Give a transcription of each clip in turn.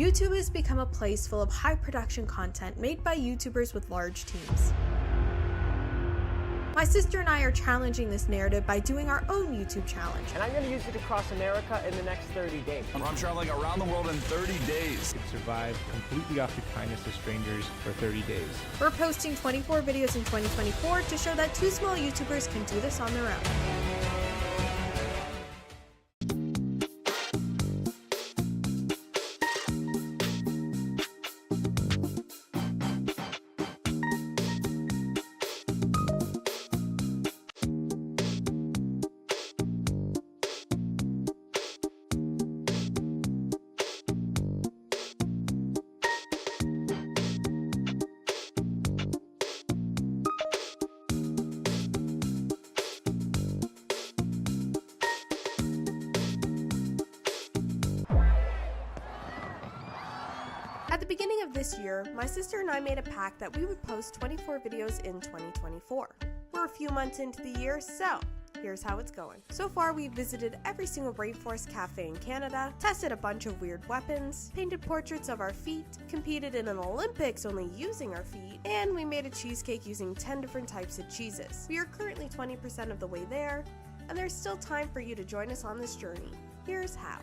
YouTube has become a place full of high production content made by YouTubers with large teams. My sister and I are challenging this narrative by doing our own YouTube challenge. And I'm going to use it across America in the next 30 days. I'm traveling around the world in 30 days. You can survive completely off the kindness of strangers for 30 days. We're posting 24 videos in 2024 to show that two small YouTubers can do this on their own. At the beginning of this year, my sister and I made a pact that we would post 24 videos in 2024. We're a few months into the year, so here's how it's going. So far, we've visited every single rainforest cafe in Canada, tested a bunch of weird weapons, painted portraits of our feet, competed in an Olympics only using our feet, and we made a cheesecake using 10 different types of cheeses. We are currently 20% of the way there, and there's still time for you to join us on this journey. Here's how.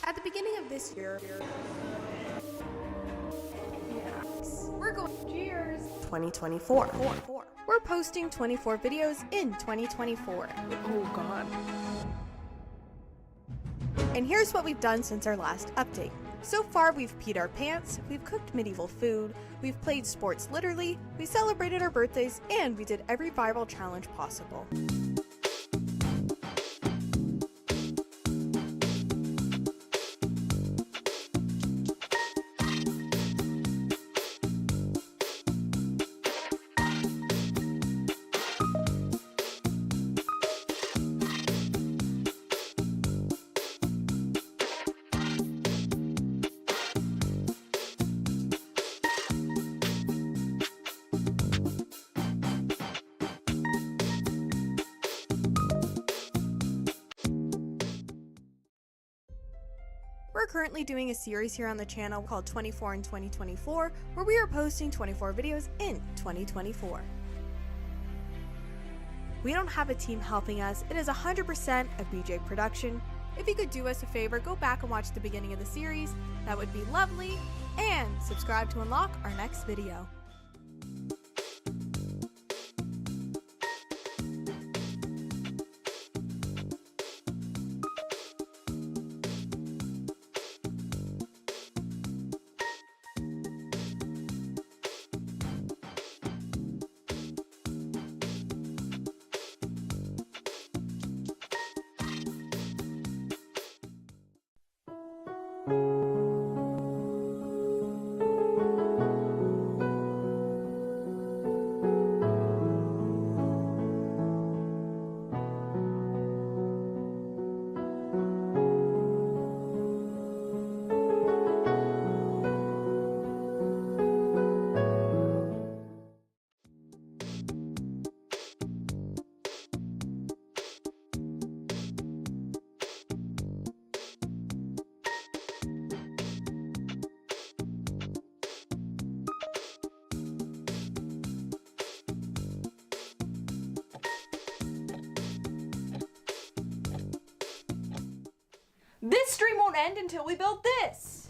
At the beginning of this year, we're going cheers 2024. We're posting 24 videos in 2024. Oh, God. And here's what we've done since our last update. So far, we've peed our pants, we've cooked medieval food, we've played sports literally, we celebrated our birthdays, and we did every viral challenge possible. We're currently doing a series here on the channel called 24 in 2024, where we are posting 24 videos in 2024. We don't have a team helping us, it is 100% a BJ production. If you could do us a favor, go back and watch the beginning of the series, that would be lovely, and subscribe to unlock our next video. This stream won't end until we build this!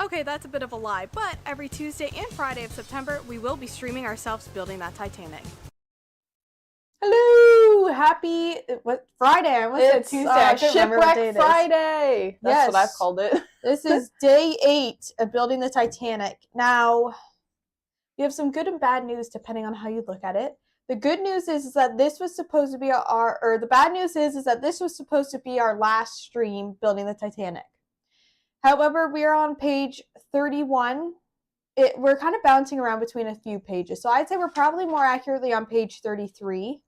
Okay, that's a bit of a lie, but every Tuesday and Friday of September, we will be streaming ourselves building that Titanic. Hello! Happy, what, Friday? I almost said Tuesday. I couldn't remember what day it Shipwreck is. Friday! That's what I've called it. This is day 8 of building the Titanic. Now, we have some good and bad news depending on how you look at it. The good news is that this was supposed to be the bad news is that this was supposed to be our last stream building the Titanic. However, we are on page 31. We're kind of bouncing around between a few pages. So I'd say we're probably more accurately on page 33.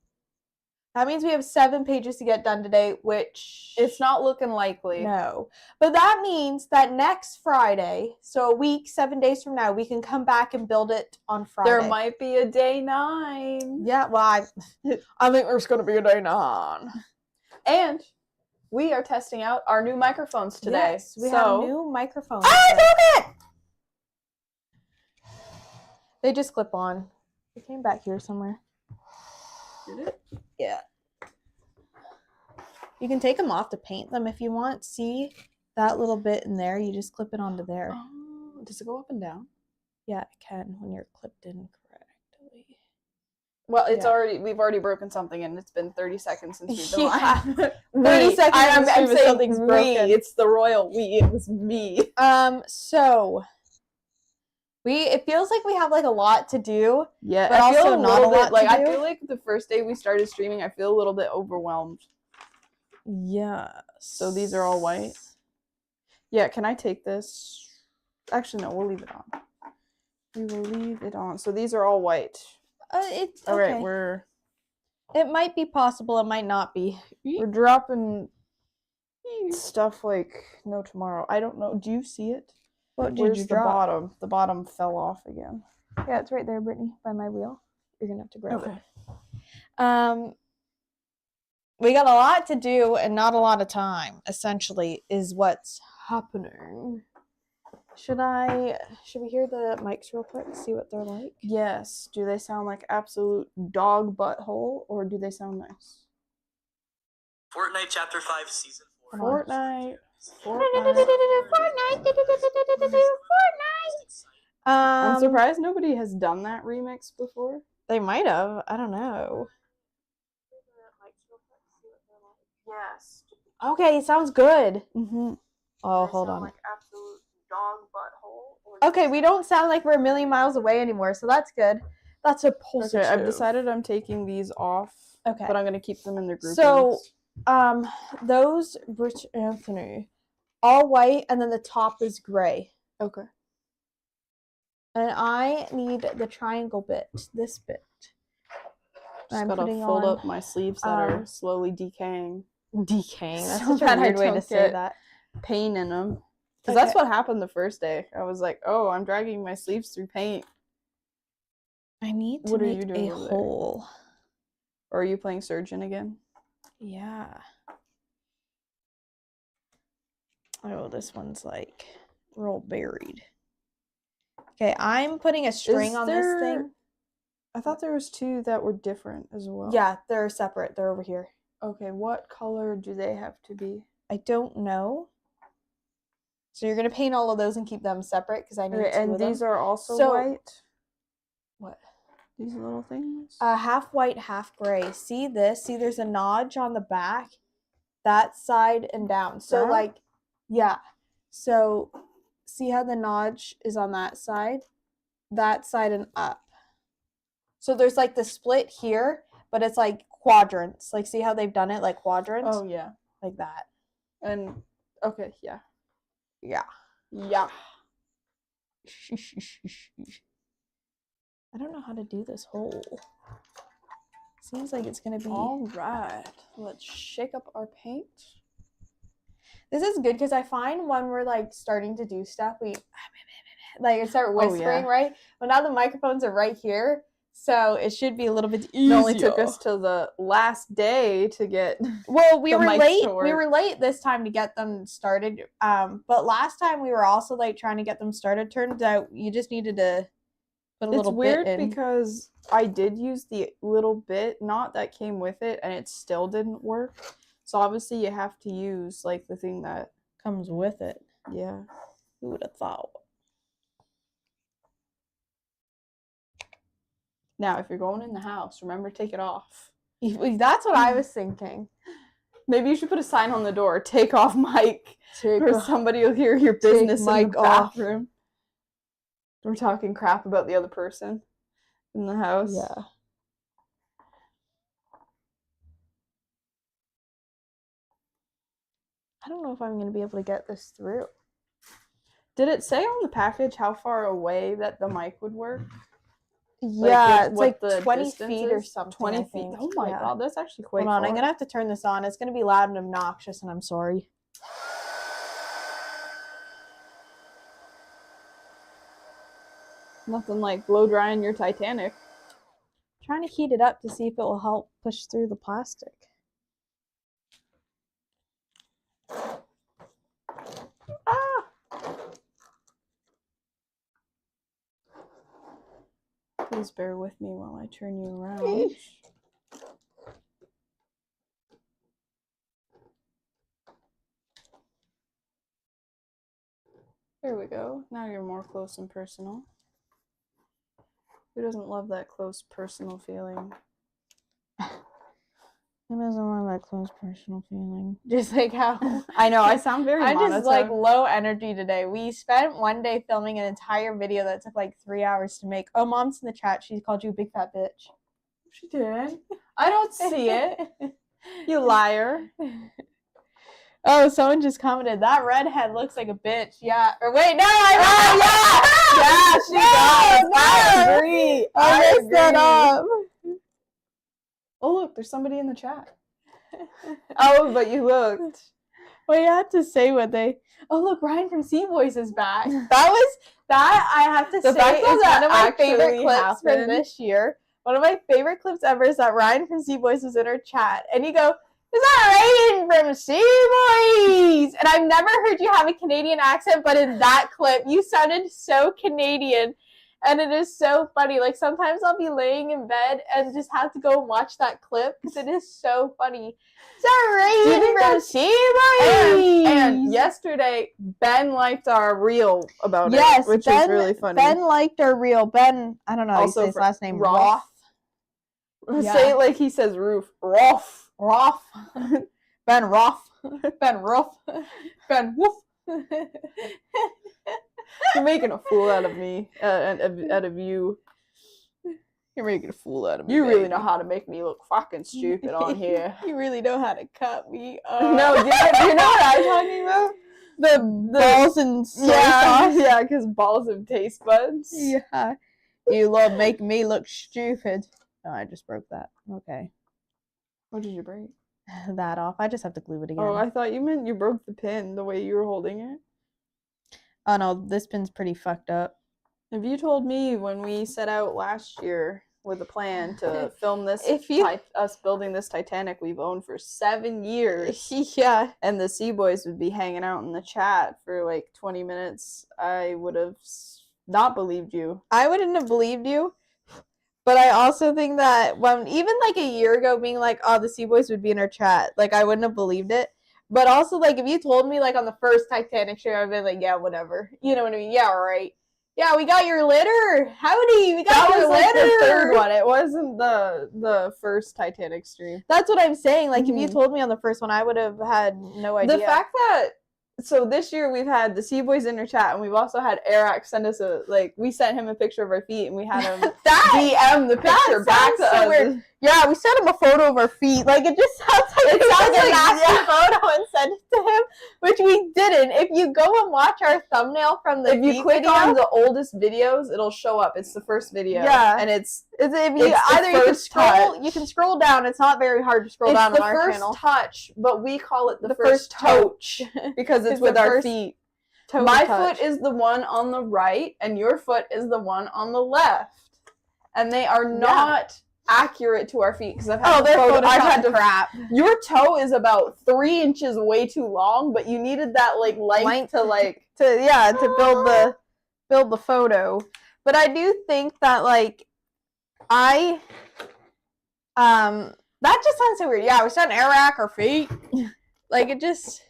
That means we have 7 pages to get done today, which... It's not looking likely. No. But that means that next Friday, so a week, 7 days from now, we can come back and build it on Friday. There might be a day 9. Yeah, well, I think there's going to be a day 9. And we are testing out our new microphones today. Yes, we have new microphones. I broke it! They just clip on. They came back here somewhere. Did it? Yeah. You can take them off to paint them if you want. See that little bit in there? You just clip it onto there. Oh, does it go up and down? Yeah, it can when you're clipped in correctly. Well, we've already broken something, and it's been 30 seconds since we've been Yeah. live. 30 seconds I'm since saying something's broken. It's the royal we. It was me. So it feels like we have like a lot to do. Yeah, but I feel also not a lot to like I do. feel like the first day we started streaming, I feel a little bit overwhelmed. Yeah. So these are all white. Yeah, can I take this? Actually, no, we'll leave it on. We will leave it on. So these are all white. It's okay. All right, It might be possible. It might not be. we're dropping stuff like no tomorrow. I don't know. Do you see it? What did Where's you the drop? bottom? The bottom fell off again. Yeah, it's right there, Brittany, by my wheel. You're gonna have to grab Okay. it. We got a lot to do and not a lot of time. Essentially, is what's happening. Should we hear the mics real quick? See what they're like. Yes. Do they sound like absolute dog butthole, or do they sound nice? Fortnite Chapter 5 Season 4. Fortnite. I'm surprised nobody has done that remix before. They might have. I don't know. Yes. Okay, sounds good. Mm-hmm. Oh, hold on. Like absolute dog butthole. Okay, we don't sound like we're a million miles away anymore, so that's good. That's a positive. Okay, I've decided I'm taking these off. Okay. But I'm gonna keep them in their groupings. So, those Rich Anthony, all white, and then the top is gray. Okay. And I need the triangle bit, this bit. Just I'm gotta putting fold on, up my sleeves that are slowly decaying. decaying. That's So such a that I weird way to don't say get that. Pain in them. Because Okay. that's what happened the first day. I was like, oh, I'm dragging my sleeves through paint. I need to What are make you doing a over there? hole. Or are you playing surgeon again? Yeah. Oh, this one's like real buried. Okay, I'm putting a string on this thing. I thought there was 2 that were different as well. Yeah, they're separate. They're over here. Okay, what color do they have to be? I don't know. So you're gonna paint all of those and keep them separate because I need Okay, two and of them. these are also So- white? What? These little things? Half white, half gray. See this? See, there's a notch on the back, that side and down. So That? like, yeah. So see how the notch is on that side and up. So there's like the split here, but it's like quadrants. Like, see how they've done it like quadrants? Oh, yeah. Like that. And, okay, yeah. Yeah. Yeah. I don't know how to do this hole. Seems like it's gonna be. All right. Let's shake up our paint. This is good because I find when we're like starting to do stuff, we like start whispering, right? But now the microphones are right here, so it should be a little bit easier. It only took us till the last day to get. Well, we the were mics late. to We work. were late this time to get them started. But last time we were also late trying to get them started. Turns out you just needed to put a little It's weird bit in. because I did use the little bit, not that came with it, and it still didn't work. So obviously you have to use like the thing that Comes with it. yeah. Who would have thought? Now if you're going in the house, remember to take it off. That's what I was thinking. Maybe you should put a sign on the door, take off mic, or somebody will hear your business in mic the off. bathroom. We're talking crap about the other person in the house. Yeah. I don't know if I'm going to be able to get this through. Did it say on the package how far away that the mic would work? Yeah, it's what like the 20 distance feet or is? something. 20 I feet. think. Oh my Yeah. god, that's actually quite Hold on, far. I'm gonna have to turn this on. It's gonna be loud and obnoxious, and I'm sorry. Nothing like blow drying your Titanic. Trying to heat it up to see if it will help push through the plastic. Ah! Please bear with me while I turn you around. There we go. Now you're more close and personal. Who doesn't love that close personal feeling? Who doesn't want that close personal feeling? Just like how I know, I sound very I'm just like monotone. low energy today. We spent one day filming an entire video that took like 3 hours to make. Oh, Mom's in the chat. She called you a big fat bitch. She did. I don't see it. You liar. Oh, someone just commented, that redhead looks like a bitch. Yeah. Or wait, no, I Yeah, she does. I agree. I messed that up. Oh, look, there's somebody in the chat. Oh, but you looked. Well, you had to say what they. Oh, look, Ryan from Sea Boys is back. That I have to The say fact is that one of my actually favorite clips from happened. this year. One of my favorite clips ever is that Ryan from Sea Boys was in our chat, and you go, "Is that Ryan from Sea Boys?" And I've never heard you have a Canadian accent, but in that clip, you sounded so Canadian. And it is so funny. Like, sometimes I'll be laying in bed and just have to go and watch that clip because it is so funny. Is that Do you think Ryan from that's- Sea Boys? And yesterday, Ben liked our reel about Yes, it, which Ben, is really funny. Ben liked our reel. Ben, I don't know how you Also say his for last name. Roth. Yeah. Say it like he says roof. Roth. Roth. Ben Roth. Ben Roth. Ben Woof. You're making a fool out of me, out of you. You're making a fool out of me. You really baby. know how to make me look fucking stupid on here. You really know how to cut me up. No, do you know what I'm talking about? The balls and soy sauce. Yeah, because balls have taste buds. Yeah. You love making me look stupid. Oh, I just broke that. Okay. What did you break? That off. I just have to glue it again. Oh, I thought you meant you broke the pin the way you were holding it. Oh no, this pin's pretty fucked up. If you told me when we set out last year with a plan to film this, us building this Titanic we've owned for 7 years, Yeah. and the Sea Boys would be hanging out in the chat for like 20 minutes, I would have not believed you. I wouldn't have believed you. But I also think that when even like a year ago being like, oh, the Sea Boys would be in our chat, like I wouldn't have believed it. But also like if you told me like on the first Titanic show, I'd be like, yeah, whatever. You know what I mean? Yeah, right. Yeah, we got your litter. Howdy, we got That your was like litter. the third one. It wasn't the first Titanic stream. That's what I'm saying. Like if you Mhm. told me on the first one, I would have had no idea. The fact that so this year we've had the Sea Boys in our chat, and we've also had Eric send us we sent him a picture of our feet, and we had him DM the picture back to sounds so us. weird. Yeah, we sent him a photo of our feet. Like it just sounds like It we sounds took a like- nasty yeah. photo and sent it to him, which we didn't. If you go and watch our thumbnail from the If you feet click video, on the oldest videos, it'll show up. It's the first video. Yeah. And it's if you it's the either you can first scroll, touch. you can scroll down. It's not very hard to scroll down the on our first channel. touch, but we call it the first first touch because it's It's with the our first feet. toe My touch. foot is the one on the right, and your foot is the one on the left, and they are not accurate to our feet because I've had I've had to crap. Your toe is about 3 inches way too long, but you needed that length to to build the photo. But I do think that that just sounds so weird. Yeah, we said Iraq or feet. Like it just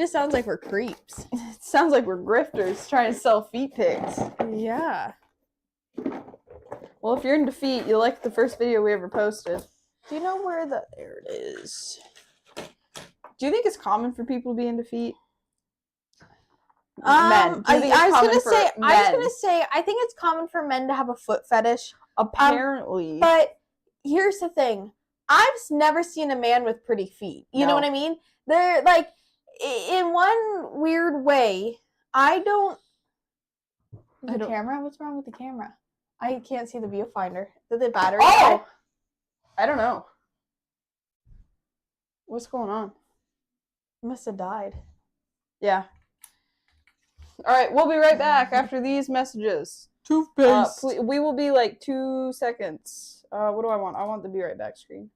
sounds like we're creeps. It sounds like we're grifters trying to sell feet pics. Yeah. Well, if you're into feet, you liked the first video we ever posted. Do you know where there it is? Do you think it's common for people to be into feet? Men. Do you think it's I was common gonna for say men? I think it's common for men to have a foot fetish. Apparently. But here's the thing. I've never seen a man with pretty feet. You know No. what I mean? They're like, in one weird way, I don't. I The don't- camera? What's wrong with the camera? I can't see the viewfinder. Did the battery Oh! die? I don't know. What's going on? It must have died. Yeah. All right, we'll be right back after these messages. Toothpaste. We will be like 2 seconds. What do I want? I want the be right back screen.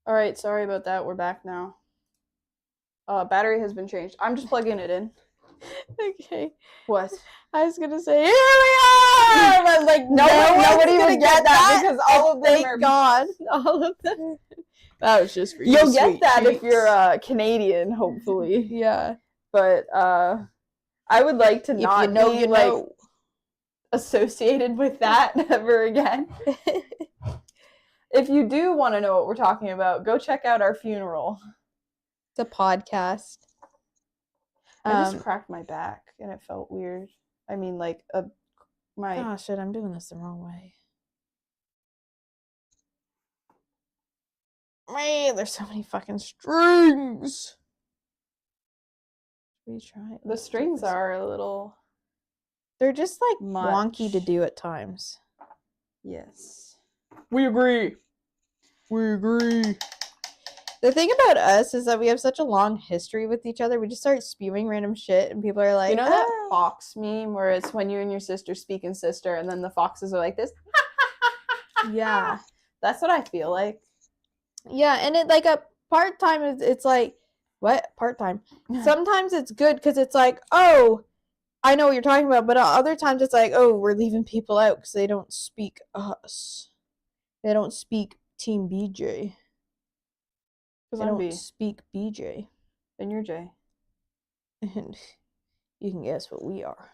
All right, sorry about that. We're back now. Battery has been changed. I'm just plugging it in. Okay. What? I was gonna say, here we are! But like, nobody would get that because all of them thank are. God. All of them. That was just for you. You'll get sweet that if cheeks. you're Canadian, hopefully. Yeah. But I would like to If not you know, be you like know. associated with that ever again. If you do want to know what we're talking about, go check out our funeral. It's a podcast. I just cracked my back and it felt weird. I mean, like my. Oh shit! I'm doing this the wrong way. Man, there's so many fucking strings. Should we try? The strings are a little. They're just like much. wonky to do at times. Yes. We agree. We agree. The thing about us is that we have such a long history with each other. We just start spewing random shit, and people are like, You know that fox meme where it's when you and your sister speak in sister, and then the foxes are like this? Yeah. That's what I feel like. Yeah, and it like a part-time is it's like, what? Part-time. Sometimes it's good because it's like, oh, I know what you're talking about, but other times it's like, oh, we're leaving people out because they don't speak us. They don't speak Team BJ. They I'm don't B. speak BJ. And you're J. And you can guess what we are.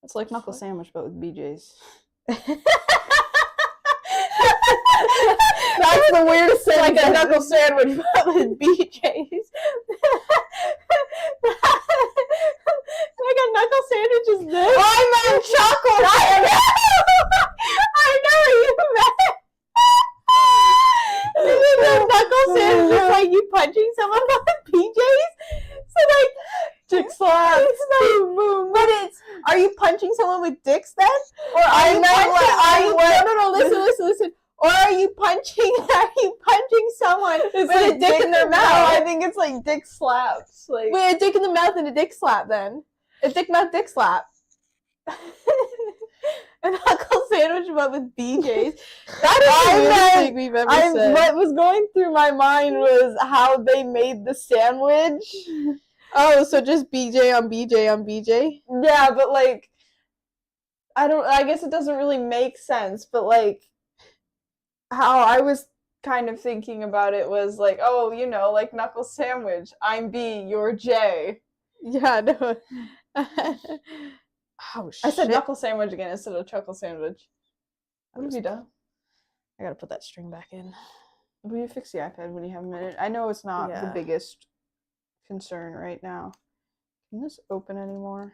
It's like knuckle sandwich, but with BJ's. That's the weirdest thing. Like a knuckle sandwich, but with BJ's. Like a knuckle sandwich is this. I meant chocolate. I know you meant. The knuckle sandwich is like you punching someone with BJ's. So like Dick slaps. it's like, but it's are you punching someone with dicks then? Or are I you know punching, what I are you, went- listen. Or are you punching someone It's with like a dick in their No, mouth? I think it's like dick slaps. Like With a dick in the mouth and a dick slap then. A dick mouth dick slap. A knuckle sandwich but with BJ's. That is the weirdest thing we've ever said. what was going through my mind was how they made the sandwich. Oh, so just BJ on BJ on BJ? Yeah, but like, I guess it doesn't really make sense, but like, how I was kind of thinking about it was like, oh, you know, like knuckle sandwich. I'm B, you're J. Yeah, no. Oh shit. I said knuckle sandwich again instead of chuckle sandwich. What have you done? I gotta put that string back in. Will you fix the iPad when you have a minute? I know it's not the Yeah. biggest concern right now. Can this open anymore?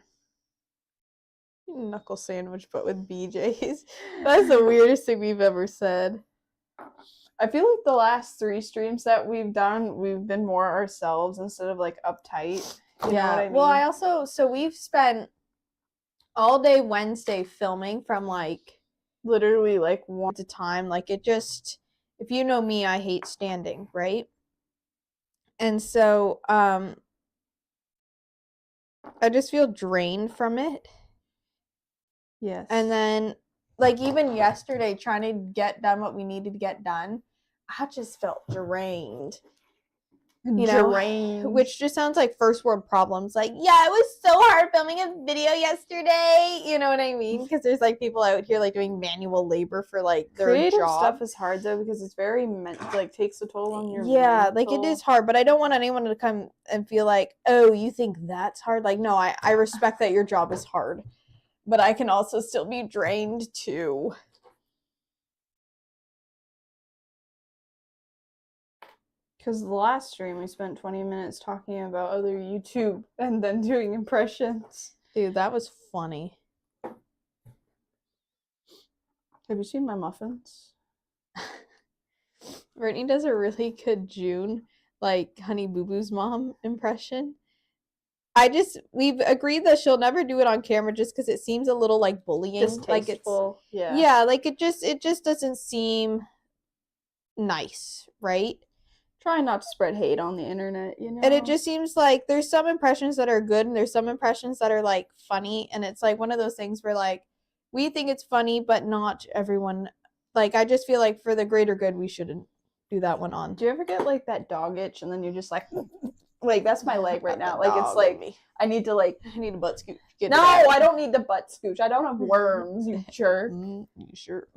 Knuckle sandwich, but with BJ's. That's the weirdest thing we've ever said. I feel like the last 3 streams that we've done, we've been more ourselves instead of like uptight. You know what I mean? Well, I also, so we've spent all day Wednesday filming from like literally like one. at a time. Like it just, if you know me, I hate standing, right? And so I just feel drained from it. Yes. And then like even yesterday trying to get done what we needed to get done, I just felt drained. You know, which just sounds like first world problems. Like, yeah, it was so hard filming a video yesterday. You know what I mean? Because there's like people out here like doing manual labor for like their creative job. stuff is hard though because it's very like takes a toll on your like it is hard, but I don't want anyone to come and feel like, oh, you think that's hard. Like, no, I respect that your job is hard, but I can also still be drained too. Because the last stream we spent 20 minutes talking about other YouTube and then doing impressions. Dude, that was funny. Have you seen my muffins? Brittany does a really good June, like Honey Boo Boo's mom impression. We've agreed that she'll never do it on camera just because it seems a little like bullying. Like it's yeah, like it just doesn't seem nice, right? Try not to spread hate on the internet, you know? And it just seems like there's some impressions that are good and there's some impressions that are like funny, and it's like one of those things where like we think it's funny but not everyone. Like I just feel like for the greater good we shouldn't do that one on. Do you ever get like that dog itch and then you're just like that's my leg right now. Like it's like I need a butt scooch. No, I don't need the butt scooch. I don't have worms, you jerk. You sure?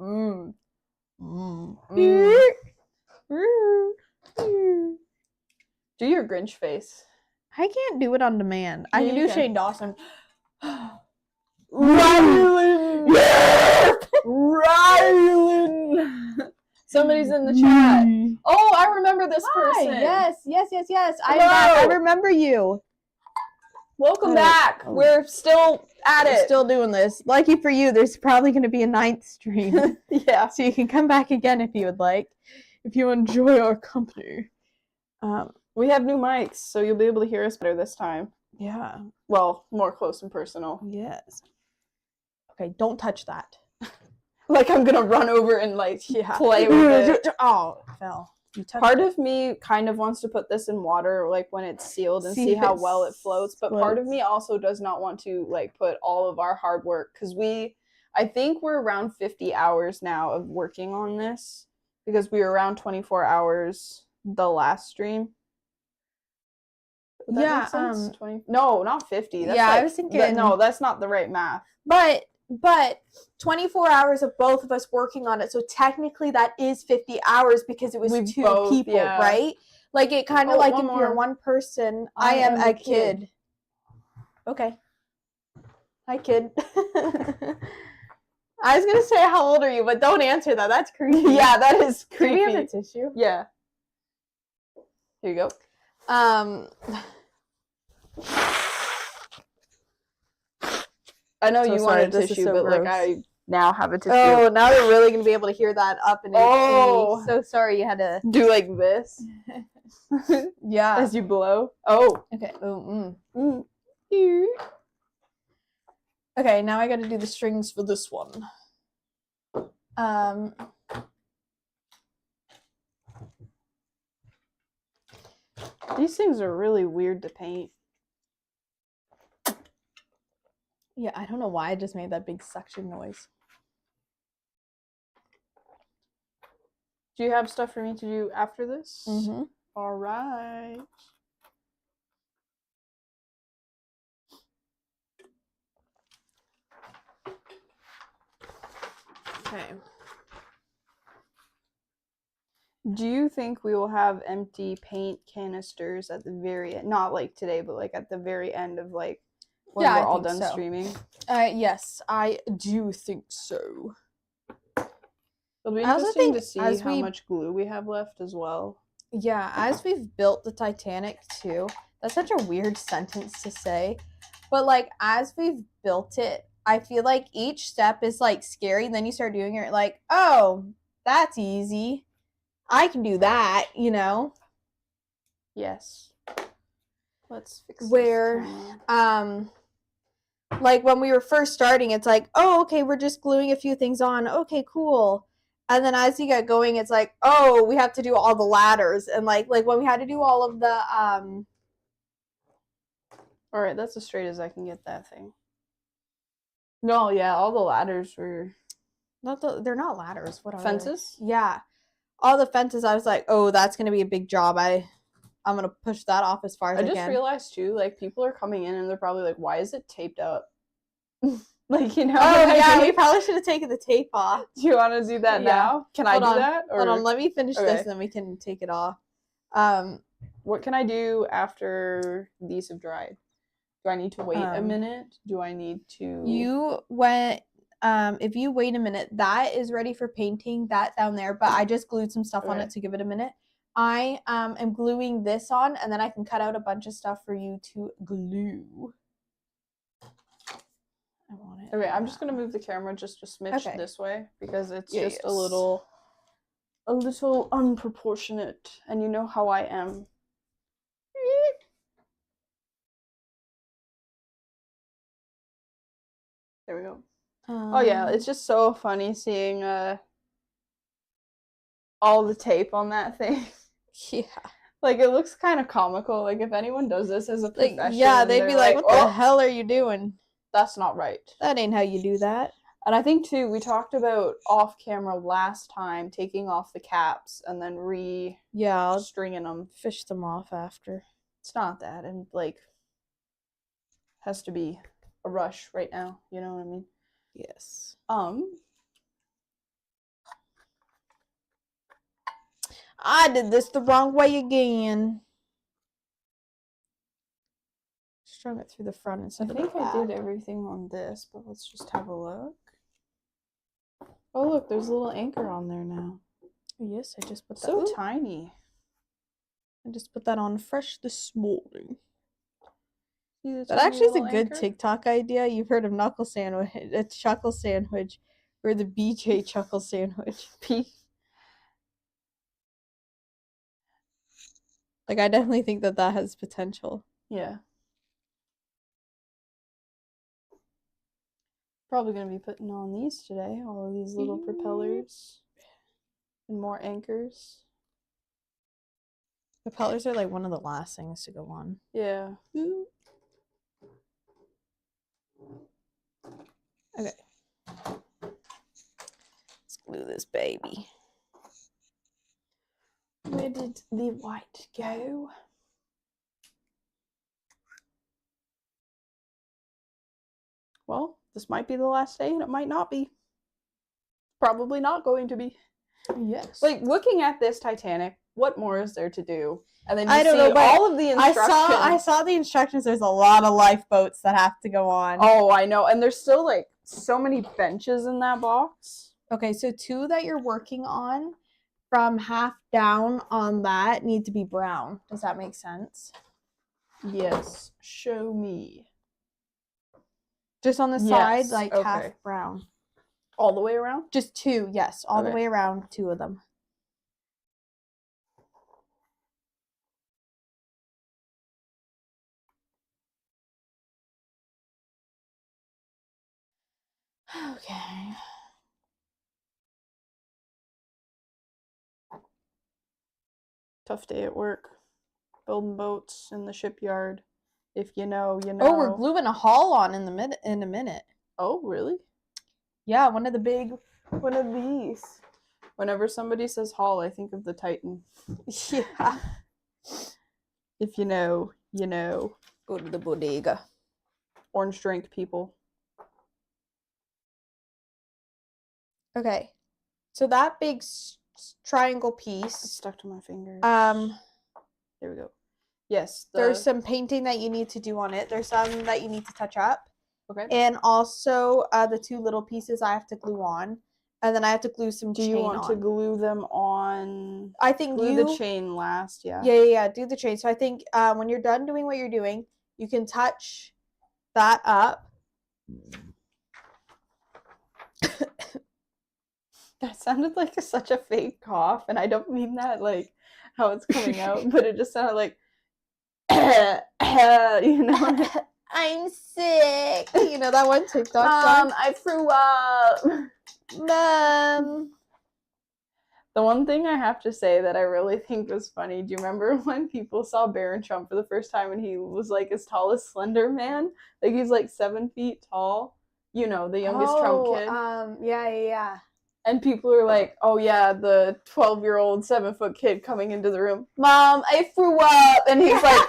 Do your Grinch face. I can't do it on demand. I can do Shane Dawson. Rylan! Rylan! Somebody's in the chat. Oh, I remember this person. Yes. I remember you. Welcome back. We're still at it. Still doing this. Lucky for you, there's probably going to be a 9th stream. Yeah. So you can come back again if you would like. If you enjoy our company. We have new mics, so you'll be able to hear us better this time. Yeah. Well, more close and personal. Yes. Okay, don't touch that. Like I'm gonna run over and like play with it. Oh, it fell. Part of me kind of wants to put this in water like when it's sealed and see how well it floats, but part of me also does not want to like put all of our hard work, because I think we're around 50 hours now of working on this, because we were around 24 hours the last stream. Would that make sense? 20? No, not 50. That's I was thinking. No, that's not the right math. But 24 hours of both of us working on it, so technically that is 50 hours because it was two people, right? Like it kind of like if you're one person. I am a kid. Okay. Hi, kid. I was gonna say how old are you, but don't answer that. That's creepy. Yeah, that is creepy. Do we have a tissue? Yeah. Here you go. I know you wanted a tissue, but like I now have a tissue. Oh, now they're really gonna be able to hear that up in HD. So sorry you had to do like this. Yeah. As you blow. Oh. Okay. Okay, now I gotta do the strings for this one. These things are really weird to paint. Yeah, I don't know why I just made that big suction noise. Do you have stuff for me to do after this? Mm-hmm. All right. Okay. Do you think we will have empty paint canisters at the very end? Not like today, but like at the very end of like when we're all done streaming? Yes, I do think so. It'll be interesting to see how much glue we have left as well. Yeah, as we've built the Titanic too. That's such a weird sentence to say. But like as we've built it, I feel like each step is like scary. And then you start doing it like, oh, that's easy. I can do that, you know? Yes. Let's fix Where like when we were first starting, it's like, oh, okay, we're just gluing a few things on. Okay, cool. And then as you get going, it's like, oh, we have to do all the ladders. And like when we had to do all of the All right, that's as straight as I can get that thing. No, yeah, all the ladders were they're not ladders. What are fences. they? Yeah. All the fences, I was like, oh, that's gonna be a big job. I'm gonna push that off as far as I just can. realized too, like people are coming in and they're probably like, why is it taped up? Like, you know. Oh yeah, we probably should have taken the tape off. Do you want to do that now? Can I do that? Hold on, let me finish this and then we can take it off. What can I do after these have dried? Do I need to wait a minute? Do I need to? If you wait a minute, that is ready for painting. That down there, but I just glued some stuff on it to give it a minute. I am gluing this on, and then I can cut out a bunch of stuff for you to glue. I want it. Okay, I'm just gonna move the camera just a smidge this way because it's just a little unproportionate, and you know how I am. There we go. Oh yeah, it's just so funny seeing all the tape on that thing. Yeah. Like it looks kind of comical. Like if anyone does this as a profession, like, yeah, they'd be like, "What the hell are you doing? That's not right. That ain't how you do that." And I think too, we talked about off camera last time taking off the caps and then stringing them, fish them off after. It's not that, and like has to be a rush right now. You know what I mean? Yes. I did this the wrong way again. Strung it through the front instead of the back. I did everything on this, but let's just have a look. Oh look, there's a little anchor on there now. Yes, I just put that. So tiny. I just put that on fresh this morning. See that actually is a good anchor? TikTok idea. You've heard of knuckle sandwich, a chuckle sandwich, or the BJ chuckle sandwich. Like, I definitely think that has potential. Yeah. Probably going to be putting on these today. All of these little propellers. And more anchors. Propellers are like one of the last things to go on. Yeah. Okay. Let's glue this baby. Where did the white go? Well, this might be the last day and it might not be. Probably not going to be. Yes. Like, looking at this Titanic, what more is there to do? And then you I don't see know, but all of the instructions. I saw the instructions. There's a lot of lifeboats that have to go on. Oh, I know. And there's still, like, so many benches in that box. Okay, so 2 that you're working on from half down on that need to be brown. Does that make sense? Yes. Show me. Just on the side, like half brown. All the way around? Just 2, yes. All the way around, 2 of them. Okay. Tough day at work. Building boats in the shipyard. If you know, you know. Oh, we're gluing a hull on in a minute. Oh, really? Yeah, one of these. Whenever somebody says hull, I think of the Titan. Yeah. If you know, you know. Go to the bodega. Orange drink, people. Okay. So that big triangle piece. It's stuck to my fingers. There we go. Yes. There's some painting that you need to do on it. There's some that you need to touch up. Okay. And also the 2 little pieces I have to glue on. And then I have to glue some chain on. Do you want to glue them on? I think glue the chain last, yeah. Yeah, do the chain. So I think when you're done doing what you're doing, you can touch that up. That sounded like such a fake cough, and I don't mean that like how it's coming out, but it just sounded like, you know. I'm sick. You know that one TikTok song? I threw up. Mom. The one thing I have to say that I really think was funny, do you remember when people saw Baron Trump for the first time and he was like as tall as Slender Man? Like he's like 7 feet tall. You know, the youngest Trump kid. Yeah. And people are like, oh yeah, the 12-year-old 7-foot kid coming into the room. Mom, I threw up. And he's like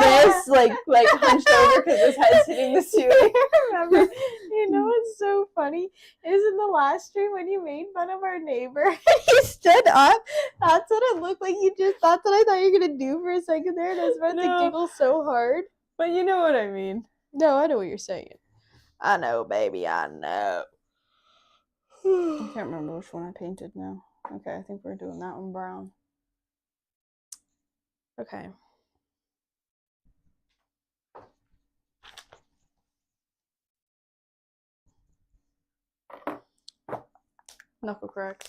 this, like hunched over because his head's hitting the ceiling. Remember, you know what's so funny is in the last stream when you made fun of our neighbor, he stood up. That's what it looked like. That's what I thought you were gonna do for a second there, and I was about to giggle so hard. But you know what I mean. No, I know what you're saying. I know, baby. I know. I can't remember which one I painted now. Okay, I think we're doing that one brown. Okay. Knuckle crack.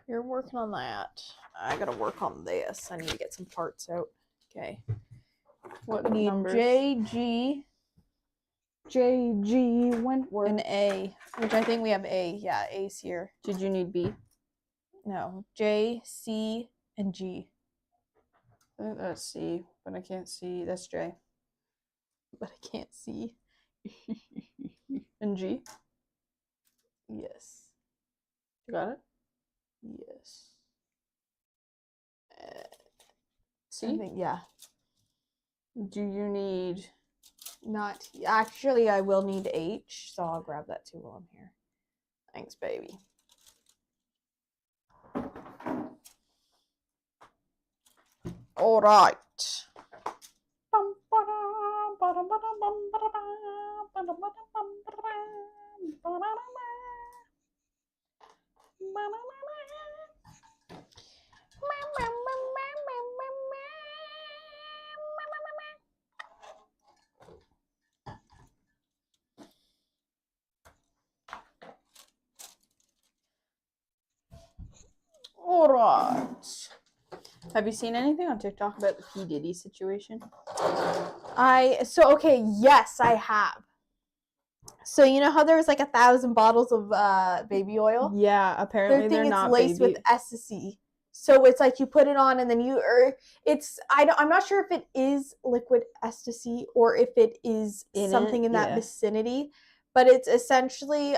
You're working on that. I gotta work on this. I need to get some parts out. Okay. What We need numbers? JG Wentworth. An A, which I think we have A. Yeah, A's here. Did you need B? No, J, C, and G. I think that's C, but I can't see. That's J. But I can't see. And G? Yes. You got it? Yes. C? I think, yeah. Do you need... Not actually. I will need H, so I'll grab that too while I'm here. Thanks, baby. All right. All right. Have you seen anything on TikTok about the P. Diddy situation? Okay, yes, I have. So you know how there was like 1,000 bottles of baby oil? Yeah, apparently they're not laced baby. with ecstasy. So it's like you put it on and then I'm not sure if it is liquid ecstasy or if it is something in that vicinity, but it's essentially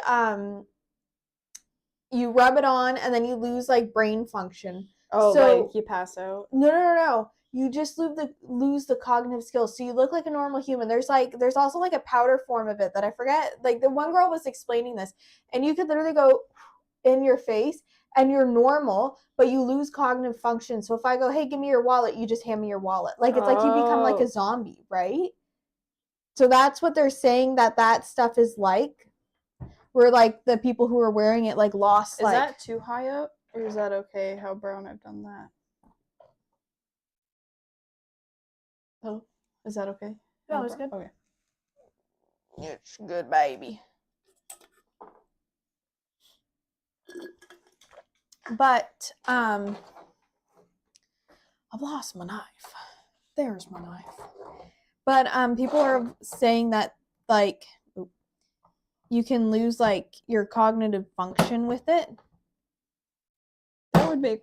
you rub it on and then you lose like brain function. Oh, so, like you pass out? No. You just lose the cognitive skills. So you look like a normal human. There's also like a powder form of it that I forget. Like the one girl was explaining this, and you could literally go in your face and you're normal, but you lose cognitive function. So if I go, hey, give me your wallet, you just hand me your wallet. Like it's like you become like a zombie, right? So that's what they're saying that stuff is like. Where like the people who are wearing it like lost. Is that too high up, or is that okay? How brown I've done that? Oh, is that okay? No, it's good. Okay. It's good, baby. But I've lost my knife. There's my knife. But people are saying that like you can lose like your cognitive function with it. That would make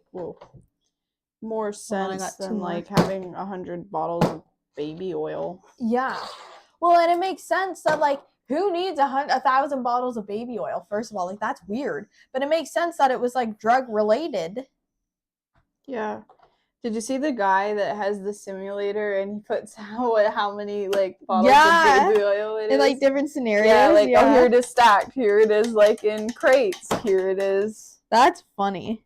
more sense than like having 100 bottles of baby oil. Yeah. Well, and it makes sense that like who needs 1,000 bottles of baby oil? First of all, like that's weird. But it makes sense that it was like drug related. Yeah. Did you see the guy that has the simulator and he puts how many like bottles of baby oil it is? In like different scenarios. Yeah, like oh, here it is stacked. Here it is like in crates. Here it is. That's funny.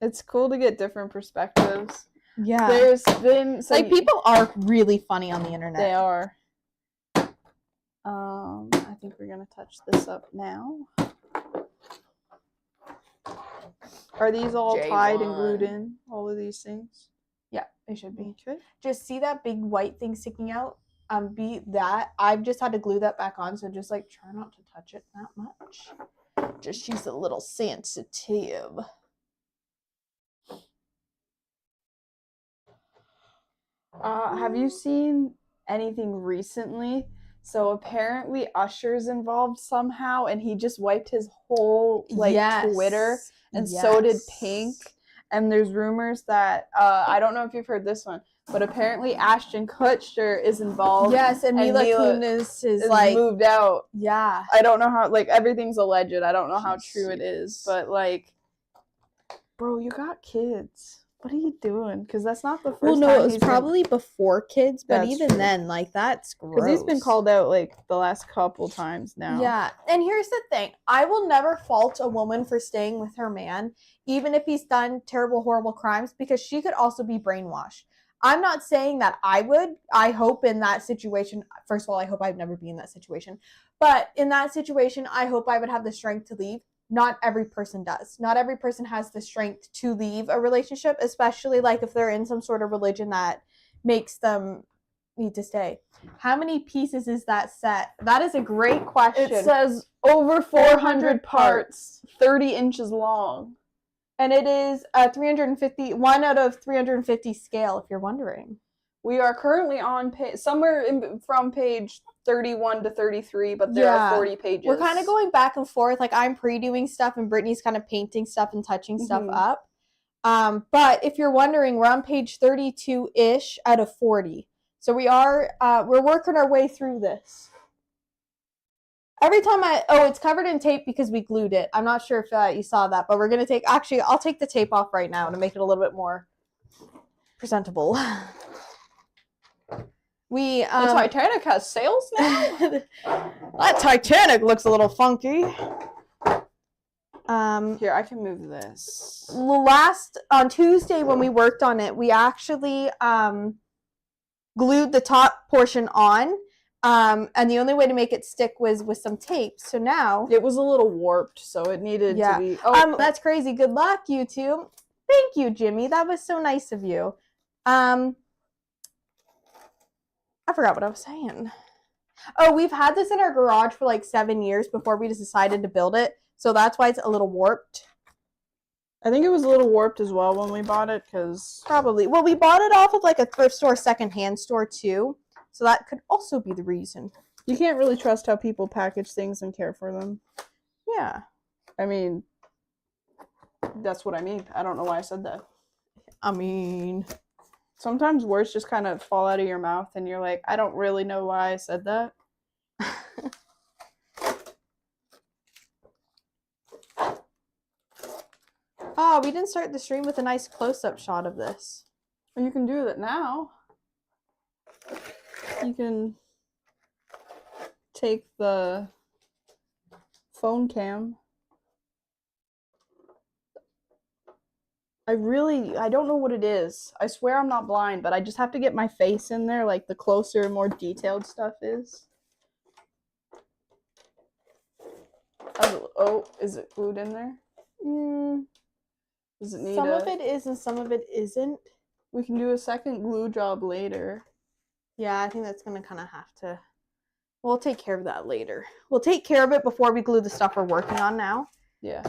It's cool to get different perspectives. Yeah. There's been some... like people are really funny on the internet. They are. I think we're gonna touch this up now. Are these all tied and glued in? All of these things? Yeah, they should be. Okay. Just see that big white thing sticking out? be that. I've just had to glue that back on, so just like try not to touch it that much. Just she's a little sensitive. Have you seen anything recently? So apparently Usher's involved somehow, and he just wiped his whole Twitter, and so did Pink. And there's rumors that I don't know if you've heard this one, but apparently Ashton Kutcher is involved. Yes, and Mila Kunis is like moved out. Yeah. I don't know how, like, everything's alleged. I don't know how true it is, but like, bro, you got kids. What are you doing? Because that's not the first time. Well, no, it was probably before kids, but That's even true. then, like, that's gross. Because he's been called out, like, the last couple times now. Yeah, and here's the thing. I will never fault a woman for staying with her man, even if he's done terrible, horrible crimes, because she could also be brainwashed. I'm not saying that I would. I hope in that situation, first of all, I hope I'd never be in that situation. But in that situation, I hope I would have the strength to leave. Not every person does. Not every person has the strength to leave a relationship, especially like if they're in some sort of religion that makes them need to stay. How many pieces is that set? That is a great question. It says over 400 parts, 30 inches long. And it is a 350, 1 out of 350 scale, if you're wondering. We are currently on somewhere from page 31 to 33, but there are 40 pages. We're kind of going back and forth. Like, I'm pre-doing stuff and Brittany's kind of painting stuff and touching stuff up. But if you're wondering, we're on page 32-ish out of 40. So we're working our way through this. Every time it's covered in tape because we glued it. I'm not sure if you saw that, but we're going to I'll take the tape off right now to make it a little bit more presentable. The Titanic has sails now? That Titanic looks a little funky. Here, I can move this. On Tuesday when we worked on it, we actually glued the top portion on, and the only way to make it stick was with some tape. So now it was a little warped, so it needed to be. That's crazy. Good luck, YouTube. Thank you, Jimmy. That was so nice of you. I forgot what I was saying. Oh, we've had this in our garage for like 7 years before we just decided to build it. So that's why it's a little warped. I think it was a little warped as well when we bought it, because... Probably. Well, we bought it off of like a thrift store, secondhand store too. So that could also be the reason. You can't really trust how people package things and care for them. Yeah. I mean, that's what I mean. I don't know why I said that. I mean... Sometimes words just kind of fall out of your mouth and you're like, I don't really know why I said that. Oh, we didn't start the stream with a nice close-up shot of this. Well, you can do that now. You can take the phone cam. I don't know what it is. I swear I'm not blind, but I just have to get my face in there, like the closer, more detailed stuff is. Oh, is it glued in there? Does it need Some of it is and some of it isn't. We can do a second glue job later. Yeah, I think that's going to kind of have to... We'll take care of that later. We'll take care of it before we glue the stuff we're working on now. Yeah.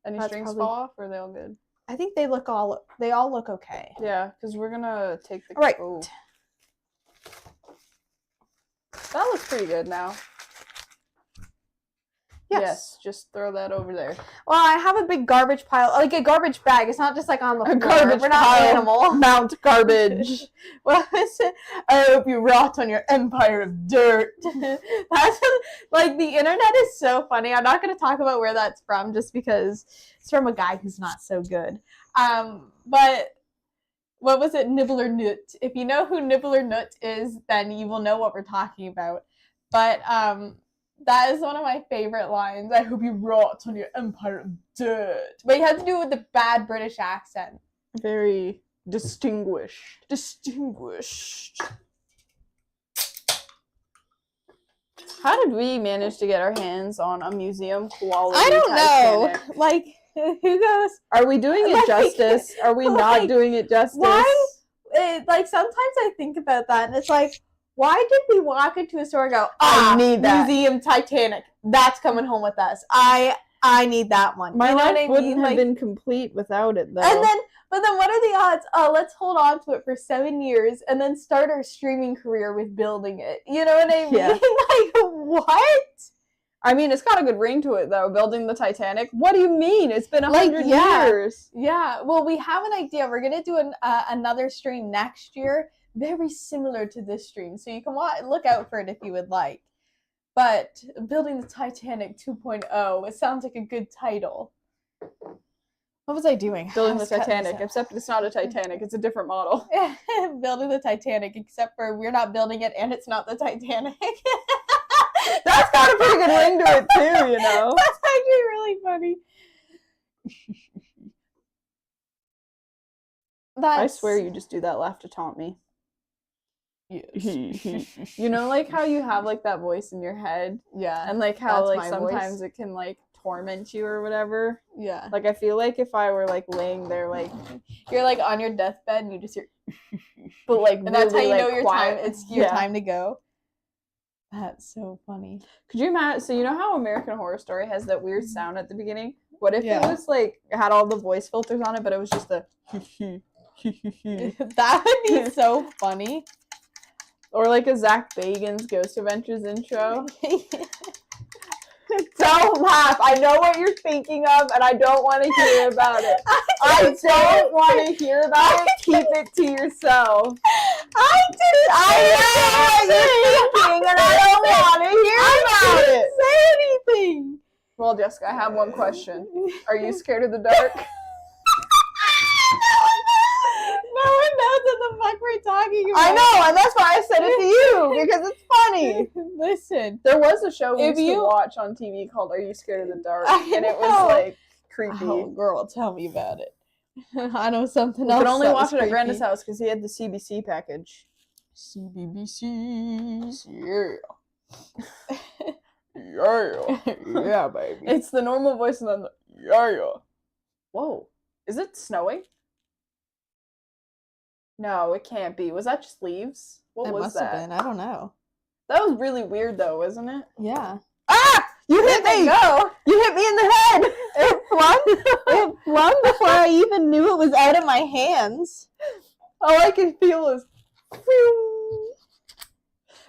Any strings fall off, or are they all good? I think they all look okay. Yeah, because we're gonna take the... All right. Oh. That looks pretty good now. Yes, just throw that over there. Well, I have a big garbage pile, like a garbage bag. It's not just like on the floor. Garbage We're not pile. animal. Mount garbage. What is it? I hope you rot on your empire of dirt. That's like, the internet is so funny. I'm not going to talk about where that's from just because it's from a guy who's not so good. But what was it? Nibbler Nut. If you know who Nibbler Nut is, then you will know what we're talking about. But that is one of my favorite lines. I hope you rot on your empire of dirt. But you had to do it with the bad British accent. Very distinguished. How did we manage to get our hands on a museum quality I don't Titanic? know. Like, who goes? Are we doing it Like, justice? Are we not like, doing it justice? Why? like sometimes I think about that, and it's like, why did we walk into a store and go, I need that. Museum Titanic, that's coming home with us. I need that one. My you know life what I wouldn't mean? have Like, been complete without it, though. but then what are the odds? Oh, let's hold on to it for 7 years and then start our streaming career with building it. You know what I mean? Yeah. Like, what? I mean, it's got a good ring to it, though, building the Titanic. What do you mean? It's been 100 years. Yeah. Well, we have an idea. We're going to do another stream next year, very similar to this stream. So you can look out for it if you would like. But building the Titanic 2.0, it sounds like a good title. What was I doing? Building the Titanic, except it's not a Titanic. It's a different model. Building the Titanic, except for we're not building it and it's not the Titanic. That's got a pretty good ring to it, too, you know? That's actually really funny. I swear you just do that laugh to taunt me. Yes. You know, like how you have like that voice in your head, Yeah. and like how That's like my sometimes voice. it can like torment you or whatever. Yeah. Like I feel like if I were like laying there, like You're like on your deathbed and you just hear, but like and that's how really, you know like, your quiet. time. It's your Yeah. time to go. That's so funny. Could you imagine? So you know how American Horror Story has that weird sound at the beginning? What if it Yeah. was like had all the voice filters on it, but it was just the That would be so funny. or like a Zach Bagans Ghost Adventures intro? Don't laugh. I know what you're thinking of, and I don't want to hear about it. I don't want to hear about it. Keep it to yourself. I I know what you're thinking, and I don't want to hear about it. say anything. Well, Jessica, I have one question. Are you scared of the dark? No one knows what the fuck we're talking about. I know, and that's why I said it to you, because it's funny. Listen. There was a show we If used to you- watch on TV called Are You Scared of the Dark? I And it was know. like creepy. Oh, girl, tell me about it. I know something We else. could only that watch was it at Granda's creepy. house because he had the CBC package. CBBC. Yeah. Yeah. Yeah, baby. It's the normal voice and then the yeah. Whoa. Is it snowing? No, it can't be. Was that just leaves? What It was must that? have been. I don't know. That was really weird though, wasn't it? Yeah. Ah! You hit me! Go. You hit me in the head! It flung before I even knew it was out of my hands. All I can feel is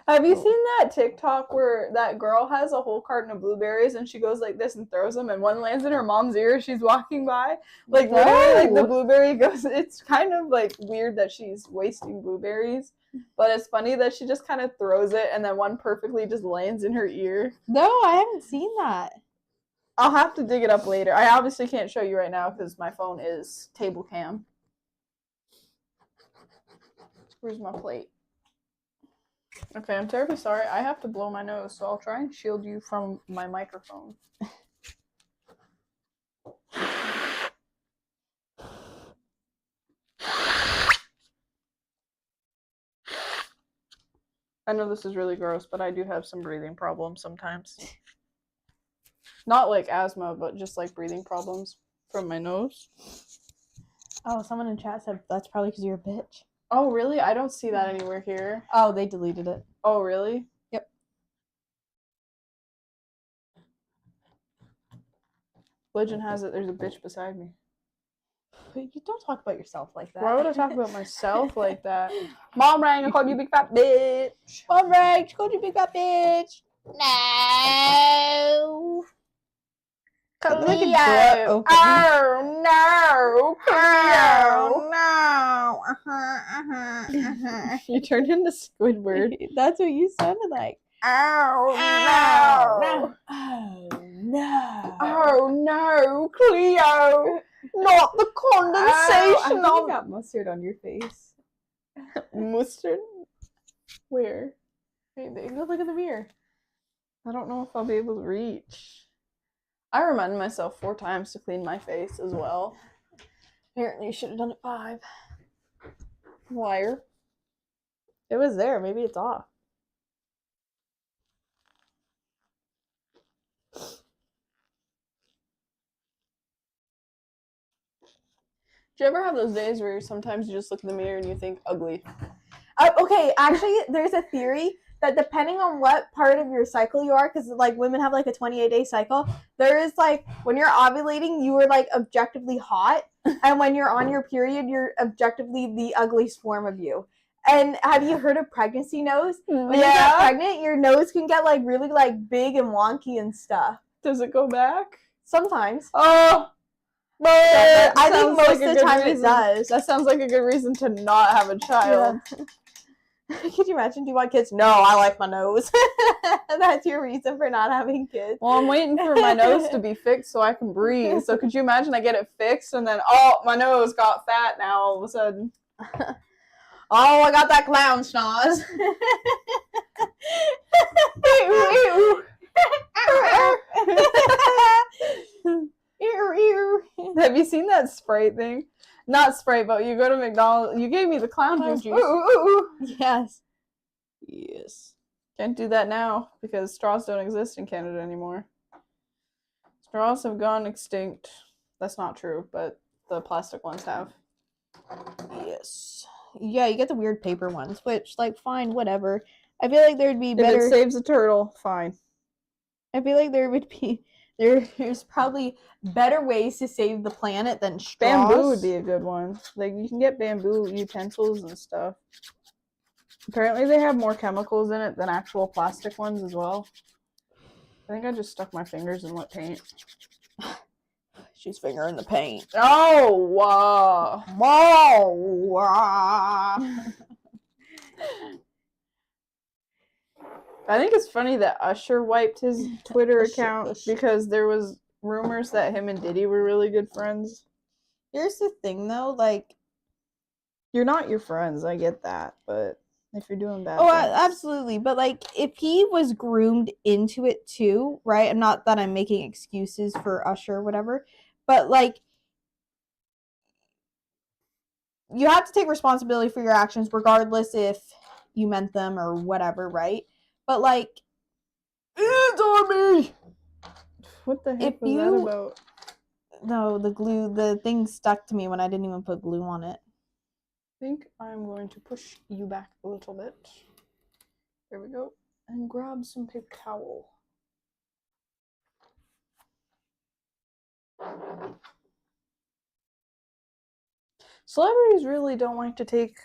Have you seen that TikTok where that girl has a whole carton of blueberries and she goes like this and throws them and one lands in her mom's ear as she's walking by? Like literally like the No. blueberry goes, it's kind of like weird that she's wasting blueberries, but it's funny that she just kind of throws it and then one perfectly just lands in her ear. No, I haven't seen that. I'll have to dig it up later. I obviously can't show you right now because my phone is table cam. Where's my plate? Okay, I'm terribly sorry. I have to blow my nose, so I'll try and shield you from my microphone. I know this is really gross, but I do have some breathing problems sometimes. Not like asthma, but just like breathing problems from my nose. Oh, someone in chat said that's probably because you're a bitch. Oh, really? I don't see that anywhere here. Oh, they deleted it. Oh, really? Yep. Legend has it there's a bitch beside me. You don't talk about yourself like that. Why would I talk about myself like that? Mom rang and called you big fat bitch. Mom rang, she called you big fat bitch. No. Look at door open. Oh no, no. You turned into Squidward. That's what you sounded like. Oh no. Oh no. Oh no, Cleo! Not the condensation I on got mustard on your face. mustard. Where? Hey, go look at the mirror. I don't know if I'll be able to reach. I reminded myself 4 times to clean my face as well. Apparently, you should have done it 5. Liar. It was there. Maybe it's off. Do you ever have those days where sometimes you just look in the mirror and you think ugly? Okay, actually, there's a theory that depending on what part of your cycle you are, because like women have like a 28-day cycle, there is like when you're ovulating, you are like objectively hot, and when you're on your period, you're objectively the ugliest form of you. And have you heard of pregnancy nose? When you get pregnant, your nose can get like really like big and wonky and stuff. Does it go back? Sometimes. Oh, but I think most of the time it does. That sounds like a good reason to not have a child. Yeah. Could you imagine? Do you want kids? No, I like my nose. That's your reason for not having kids. Well, I'm waiting for my nose to be fixed so I can breathe. So could you imagine I get it fixed and then, oh, my nose got fat now all of a sudden. Oh, I got that clown schnoz. Have you seen that Sprite thing? Not Sprite, but you go to McDonald's. You gave me the clown juice. Yes. Yes. Can't do that now because straws don't exist in Canada anymore. Straws have gone extinct. That's not true, but the plastic ones have. Yes. Yeah, you get the weird paper ones, which, like, fine, whatever. I feel like there'd be better. If it saves a turtle, fine. I feel like there's probably better ways to save the planet than straws. Bamboo would be a good one. Like, you can get bamboo utensils and stuff. Apparently they have more chemicals in it than actual plastic ones as well. I think I just stuck my fingers in wet paint. She's fingering the paint. Oh, wow. I think it's funny that Usher wiped his Twitter account because there was rumors that him and Diddy were really good friends. Here's the thing, though, like... You're not your friends, I get that, but if you're doing bad things... absolutely. But, like, if he was groomed into it, too, right? And not that I'm making excuses for Usher or whatever, but, like... You have to take responsibility for your actions, regardless if you meant them or whatever, right? But, like... It's on me! What the heck was that about? No, the thing stuck to me when I didn't even put glue on it. I think I'm going to push you back a little bit. There we go. And grab some paper towel. Celebrities really don't like to take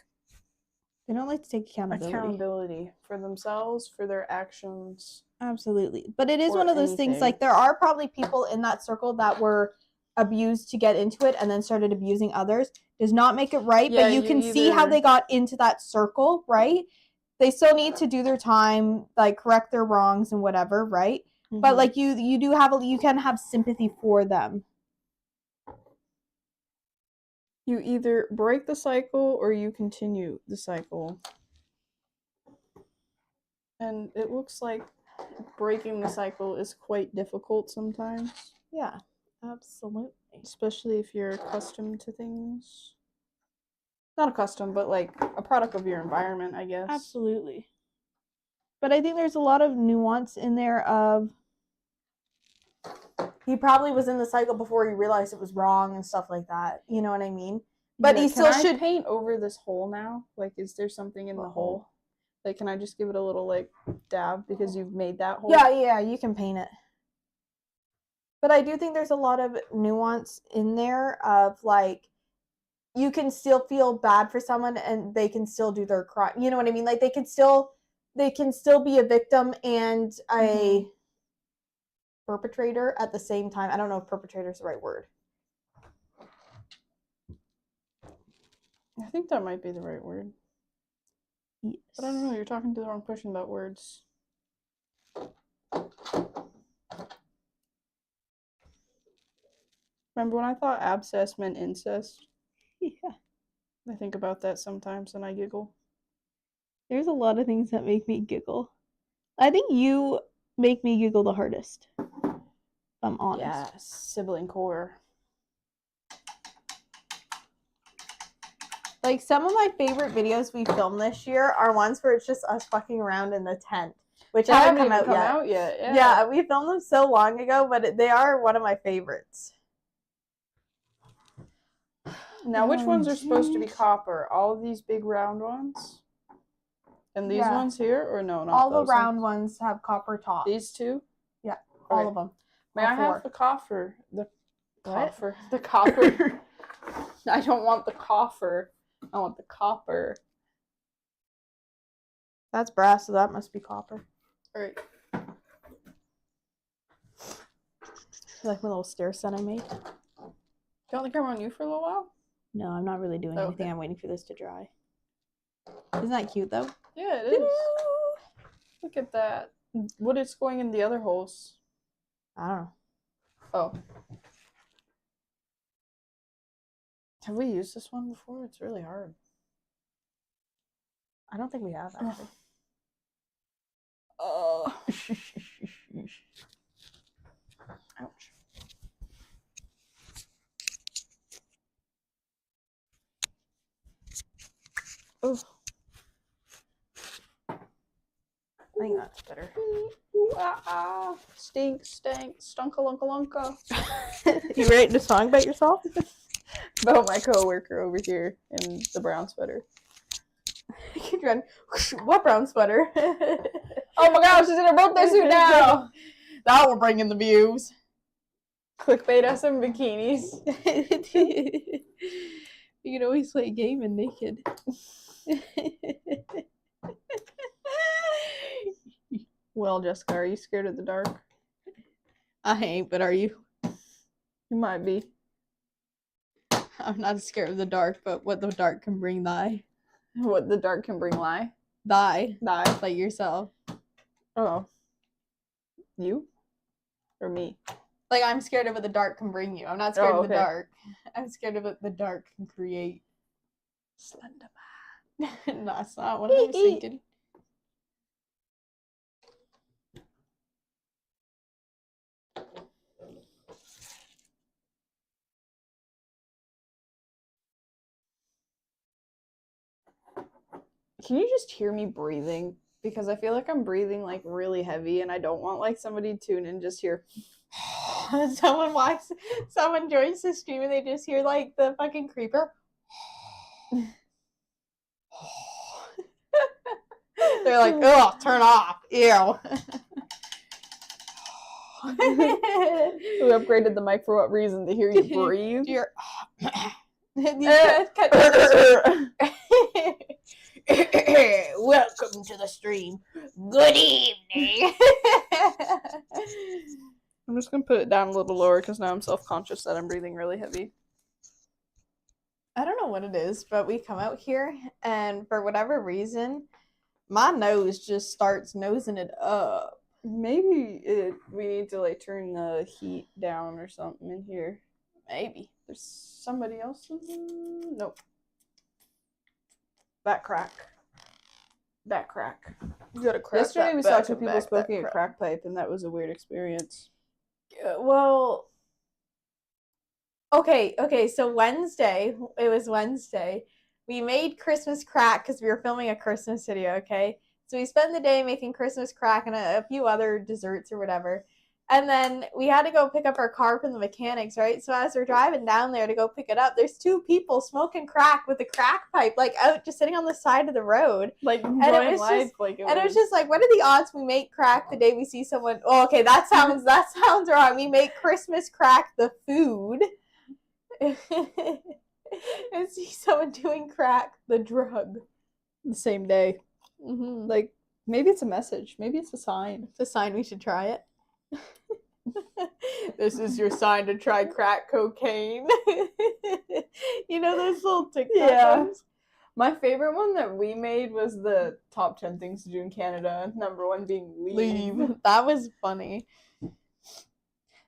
They don't like to take accountability for themselves, for their actions. Absolutely. But it is Or one of those things, anything. like, there are probably people in that circle that were abused to get into it and then started abusing others. Does not make it right, Yeah, but you can see how they got into that circle, right? They still need to do their time, like, correct their wrongs and whatever, right? Mm-hmm. But, like, you can have sympathy for them. You either break the cycle or you continue the cycle. And it looks like breaking the cycle is quite difficult sometimes. Yeah, absolutely. Especially if you're accustomed to things. Not accustomed, but like a product of your environment, I guess. Absolutely. But I think there's a lot of nuance in there of he probably was in the cycle before he realized it was wrong and stuff like that. You know what I mean? But he still should paint over this hole now. Like, is there something in the hole? Like, can I just give it a little like dab because you've made that hole? Yeah, you can paint it. But I do think there's a lot of nuance in there of like you can still feel bad for someone and they can still do their crime. You know what I mean? Like they can still be a victim and a perpetrator at the same time. I don't know if perpetrator is the right word. I think that might be the right word. Yes. But I don't know, you're talking to the wrong person about words. Remember when I thought abscess meant incest? Yeah. I think about that sometimes and I giggle. There's a lot of things that make me giggle. I think you make me giggle the hardest. If I'm honest. Yeah, sibling core. Like, some of my favorite videos we filmed this year are ones where it's just us fucking around in the tent, which haven't come out yet. Yeah, we filmed them so long ago, but they are one of my favorites. Now, which Oh, ones are supposed to be geez. copper? All of these big round ones? And these Yeah. ones here? Or no, not All the those round ones have copper tops. These two? Yeah, all Okay. of them. May All I four. have the coffer? The What? coffer. The copper. I don't want the coffer. I want the copper. That's brass, so that must be copper. Alright. You like my little stair set I made? Do you want the camera on you for a little while? No, I'm not really doing Oh, anything. okay. I'm waiting for this to dry. Isn't that cute though? Yeah, it is. Look at that. What is going in the other holes? I don't know. Oh. Have we used this one before? It's really hard. I don't think we have actually. Oh. Ouch. Oh. I think that's better. Stink, stank, stunkalunkalunka. You writing a song about yourself? About my coworker over here in the brown sweater. What brown sweater? Oh my gosh, she's in her birthday suit now! That will bring in the views. Clickbait us in bikinis. You can always play gaming naked. Well, Jessica, are you scared of the dark? I ain't, but are you? You might be. I'm not scared of the dark, but what the dark can bring thy. What the dark can bring lie. Thy. Die. Like yourself. Oh. You? Or me? Like, I'm scared of what the dark can bring you. I'm not scared Oh, of the okay. dark. I'm scared of what the dark can create. Slenderman. No, that's not what I was thinking. Can you just hear me breathing? Because I feel like I'm breathing like really heavy and I don't want like somebody to tune in and just hear Someone joins the stream and they just hear like the fucking creeper. They're like, oh, turn off. Ew. who upgraded the mic for what reason? To hear you breathe? You're... Welcome to the stream. Good evening. I'm just gonna put it down a little lower because now I'm self-conscious that I'm breathing really heavy. I don't know what it is, but we come out here and for whatever reason, my nose just starts nosing it up. Maybe we need to like turn the heat down or something in here. Maybe. There's somebody else in here? Nope. That crack. That crack. You gotta crack Yesterday that we saw back two and people back that smoking a crack. crack pipe and that was a weird experience. Well, okay, so Wednesday, it was Wednesday, we made Christmas crack because we were filming a Christmas video, okay? So we spent the day making Christmas crack and a few other desserts or whatever. And then we had to go pick up our car from the mechanics, right? So as we're driving down there to go pick it up, there's two people smoking crack with a crack pipe, like out just sitting on the side of the road. Like it enjoying was life, just- like it And it was just like, what are the odds we make crack the day we see someone? Oh, okay, that sounds wrong. We make Christmas crack the food, and see someone doing crack the drug. the same day. Mm-hmm. Like maybe it's a message. Maybe it's a sign. It's a sign we should try it. This is your sign to try crack cocaine. You know those little TikTok Yeah. ones? My favorite one that we made was the top 10 things to do in Canada. Number 1 being leave. That was funny.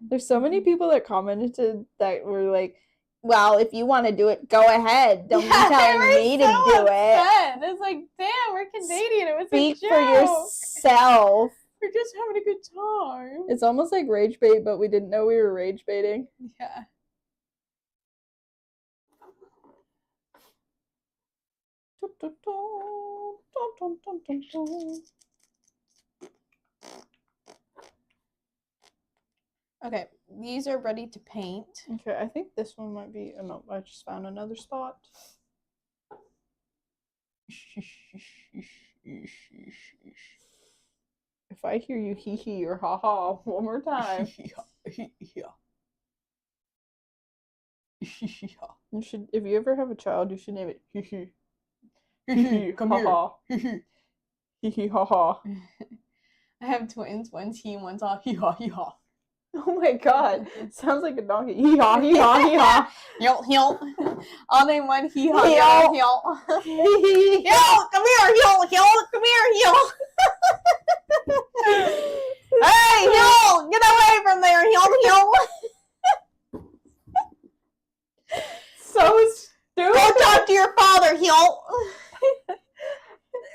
There's so many people that commented that were like, well, if you want to do it, go ahead. Don't be telling me to do it. It's like, damn, we're Canadian. It was Speak a for joke. yourself. We're just having a good time. It's almost like rage bait, but we didn't know we were rage baiting. Yeah. Okay, these are ready to paint. Okay, I think this one might be. Oh, no, I just found another spot. If I hear you hee hee or ha ha one more time, you should. If you ever have a child, you should name it hee hee. Hee hee, Come ha here. ha. Hee hee, ha ha. I have twins. One's he, one's ha. Hee haw, hee haw. Oh my god, sounds like a donkey. Hee haw, hee haw, hee haw. Heel, heel. I'll name one hee haw, heel, heel. Heel, come here, heel, heel. Come here, heel. Hey, heel, get away from there, heel, heel. So stupid. Go talk to your father, heel.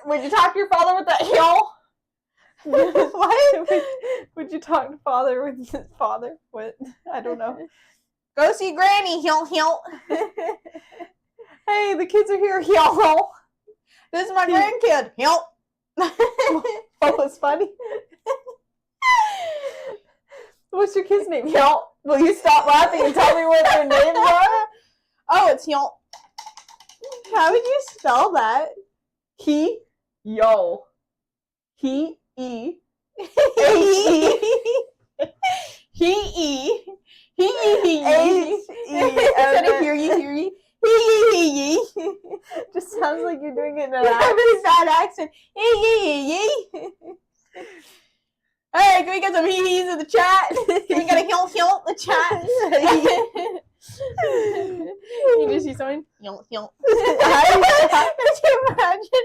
Would you talk to your father with that heel? What? Would you talk to father with his father? What? I don't know. Go see Granny, heel, heel. Hey, the kids are here, heel. This is my grandkid, heel. What was funny? What's your kid's name? Heel. Will you stop laughing and tell me what their names are? Oh, it's heel. How would you spell that? He, yo. He, E. He Instead of hear you. just sounds like you're doing it in an You have a accent. really bad accent. Hey, can we get some hee-hees in the chat? Can we get a heel in the chat? You just see someone heel. Could you imagine?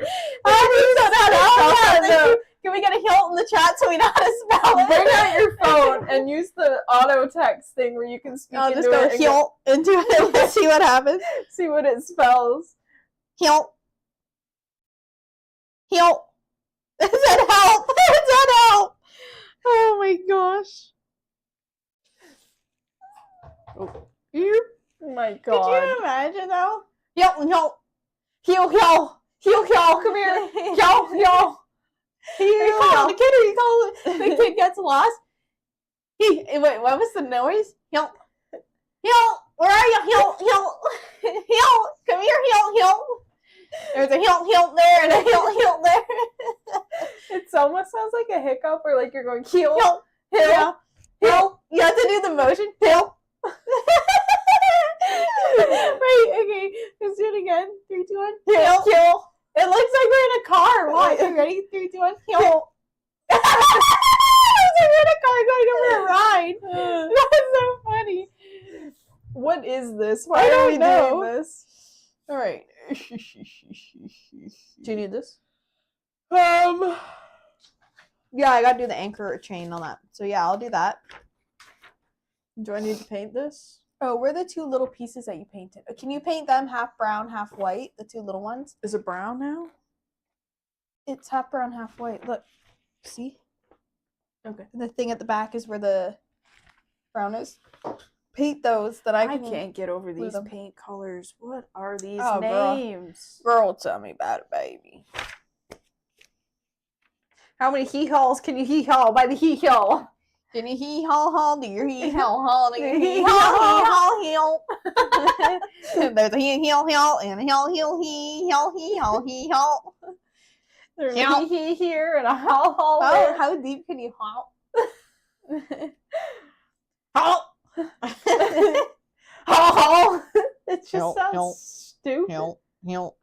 Can we get a heel in the chat so we know how to spell it? Bring out your phone and use the auto text thing where you can speak I'll into just go it and heel into it. Let's see what happens. see what it spells. Heel. Heel. Is that help? Is that help? Oh my gosh. Oh my Could god. you imagine though? Heel. Come here. Heel. Are you calling the kid or are you calling the kid gets lost? Wait, what was the noise? Heel. Where are you? Heel. Come here, heel. There's a heel there and a heel there. It almost sounds like a hiccup or like you're going heel. Yeah. Heel. You have to do the motion. Heel. Right, okay. Let's do it again. 3, 2, 1. Heel. It looks like we're in a car. Watch. You ready? 3, 2, 1. Heel. It looks like we're in a car going over a ride. That's so funny. What is this? Why I are don't we know. doing this? All right. Do you need this? Um, Yeah, I gotta do the anchor chain on that. So yeah, I'll do that. do I need to paint this? Oh, where are the 2 little pieces that you painted? Can you paint them half brown, half white? The 2 little ones? Is it brown now? It's half brown, half white. Look. See? Okay. And the thing at the back is where the brown is. Paint those that I I can... can't get over glue these them. paint colors. What are these Oh, girl. names? Girl, tell me about it, baby. How many hee-haws can you hee-haw by the hee-haw? Can you hee-haw-haw? Do your hee-haw-haw? Do your hee-haw-hee-haw-heel? There's a heel and a heel-hee-haw-hee-haw. There's Heel. a hee-hee here and a haw-haw Oh, there. how deep can you haw? Haw-haw. It just Heel, sounds heel, stupid. Heel. Heel.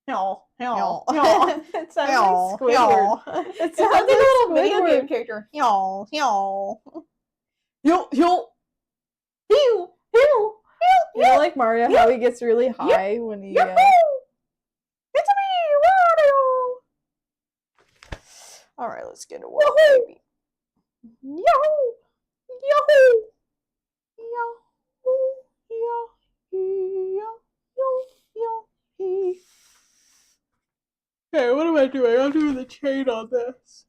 Heel. It sounds like Squidward. It sounds like a little video Squidward. game character. Heel. Heel. You know, like Mario, how he gets really high when he. It's me, Mario. All right, let's get to work, baby. Okay, what am I doing? I'm doing the chain on this.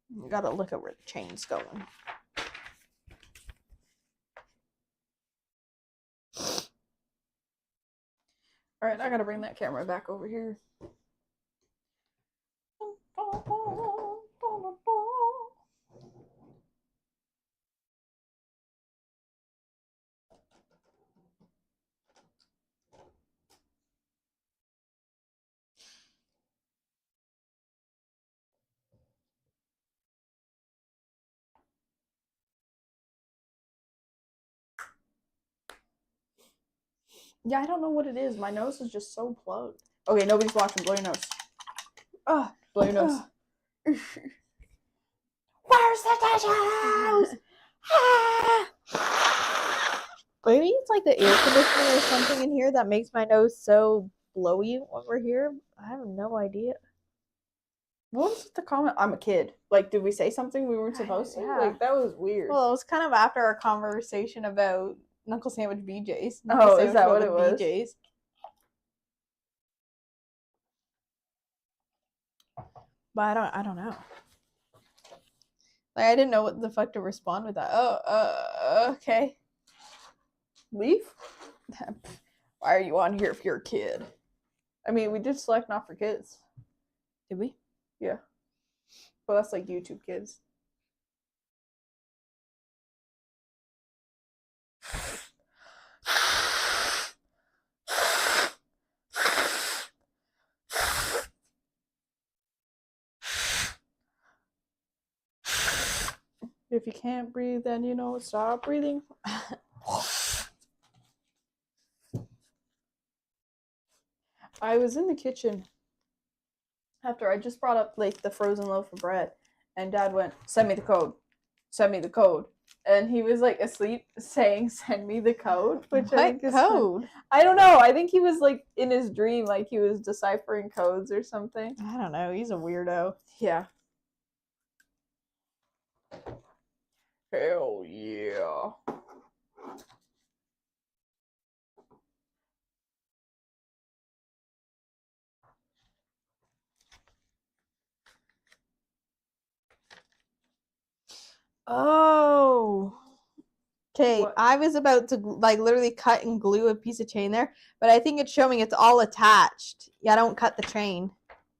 You gotta look at where the chain's going. All right, I gotta bring that camera back over here. Yeah, I don't know what it is. My nose is just so plugged. Okay, nobody's watching. Blow your nose. Blow your nose. Where's the tissues? Maybe it's like the air conditioner or something in here that makes my nose so blowy over here. I have no idea. What was the comment? I'm a kid. Like, did we say something we weren't supposed to? Yeah. Like, that was weird. Well, it was kind of after our conversation about Knuckle Sandwich BJ's. Oh, is that what it was? BJ's. But I don't know. Like, I didn't know what the fuck to respond with that. Okay. Leave? Why are you on here if you're a kid? I mean, we did select not for kids. Did we? Yeah. Well, that's like YouTube kids. If you can't breathe, then you know, stop breathing. I was in the kitchen after I just brought up like the frozen loaf of bread, and Dad went, "Send me the code. Send me the code." And he was like asleep saying, "Send me the code," which I think is code? I don't know. I think he was like in his dream, like he was deciphering codes or something. I don't know. He's a weirdo. Yeah. Hell yeah. Oh. Okay, What? I was about to like literally cut and glue a piece of chain there, but I think it's showing it's all attached. Yeah, don't cut the chain.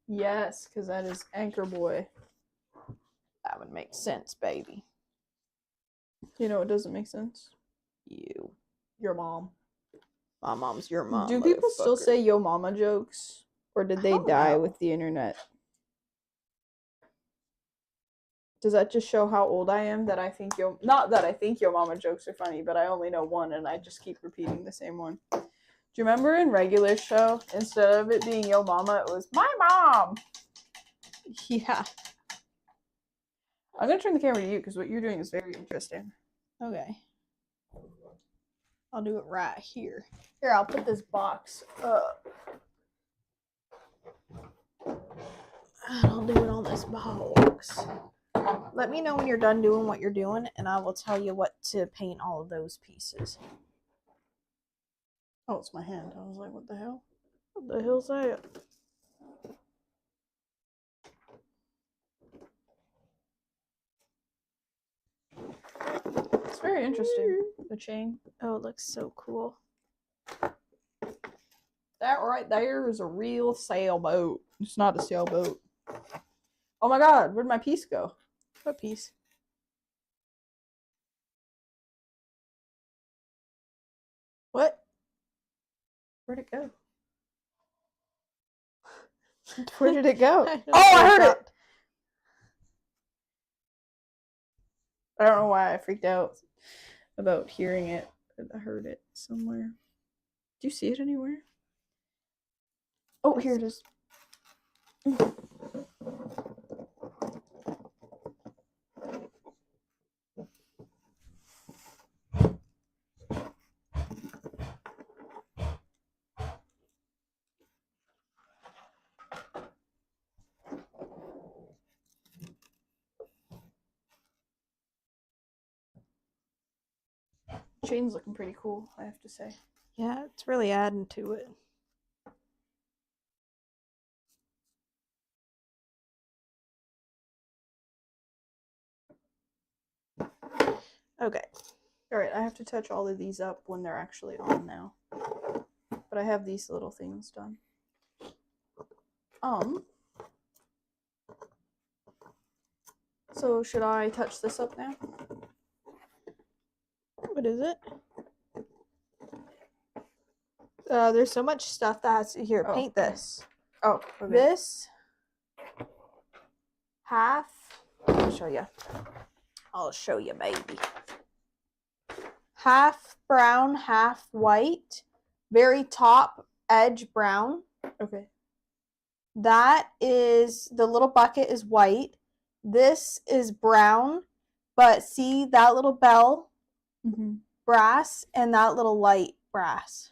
Yes, because that is Anchor Boy. That would make sense, baby. You know, it doesn't make sense. You. Your mom. My mom's your mom. Do people still motherfucker. say yo mama jokes? Or did they don't die know. with the internet? Does that just show how old I am? That I think yo... Not that I think yo mama jokes are funny, but I only know one and I just keep repeating the same one. Do you remember in regular show, instead of it being yo mama, it was my mom? Yeah. I'm going to turn the camera to you because what you're doing is very interesting. Okay. I'll do it right here. Here, I'll put this box up. I'll do it on this box. Let me know when you're done doing what you're doing, and I will tell you what to paint all of those pieces. Oh, it's my hand. I was like, what the hell? What the hell's that? It's very interesting, the chain. Oh, it looks so cool. That right there is a real sailboat. It's not a sailboat. Oh my god, where'd my piece go? What piece? What? Where'd it go? Where did it go? Oh, I heard it! I don't know why I freaked out about hearing it, but I heard it somewhere. Do you see it anywhere? Oh, here it is. Chain's looking pretty cool, I have to say. Yeah, it's really adding to it. Okay. Alright, I have to touch all of these up when they're actually on now. But I have these little things done. So should I touch this up now? What is it? There's so much stuff that has to... Here, Oh. paint this. Oh, okay. This half... I'll show you. I'll show you, baby. Half brown, half white. very top edge brown. Okay. That is, the little bucket is white. This is brown, but see that little bell, brass, and that little light brass.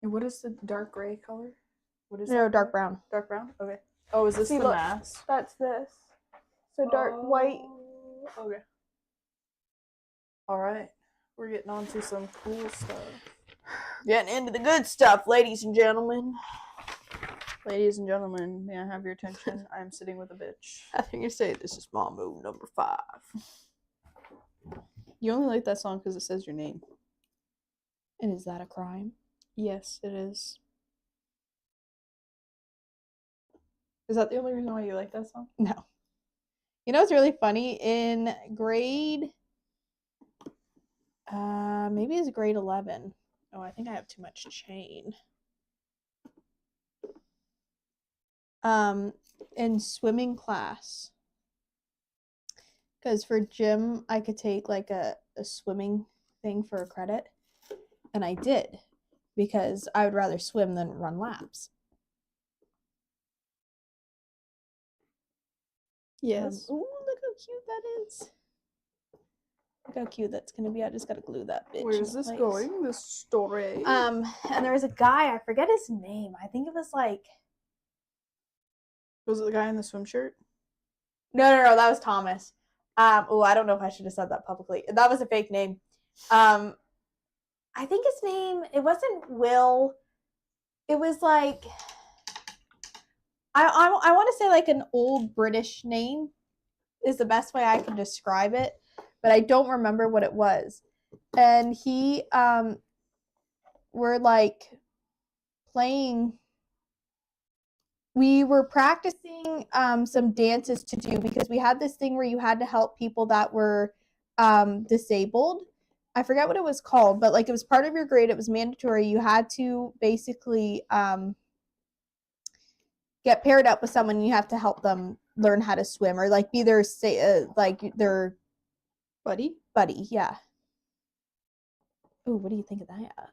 And what is the dark gray color? What is No, that dark color? brown. Dark brown? Okay. Oh, is this See, the look. mask? That's this. So dark white. Okay. All right. We're getting on to some cool stuff. Getting into the good stuff, ladies and gentlemen. Ladies and gentlemen, may I have your attention? I am sitting with a bitch. I think you say this is Mambo number 5. You only like that song because it says your name. And is that a crime? Yes, it is. Is that the only reason why you like that song? No. You know what's really funny? In grade, maybe it's grade 11. Oh, I think I have too much chain. In swimming class, because for gym I could take like a swimming thing for a credit, and I did, because I would rather swim than run laps. Yes. Ooh, look how cute that is. Look how cute that's gonna be. I just gotta glue that bitch. Where's into this place. going? This story. And there was a guy, I forget his name. I think it was like, Was it the guy in the swim shirt? no, that was Thomas. Oh, I don't know if I should have said that publicly. That was a fake name. I think his name, it wasn't Will. It was like, I want to say like an old British name is the best way I can describe it, but I don't remember what it was. And he, were like playing, we were practicing some dances to do, because we had this thing where you had to help people that were disabled. I forget what it was called, but like it was part of your grade. It was mandatory. You had to basically get paired up with someone. You have to help them learn how to swim, or like be their like their buddy. Yeah. Oh, what do you think of that?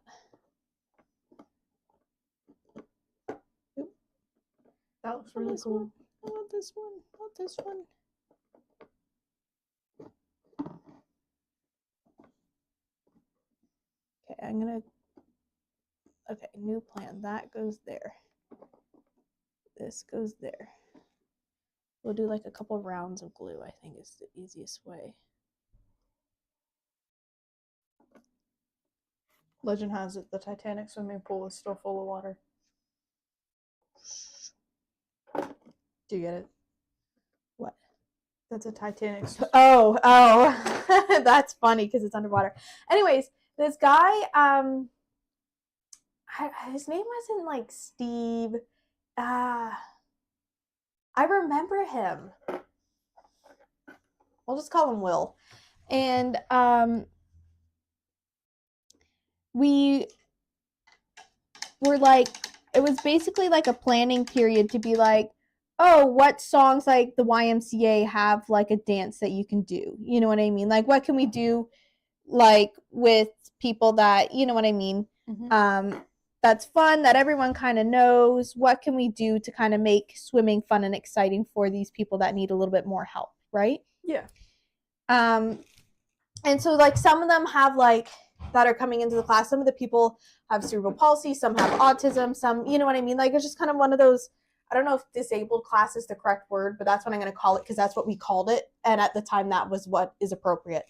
That looks really cool. I love this one. I love this one. Okay, I'm gonna. Okay, new plan. That goes there. This goes there. We'll do like a couple rounds of glue, I think is the easiest way. Legend has it the Titanic swimming pool is still full of water. Do you get it? What? That's a Titanic. Oh, that's funny because it's underwater. Anyways, this guy, his name wasn't like Steve. I remember him. We'll just call him Will. And we were like, it was basically like a planning period to be like, oh, what songs like the YMCA have like a dance that you can do? You know what I mean? Like, what can we do like with people that, you know what I mean? Mm-hmm. That's fun, that everyone kind of knows. What can we do to kind of make swimming fun and exciting for these people that need a little bit more help, right? Yeah. And so like some of them have like, that are coming into the class, some of the people have cerebral palsy, some have autism, some, you know what I mean? Like, it's just kind of one of those, I don't know if disabled class is the correct word, but that's what I'm going to call it, because that's what we called it. And at the time, that was what is appropriate.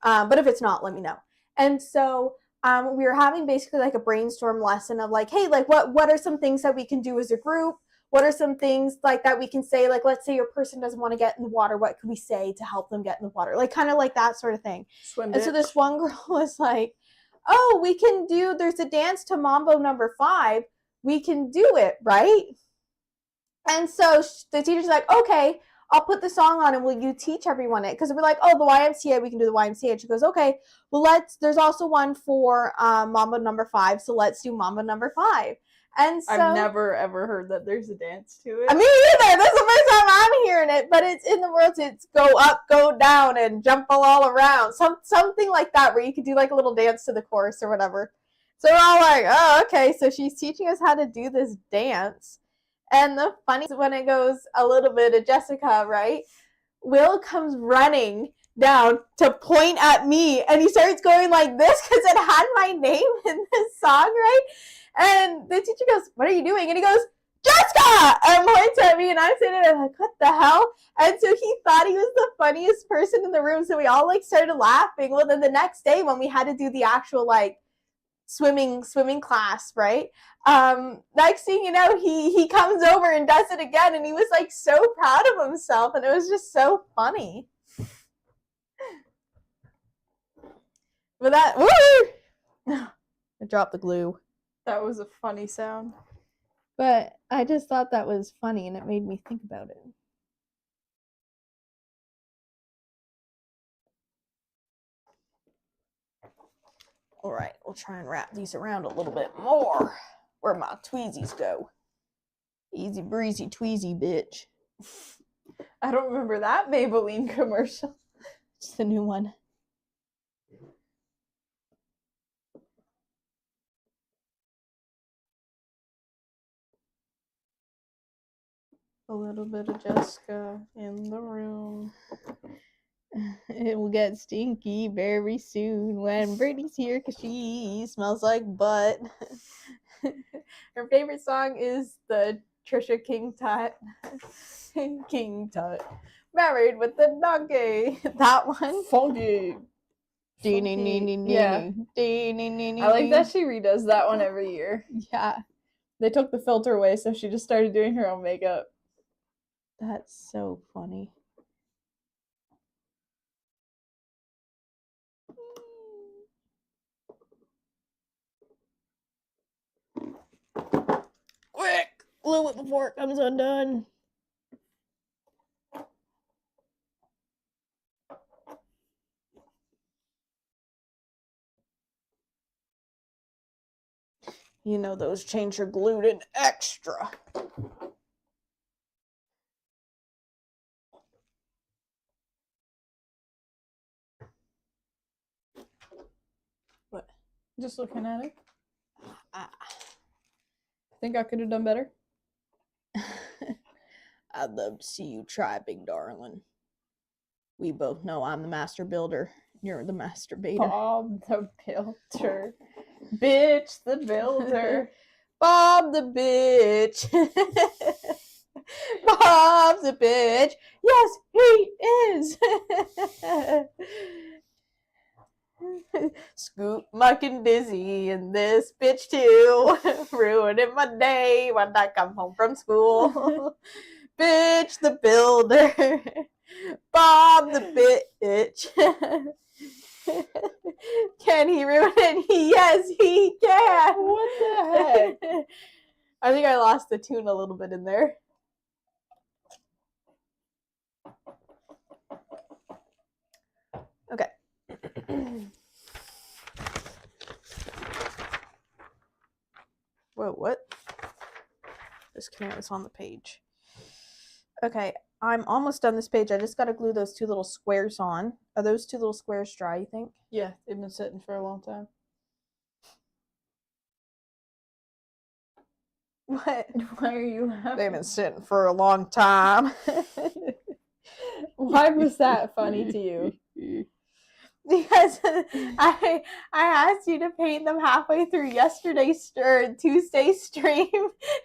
But if it's not, let me know. And so we were having basically like a brainstorm lesson of like, hey, like what are some things that we can do as a group? What are some things like that we can say? Like, let's say your person doesn't want to get in the water. What can we say to help them get in the water? Like, kind of like that sort of thing. Swim And so this one girl was like, oh, we can do, there's a dance to Mambo number 5. We can do it, right? And so the teacher's like, okay, I'll put the song on and will you teach everyone it? Because we're like, oh, the YMCA, we can do the YMCA. And she goes, okay, well, there's also one for Mambo number 5. So let's do Mambo number 5. And so I've never ever heard that there's a dance to it. me either. That's the first time I'm hearing it, but it's in the words. It's go up, go down, and jump all around. Something like that, where you could do like a little dance to the chorus or whatever. So we're all like, oh, okay. So she's teaching us how to do this dance. And the funny is when it goes a little bit of Jessica, right? Will comes running down to point at me, and he starts going like this because it had my name in this song, right? And the teacher goes, what are you doing? And he goes, Jessica! And points at me, and I'm sitting there like, what the hell? And so he thought he was the funniest person in the room, so we all like started laughing. Well, then the next day when we had to do the actual like swimming class, right? Next thing you know, he comes over and does it again, and he was like so proud of himself, and it was just so funny. But that, woo! I dropped the glue. That was a funny sound. But I just thought that was funny, and it made me think about it. All right, we'll try and wrap these around a little bit more. Where my tweezies go. Easy breezy tweezy, bitch. I don't remember that Maybelline commercial. It's the new one. A little bit of Jessica in the room. It will get stinky very soon when Brittany's here because she smells like butt. Her favorite song is the Trisha King Tut. King Tut. Married with the donkey. That one. Funky. Yeah. I like that she redoes that one every year. Yeah. They took the filter away, so she just started doing her own makeup. That's so funny. Quick! Glue it before it comes undone. You know those chains are glued in extra. What? Just looking at it. Ah. Think I could have done better? I'd love to see you try, big darling. We both know I'm the master builder. You're the masturbator. Bob the Builder. Bitch the Builder. Bob the bitch. Bob the bitch. Yes, he is. Scoop, Muck, and Dizzy, and this bitch too. Ruining my day when I come home from school. Bitch the builder. Bob the bitch. Can he ruin it? Yes, he can. What the heck? I think I lost the tune a little bit in there. Okay. Whoa, what? Disconnect this on the page. Okay, I'm almost done this page. I just got to glue those two little squares on. Are those two little squares dry, you think? Yeah, they've been sitting for a long time. What? Why are you laughing? They've been sitting for a long time. Why was that funny to you? Because I asked you to paint them halfway through yesterday's or Tuesday's stream.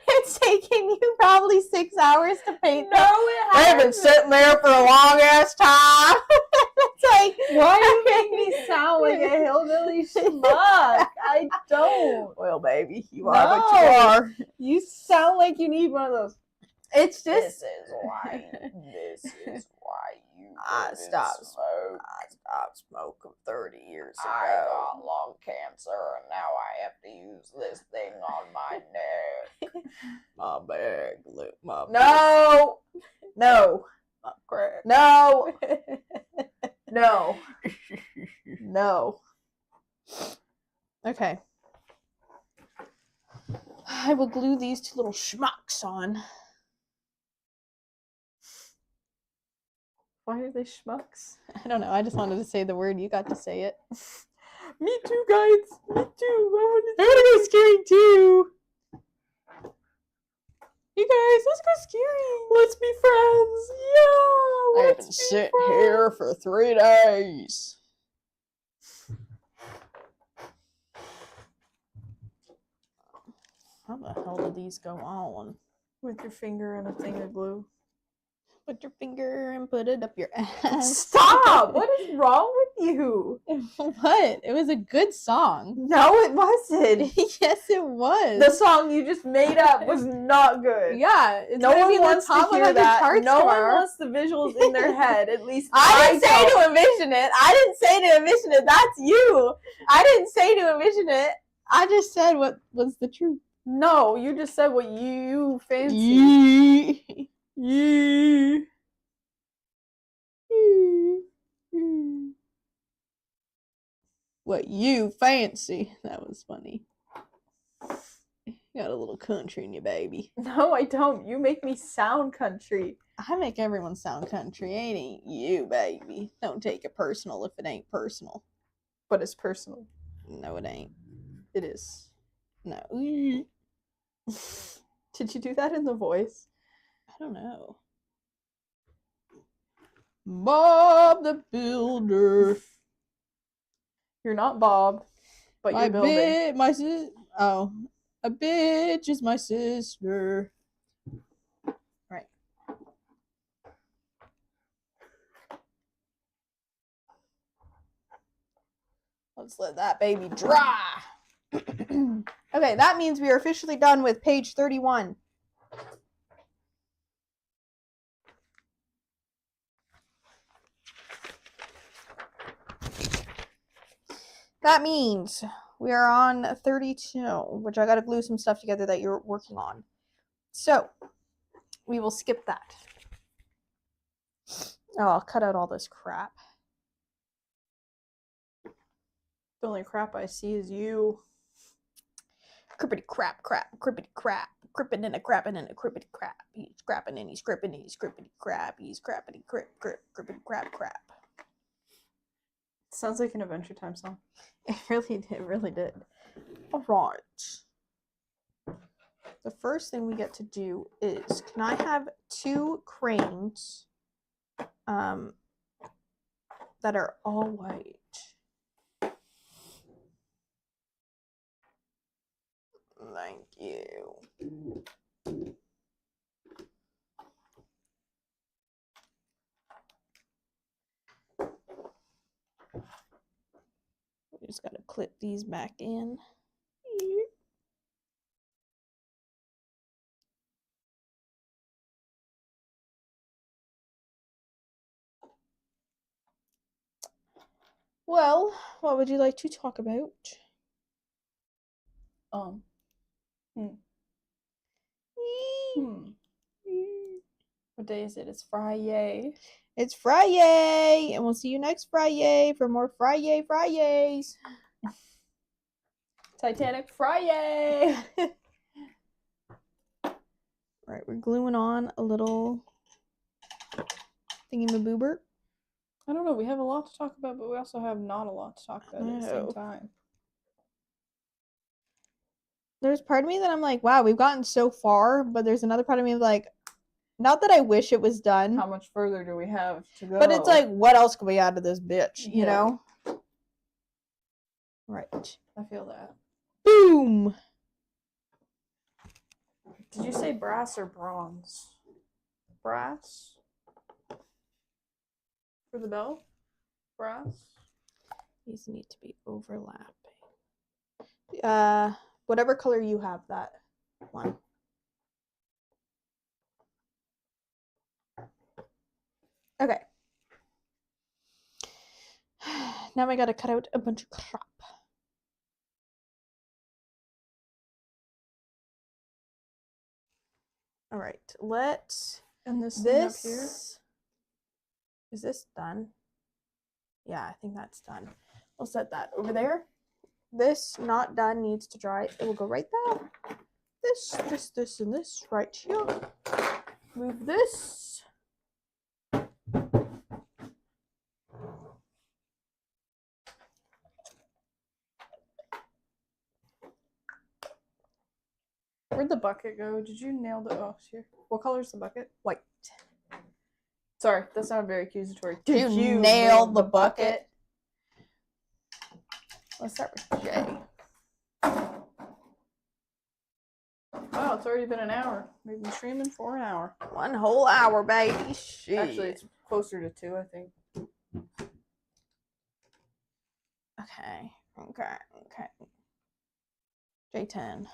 It's taking you probably 6 hours to paint them. No, it They've been hasn't. sitting there for a long ass time. It's like, Why do you make me sound like a hillbilly schmuck? I don't. well, baby, you are No. what you are. You sound like you need one of those. It's just This is why you I didn't stopped smoke. I stopped smoking 30 years ago. I got lung cancer and now I have to use this thing on my neck. My bag, look, my No! no, My crap. no, no, no. Okay. I will glue these two little schmucks on. Why are they schmucks? I don't know. I just wanted to say the word. You got to say it. Me too, guys. Me too. I want to go skiing too. You guys, let's go skiing. Let's be friends. Yeah. I've been sitting here for 3 days. How the hell do these go on? With your finger and a thing of glue. Put your finger and put it up your ass. Stop! What is wrong with you? What? It was a good song. No, it wasn't. Yes, it was. The song you just made up was not good. Yeah, it's No gonna be one in the wants to top hear 100 that. charts No one tomorrow. wants the visuals in their head. At least I didn't say don't. to envision it. I didn't say to envision it. That's you. I didn't say to envision it. I just said what was the truth. No, you just said what you fancy. Yeah. What you fancy. That was funny. You got a little country in you, baby. No, I don't. You make me sound country. I make everyone sound country. It ain't you, baby. Don't take it personal if it ain't personal. But it's personal. No, it ain't. It is. No. Did you do that in the voice? I don't know. Bob the Builder. You're not Bob, but My you're building. a bitch is my sister. Right. Let's let that baby dry. Okay, that means we are officially done with page 31. That means we are on 32, which I gotta glue some stuff together that you're working on. So, we will skip that. Oh, I'll cut out all this crap. The only crap I see is you. Crippity crap, crippity crap. Crippin' and a crappin' and a crippity crap. He's crappin' and he's crippin' and he's crippity crap. He's crappity crippity crap crap. Sounds like an Adventure Time song. It really did. Alright. The first thing we get to do is, can I have 2 cranes that are all white? Thank you. We just gotta clip these back in. Well, what would you like to talk about? What day is it? It's Friday. It's Friday, and we'll see you next Friday for more Fridays. Titanic Friday. Right, we're gluing on a little thingy-maboober. I don't know. We have a lot to talk about, but we also have not a lot to talk about at the same No. time. There's part of me that I'm like, wow, we've gotten so far, but there's another part of me like, not that I wish it was done, How much further do we have to go? but it's like, what else can we add to this bitch, you Yeah. know? Right. I feel that. Boom! Did you say brass or bronze? Brass? For the bell? Brass? These need to be overlapping. Whatever color you have, that one. Okay. Now I gotta cut out a bunch of crap. All right, And this thing up here? Is this done? Yeah, I think that's done. We'll set that over there. This not done needs to dry. It will go right there. this, and this right here. Move this. Where'd the bucket go? Did you nail the? Oh, here. What color's the bucket? White. Sorry, that sounded very accusatory. Did you nail the bucket? Let's start with J. Wow, it's already been an hour. We've been streaming for an hour. 1 whole hour, baby. Shit. Actually, it's closer to 2, I think. Okay. J10.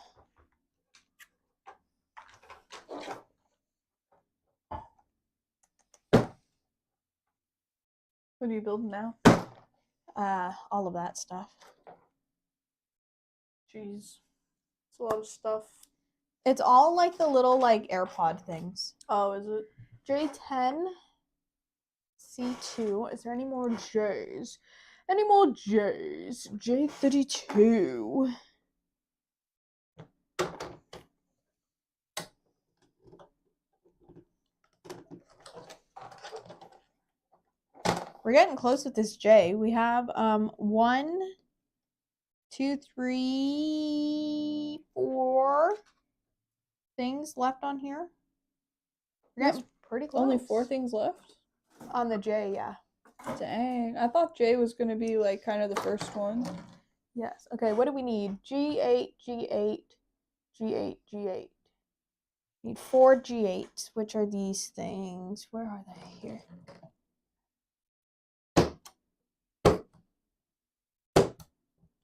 What are you building now? All of that stuff. Jeez. It's a lot of stuff. It's all like the little like AirPod things. Oh, is it? J10, C2. Is there any more J's? Any more J's? J32. We're getting close with this J. We have 1, 2, 3, 4 things left on here. We're getting pretty close. Only 4 things left? On the J, yeah. Dang. I thought J was going to be like kind of the first one. Yes. Okay, what do we need? G8, G8, G8, G8. We need 4 G8s, which are these things. Where are they? Here.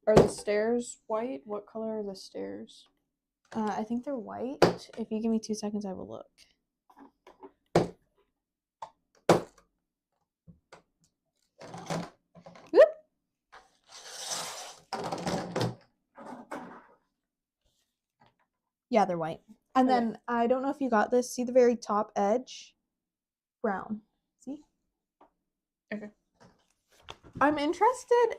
Are the stairs white? What color are the stairs? I think they're white. If you give me 2 seconds, I will look. Whoop. Yeah, they're white. And Okay. then, I don't know if you got this. See the very top edge? Brown. See? Okay. I'm interested.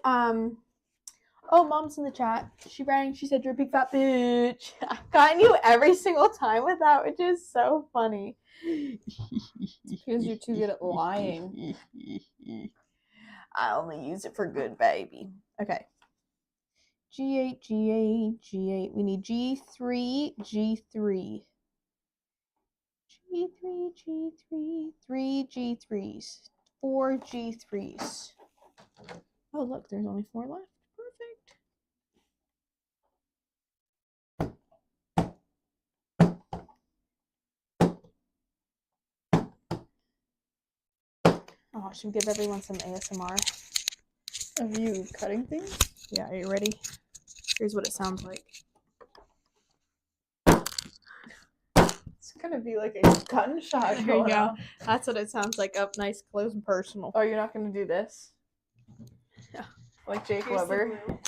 Oh, Mom's in the chat. She rang. She said, "You're a big fat bitch." I've gotten you every single time with that, which is so funny. Because you're too good at lying. I only use it for good, baby. Okay. G8, G8, G8. We need G3, G3. G3, G3. 3 G3s. 4 G3s. Oh, look, there's only 4 left. Perfect. Oh, should we give everyone some ASMR? Of you cutting things? Yeah, are you ready? Here's what it sounds like. It's gonna be like a gunshot. There you going go. off. That's what it sounds like up nice, close, and personal. Oh, you're not gonna do this? Yeah. Like Jake Here's the Weber. glue.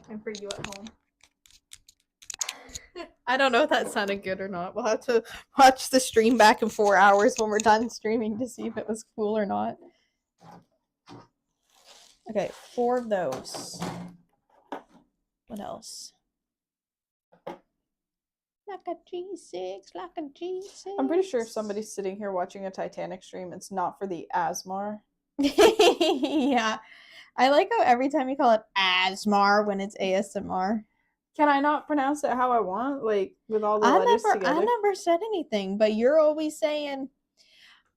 And for you at home. I don't know if that sounded good or not. We'll have to watch the stream back in 4 hours when we're done streaming to see if it was cool or not. Okay, 4 of those. What else? Like a G6, like a G6. I'm pretty sure if somebody's sitting here watching a Titanic stream, it's not for the ASMR. Yeah. I like how every time you call it ASMR when it's ASMR. Can I not pronounce it how I want? Like, with all the letters together? I never said anything, but you're always saying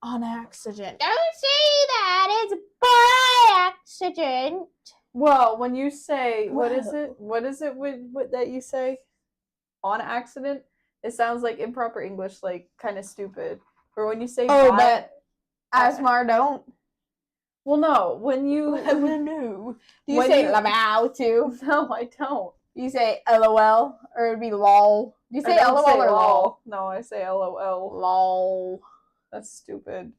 on accident. Don't say that. It's by accident. Well, when you say, what is Whoa. it? What is it with that you say? On accident? It sounds like improper English, like, kind of stupid. Or when you say Oh, by- but ASMR don't. Well, no. When you... No. Do you When say you- LOL too? No, I don't. Do you say LOL? Or it'd be LOL? Do you say I don't LOL say or LOL? No, I say LOL. LOL. That's stupid.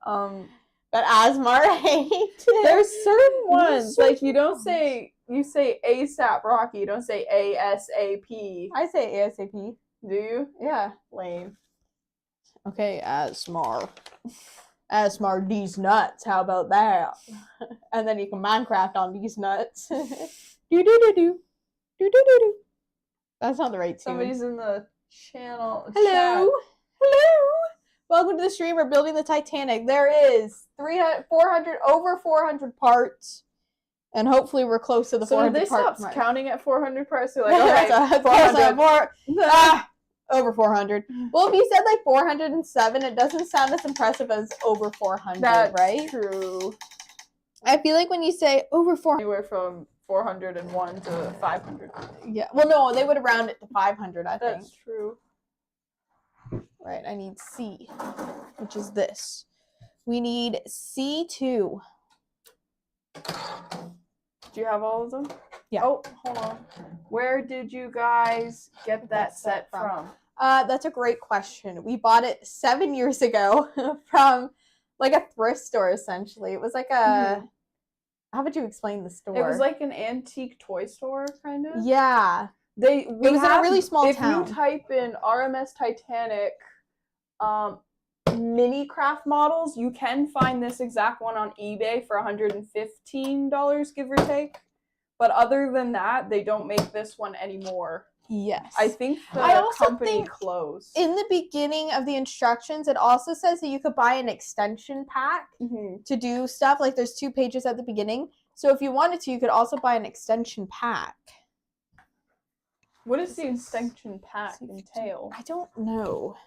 But ASMR hate. There's certain ones, certain like, you don't ones. say, you say ASAP Rocky, you don't say ASAP. I say ASAP. Do you? Yeah. Lame. Okay, ASMR. ASMR these nuts. How about that? And then you can Minecraft on these nuts. Do do do do. Do do do do. That's not the right tune. Somebody's in the channel. Hello. Chat. Hello. Welcome to the stream. We're building the Titanic. There is 400 parts. And hopefully we're close to the So 400 did they part stop mark. counting at 400 parts? They're like, all right, That's 400. over 400. Well, if you said like 407, it doesn't sound as impressive as over 400, That's right? true. I feel like when you say over 400, Anywhere from 401 to 500. yeah. Well, no, they would round it to 500, I think. That's true. Right, I need C, which is this. We need C2. Do you have all of them? Yeah. Oh, hold on. Where did you guys get that set from? That's a great question. We bought it 7 years ago from like a thrift store, essentially. It was like a. How would you explain the store? It was like an antique toy store, kind of. Yeah. It was in a really small town. If you type in RMS Titanic mini craft models, you can find this exact one on eBay for $115, give or take. But other than that, they don't make this one anymore. Yes. I think the I also company think closed. in the beginning of the instructions, it also says that you could buy an extension pack to do stuff. Like there's 2 pages at the beginning. So if you wanted to, you could also buy an extension pack. What does the extension pack entail? I don't know.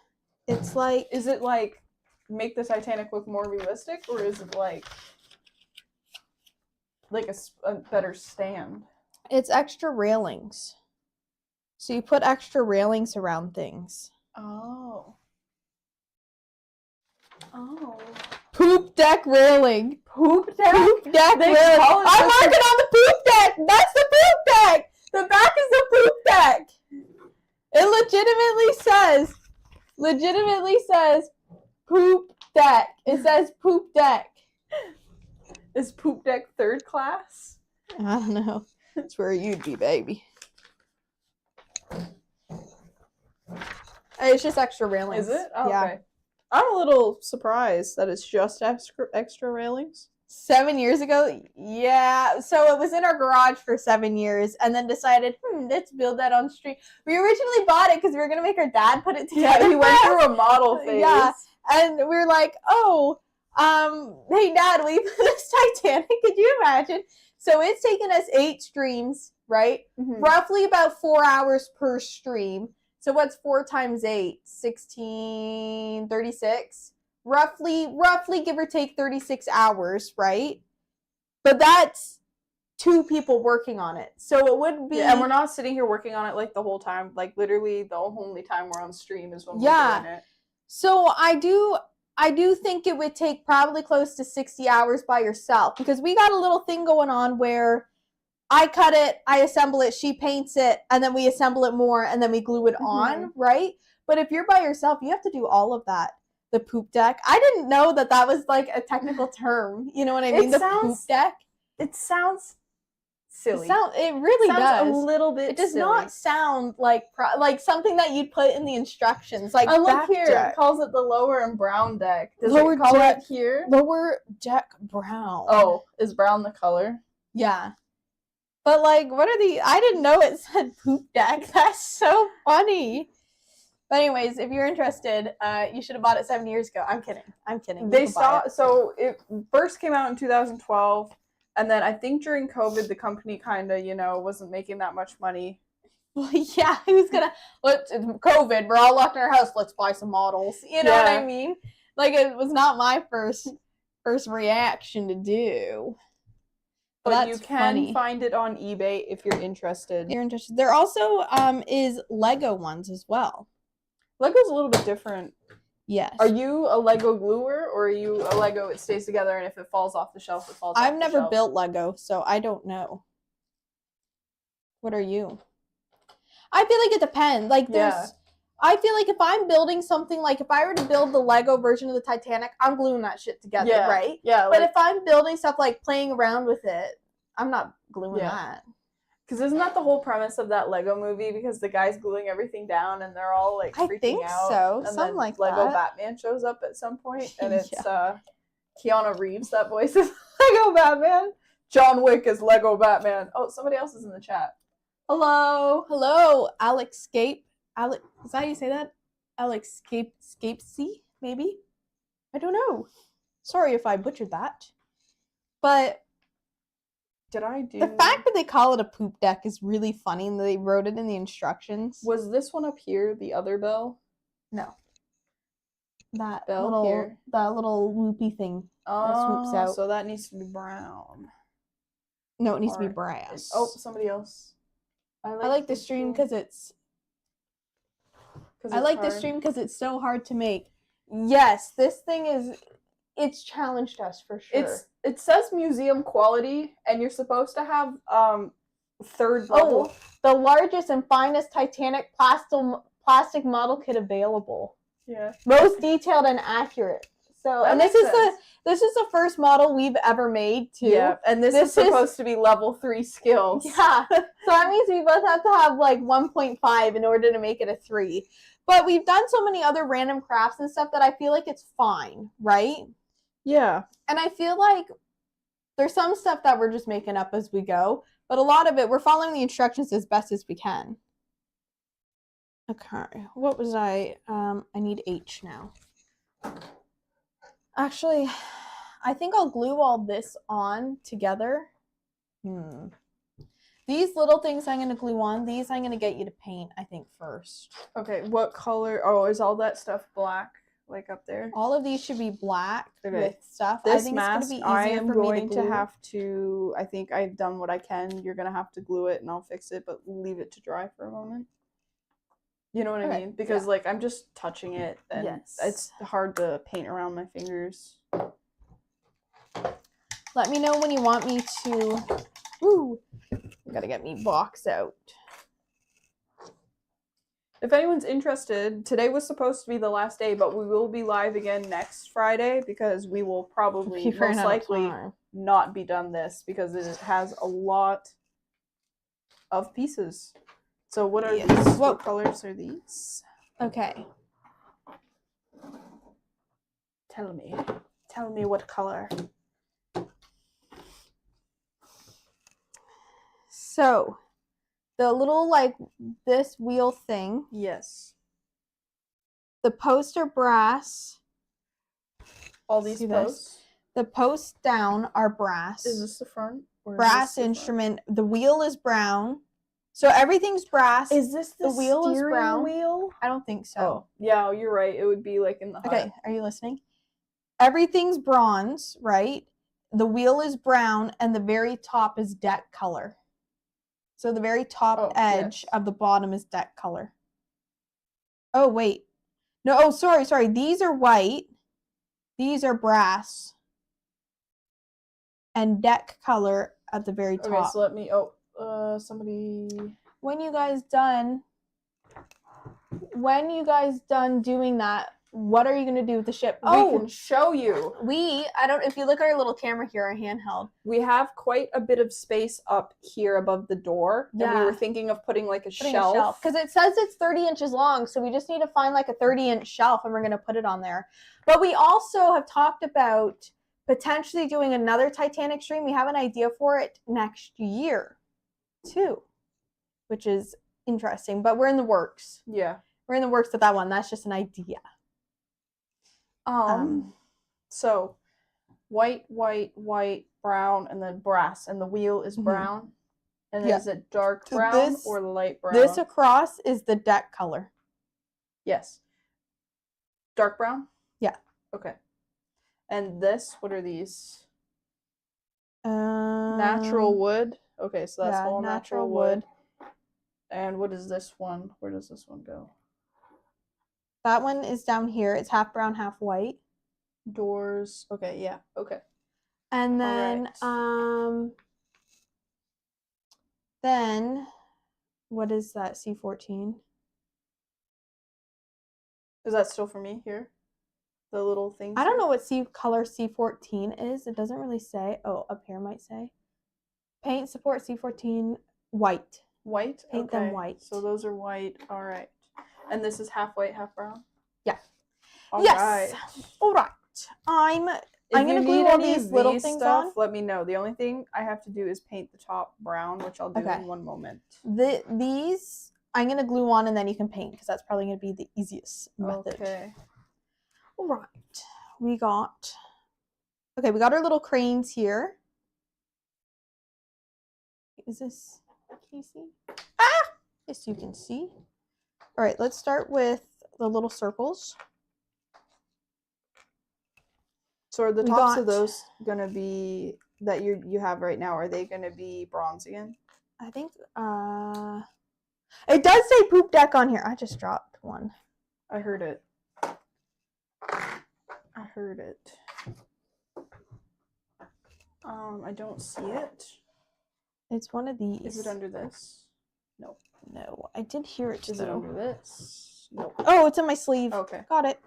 It's like... Is it like make the Titanic look more realistic, or is it like a better stand? It's extra railings. So you put extra railings around things. Oh. Poop deck railing. Poop deck? Poop deck They railing. call it I'm the- marking on the poop deck. That's the poop deck. The back is the poop deck. It legitimately says poop deck. It says poop deck. Is poop deck third class? I don't know. That's where you'd be, baby. It's just extra railings. Is it? Oh, yeah. okay. I'm a little surprised that it's just extra railings. 7 years ago? Yeah. So it was in our garage for 7 years and then decided, let's build that on street. We originally bought it because we were going to make our dad put it together. Yeah, he went through a model phase. Yeah. And we were like, hey, Dad, we put this Titanic. Could you imagine? So it's taken us 8 streams, right? Mm-hmm. Roughly about 4 hours per stream. So what's 4 times 8? 16, 36? Roughly, give or take 36 hours, right? But that's 2 people working on it. So it would be... Yeah, and we're not sitting here working on it like the whole time. Like literally the only time we're on stream is when we're doing it. So I do think it would take probably close to 60 hours by yourself because we got a little thing going on where I cut it, I assemble it, she paints it, and then we assemble it more, and then we glue it on, right? But if you're by yourself, you have to do all of that. The poop deck. I didn't know that was like a technical term. You know what I mean? Poop deck. It sounds silly. It really sounds does. a little bit It does silly. not sound like something that you'd put in the instructions. Like look back here, deck. it calls it the lower and brown deck. Does Lower it call deck. it here? Lower deck brown. Oh, is brown the color? Yeah. But like, what are I didn't know it said poop deck. That's so funny. But anyways, if you're interested, you should have bought it 7 years ago. I'm kidding. They saw, so it first came out in 2012, and then I think during COVID, the company kind of, wasn't making that much money. Well, yeah, who's gonna? It's COVID. We're all locked in our house. Let's buy some models. You know what I mean? Like it was not my first reaction to do. But you can find it on eBay if you're interested. There also is Lego ones as well. Lego's a little bit different. Yes. Are you a Lego gluer, or are you a Lego it stays together and if it falls off the shelf, it falls off the shelf? I've never built Lego, so I don't know. What are you? I feel like it depends. Like I feel like if I'm building something, like if I were to build the Lego version of the Titanic, I'm gluing that shit together, right? Yeah. But if I'm building stuff like playing around with it, I'm not gluing that. Because isn't that the whole premise of that Lego movie? Because the guy's gluing everything down and they're all like freaking out. I think so. And Something then like Lego that. Batman shows up at some point, and it's Keanu Reeves that voices Lego Batman. John Wick as Lego Batman. Oh, somebody else is in the chat. Hello. Hello, Alex Scape. Alex, is that how you say that? Alex Scapesy, maybe? I don't know. Sorry if I butchered that. But Did I do... the fact that they call it a poop deck is really funny, and they wrote it in the instructions. Was this one up here the other bell? No. That Bell here. That little loopy thing that swoops out. So that needs to be brown. No, it needs to be Or- brass. Oh, somebody else. I like the stream because it's hard. stream because it's so hard to make. Yes, this thing it's challenged us for sure. It says museum quality, and you're supposed to have third level. Oh, the largest and finest Titanic plastic model kit available. Yeah. Most detailed and accurate. So, That and this makes is the first model we've ever made too. Yeah, and this is supposed to be level 3 skills. Yeah. So that means we both have to have like 1.5 in order to make it a 3. But we've done so many other random crafts and stuff that I feel like it's fine, right? Yeah. And I feel like there's some stuff that we're just making up as we go, but a lot of it we're following the instructions as best as we can. Okay, what was I need H now. Actually, I think I'll glue all this on together. These little things I'm going to glue on. These I'm going to get you to paint, I think, first. Okay, what color? Oh, is all that stuff black, like up there? All of these should be black with stuff. This I think mask, it's going to I be easier am for me going to to glue. have to, I think I've done what I can. You're going to have to glue it and I'll fix it, but leave it to dry for a moment. You know what I mean? Because, like, I'm just touching it, and it's hard to paint around my fingers. Let me know when you want me to... Woo! Gotta get me box out. If anyone's interested, today was supposed to be the last day, but we will be live again next Friday because we will probably, most likely, not be done this because it has a lot of pieces. So what are these? What colors are these? Okay. Tell me. Tell me what color. So, the little, like, this wheel thing. Yes. The poster brass. All these posts? The posts down are brass. Is this the front? Or brass instrument. The wheel is brown. So everything's brass. Is this the wheel is steering brown? wheel? I don't think so. Oh, yeah, you're right. It would be like in the hut. Okay, are you listening? Everything's bronze, right? The wheel is brown, and the very top is deck color. So the very top edge of the bottom is deck color. Oh, wait. No, oh, sorry. These are white. These are brass. And deck color at the very top. Okay, so let me, somebody... When you guys done doing that, what are you going to do with the ship? We can show you. If you look at our little camera here, our handheld. We have quite a bit of space up here above the door. Yeah. And we were thinking of putting like a shelf. Because it says it's 30 inches long, so we just need to find like a 30-inch shelf and we're going to put it on there. But we also have talked about potentially doing another Titanic stream. We have an idea for it next year, too, which is interesting. But we're in the works. Yeah. We're in the works with that one. That's just an idea. So white, brown, and then brass, and the wheel is brown. And then is it dark brown or light brown? This across is the deck color. Yes. Dark brown? Yeah. Okay. And this, what are these? Natural wood. Okay, so that's all natural wood. And what is this one? Where does this one go? That one is down here. It's half brown, half white. Doors. Okay, yeah. Okay. And then, then, what is that? C14? Is that still for me here? The little things? I don't know what color C14 is. It doesn't really say. Oh, up here might say. Paint support C14 white. White? Paint them white. So those are white. All right. And this is half white, half brown? Yeah. All right. All right. I'm you gonna glue need all any of these little these things stuff, on. let me know. The only thing I have to do is paint the top brown, which I'll do Okay. in one moment. These I'm gonna glue on and then you can paint because that's probably gonna be the easiest method. Okay. All right, we got our little cranes here. Is this, can you see? Ah! Yes, you can see. All right, let's start with the little circles. So are the We tops got- of those gonna be that you have right now? Are they gonna be bronze again? I think it does say poop deck on here. I just dropped one. I heard it. I heard it. I don't see it. It's one of these. Is it under this? No. No, I did hear it Is though. it under this? No. Oh, it's in my sleeve. Okay. Got it.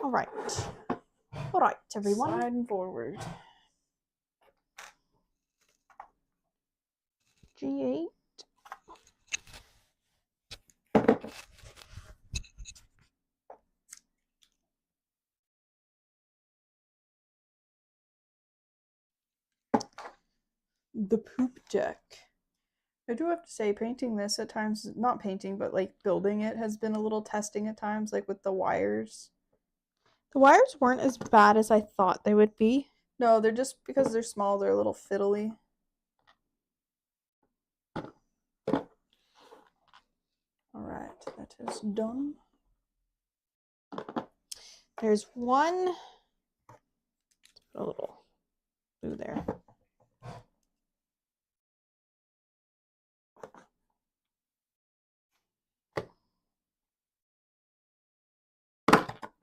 All right. All right, everyone. Sliding forward. G8. The poop deck. I do have to say, painting this at times, not painting, but like building it has been a little testing at times, like with the wires. The wires weren't as bad as I thought they would be. No, they're just because they're small, they're a little fiddly. Alright, that is done. There's one. Put a little glue there.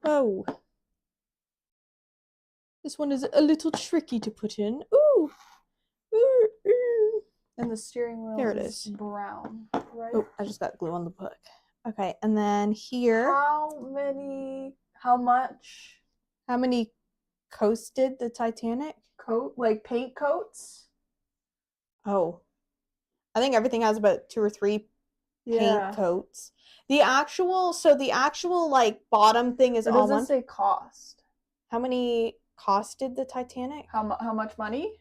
Oh. This one is a little tricky to put in. Ooh. Ooh, ooh. And the steering wheel There it is is. brown, right? Oh, I just got glue on the book. Okay, and then here. How much How many coats did the Titanic? like paint coats? Oh. I think everything has about 2 or 3 paint coats. The actual like bottom thing is Or all does one. it say cost? How many costed the Titanic? How much money?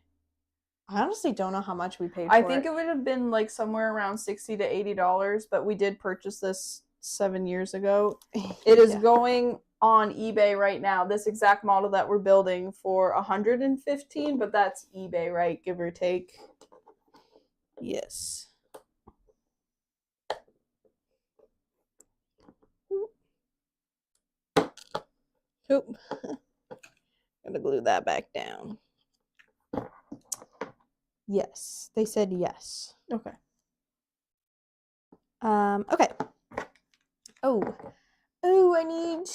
I honestly don't know how much we paid I for think it. it would have been like somewhere around $60 to $80, but we did purchase this 7 years ago. It is Yeah. going on eBay right now. This exact model that we're building for $115, but that's eBay, right? Give or take. Yes. Oop. Gonna glue that back down. Yes, they said yes. Okay. Okay. Oh, I need.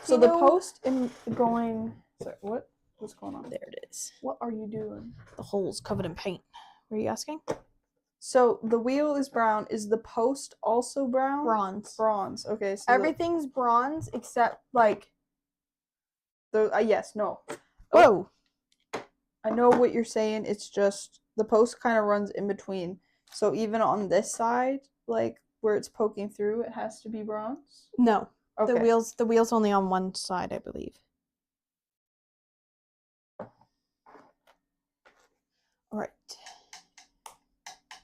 So the post in going. Sorry, what's going on? There it is. What are you doing? The hole's covered in paint. Were you asking? So the wheel is brown. Is the post also brown? Bronze. Bronze. Okay. So Everything's bronze except like. yes. No. Whoa. I know what you're saying. It's just the post kind of runs in between. So even on this side, like where it's poking through, it has to be bronze. No. Okay. The wheel's only on one side, I believe. All right.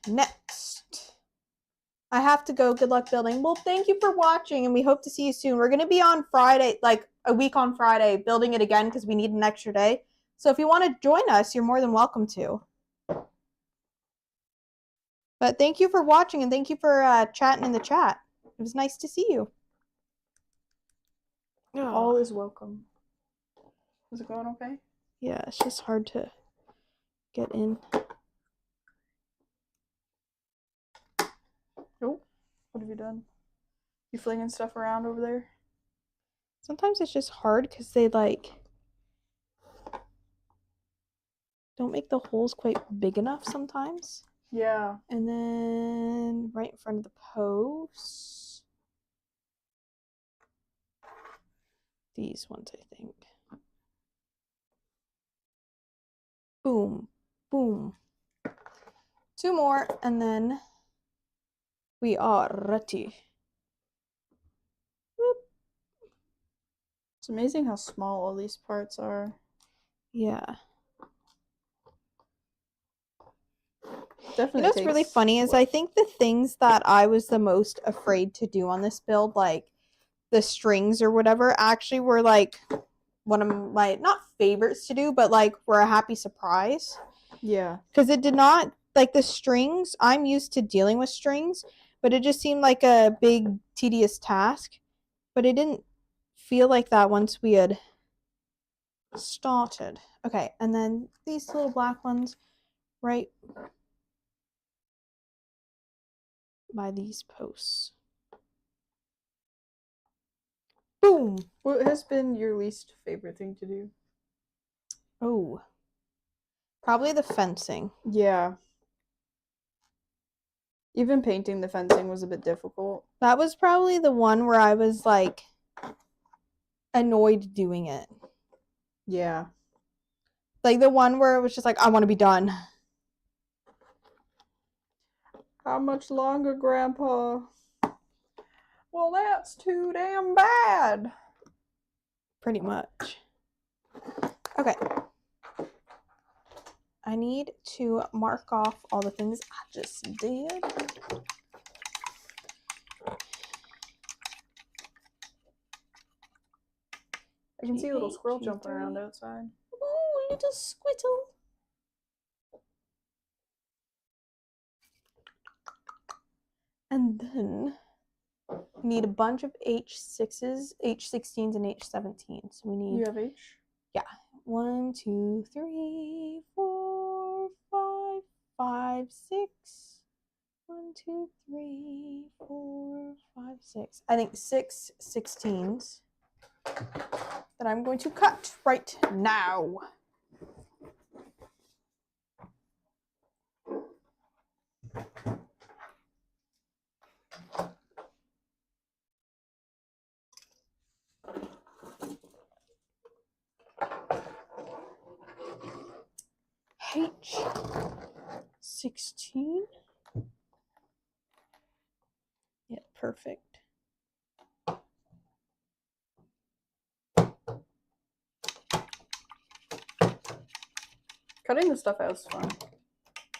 Next. I have to go. Good luck building. Well, thank you for watching, and we hope to see you soon. We're going to be on Friday, like a week on Friday, building it again because we need an extra day. So if you want to join us, you're more than welcome to. But thank you for watching, and thank you for chatting in the chat. It was nice to see you. All is welcome. Is it going okay? Yeah, it's just hard to get in. Nope. What have you done? You flinging stuff around over there? Sometimes it's just hard because they like don't make the holes quite big enough sometimes. Yeah. And then right in front of the posts. These ones, I think. Boom. Boom. 2 more, and then we are ready. It's amazing how small all these parts are. Yeah. Definitely. You know what's really funny is I think the things that I was the most afraid to do on this build, like the strings or whatever, actually were like one of my not favorites to do, but like were a happy surprise. Yeah. Because it did not like the strings. I'm used to dealing with strings, but it just seemed like a big tedious task. But it didn't feel like that once we had started. Okay, and then these little black ones right by these posts. Boom. What has been your least favorite thing to do? Oh. Probably the fencing. Yeah. Even painting the fencing was a bit difficult. That was probably the one where I was like annoyed doing it. Yeah. Like the one where it was just like, I want to be done. How much longer, Grandpa? Well, that's too damn bad. Pretty much. Okay. I need to mark off all the things I just did. I can see a little squirrel jumping around outside. Ooh, little squirtle. And then we need a bunch of H6s, H16s, and H17s. So we need You have H? 1, 2, 3, 4, 5, 5, 6. 1, 2, 3, 4, 5, 6. I think 6 16s that I'm going to cut right now. H16. Yeah, perfect. Cutting the stuff out is fun.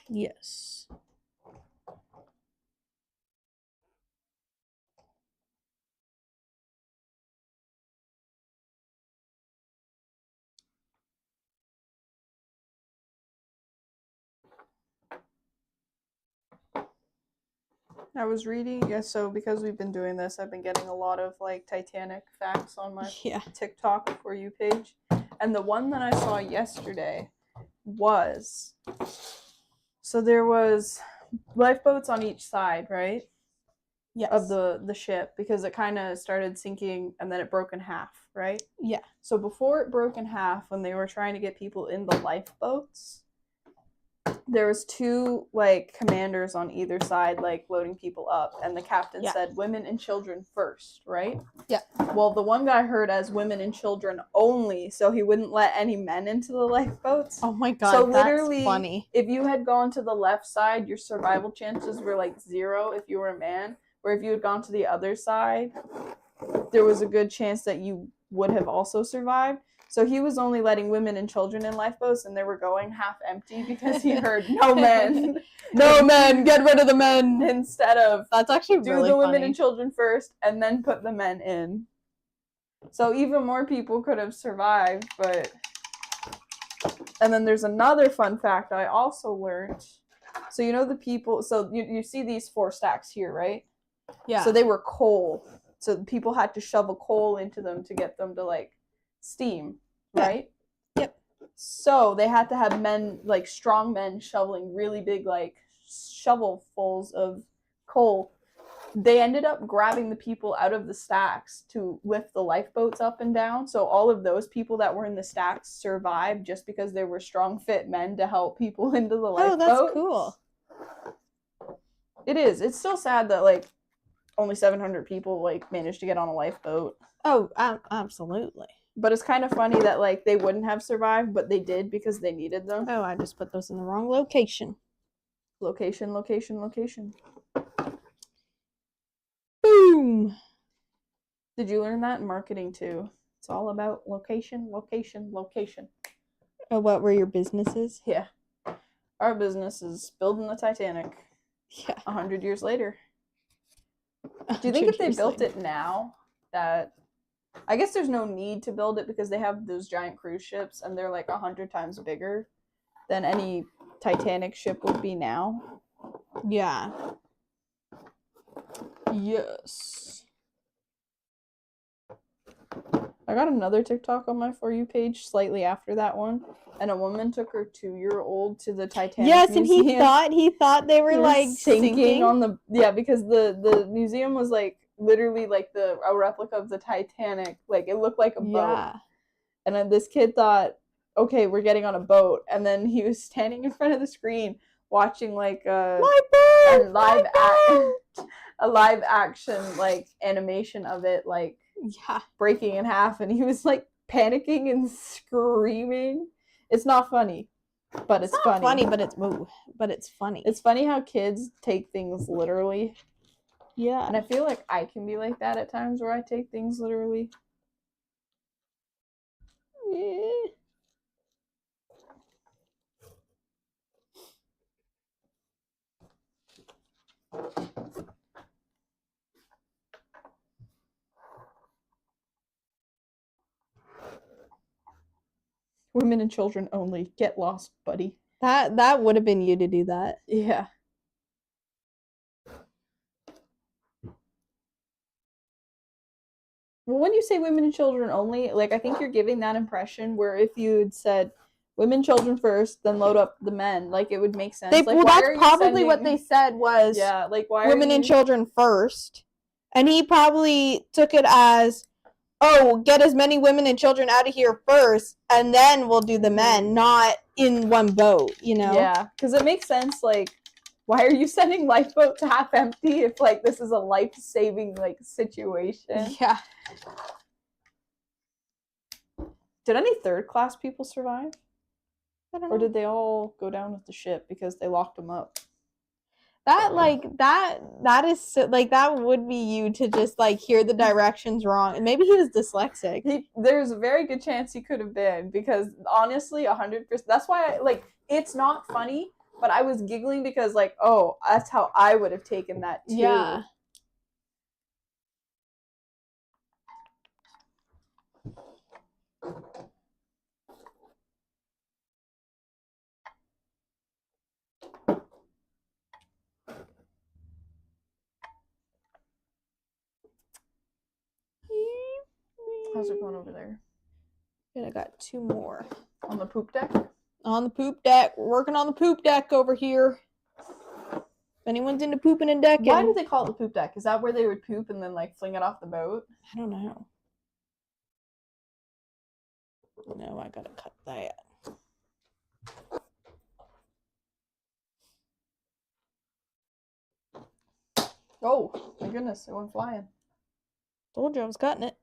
Yes. I was reading, so because we've been doing this, I've been getting a lot of like Titanic facts on my TikTok For You page. And the one that I saw yesterday was, so there was lifeboats on each side, right? Yes. Of the ship, because it kind of started sinking and then it broke in half, right? Yeah. So before it broke in half, when they were trying to get people in the lifeboats, there was 2 like commanders on either side, like loading people up, and the captain said women and children first, right? Yeah. Well, the one guy heard as women and children only, so he wouldn't let any men into the lifeboats. Oh my god, so that's literally, funny. If you had gone to the left side, your survival chances were like 0 if you were a man, or if you had gone to the other side, there was a good chance that you would have also survived. So he was only letting women and children in lifeboats, and they were going half empty because he heard no men, no men, get rid of the men, instead of that's actually do really the women funny. and children first and then put the men in. So even more people could have survived, but. And then there's another fun fact I also learned. So you know the people, so you see these 4 stacks here, right? Yeah. So they were coal. So people had to shovel coal into them to get them to like steam, right? Yep. So they had to have men, like strong men, shoveling really big, like shovelfuls of coal. They ended up grabbing the people out of the stacks to lift the lifeboats up and down. So all of those people that were in the stacks survived just because there were strong, fit men to help people into the lifeboats. Oh, that's cool. It is. It's still sad that like only 700 people like managed to get on a lifeboat. Oh, absolutely. But it's kind of funny that like they wouldn't have survived, but they did because they needed them. Oh, I just put those in the wrong location. Location, location, location. Boom. Did you learn that in marketing too? It's all about location, location, location. Oh, what were your businesses? Yeah. Our business is building the Titanic Yeah. 100 years later. Do you think if they built it now, that I guess there's no need to build it because they have those giant cruise ships and they're like 100 times bigger than any Titanic ship would be now? Yeah. Yes. I got another TikTok on my For You page slightly after that one, and a woman took her 2-year-old to the Titanic Yes, and museum. he thought they were like sinking on the because the museum was like literally like a replica of the Titanic. Like it looked like a boat. Yeah. And then this kid thought, okay, we're getting on a boat, and then he was standing in front of the screen watching like a live action like animation of it like Yeah. breaking in half, and he was like panicking and screaming. It's not funny, but it's funny. Funny, but it's funny. It's funny how kids take things literally. Yeah. And I feel like I can be like that at times where I take things literally. Women and children only. Get lost, buddy. That would have been you to do that. Yeah. Well, when you say women and children only, like I think you're giving that impression where if you'd said women, children first, then load up the men, like it would make sense. Like, Well, that's probably what they said was Yeah, like why women and children first. And he probably took it as, oh, get as many women and children out of here first, and then we'll do the men, not in one boat, you know? Yeah, because it makes sense, like, why are you sending lifeboats half empty if, like, this is a life-saving, like, situation? Yeah. Did any third-class people survive? I don't know. Or did they all go down with the ship because they locked them up? That is so, like, that would be you to just like hear the directions wrong, and maybe he was dyslexic. There's a very good chance he could have been, because honestly 100%, that's why it's not funny, but I was giggling because like, oh, that's how I would have taken that too. Yeah. How's it going over there? And I got 2 more. On the poop deck? On the poop deck. We're working on the poop deck over here. If anyone's into pooping and decking. Why do they call it the poop deck? Is that where they would poop and then like fling it off the boat? I don't know. No, I gotta cut that. Oh, my goodness, it went flying. Told you I was cutting it.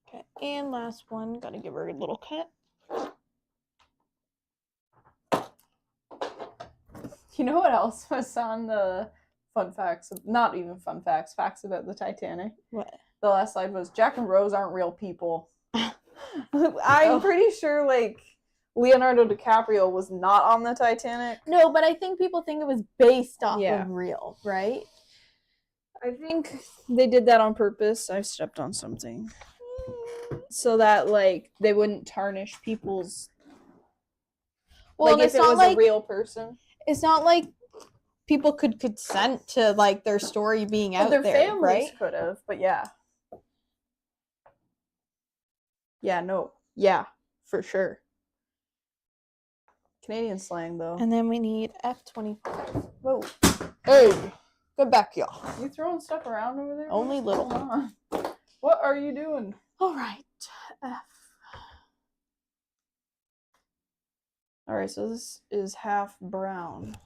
Okay, and last one. Gotta give her a little cut. You know what else was on the fun facts? Not even fun facts, facts about the Titanic. What? The last slide was Jack and Rose aren't real people. I'm pretty sure like Leonardo DiCaprio was not on the Titanic. No, but I think people think it was based off Yeah. of real, right? I think they did that on purpose. I stepped on something. So that like they wouldn't tarnish people's Well, like and if it's it not was like a real person. it's not like people could consent to like their story being out Their there, families right? could have, but yeah. Yeah, no. Yeah, for sure. Canadian slang though. And then we need F-25. Whoa. Hey, good back, y'all. You throwing stuff around over there? Only What's little. going on? What are you doing? All right. F. Alright, so this is half brown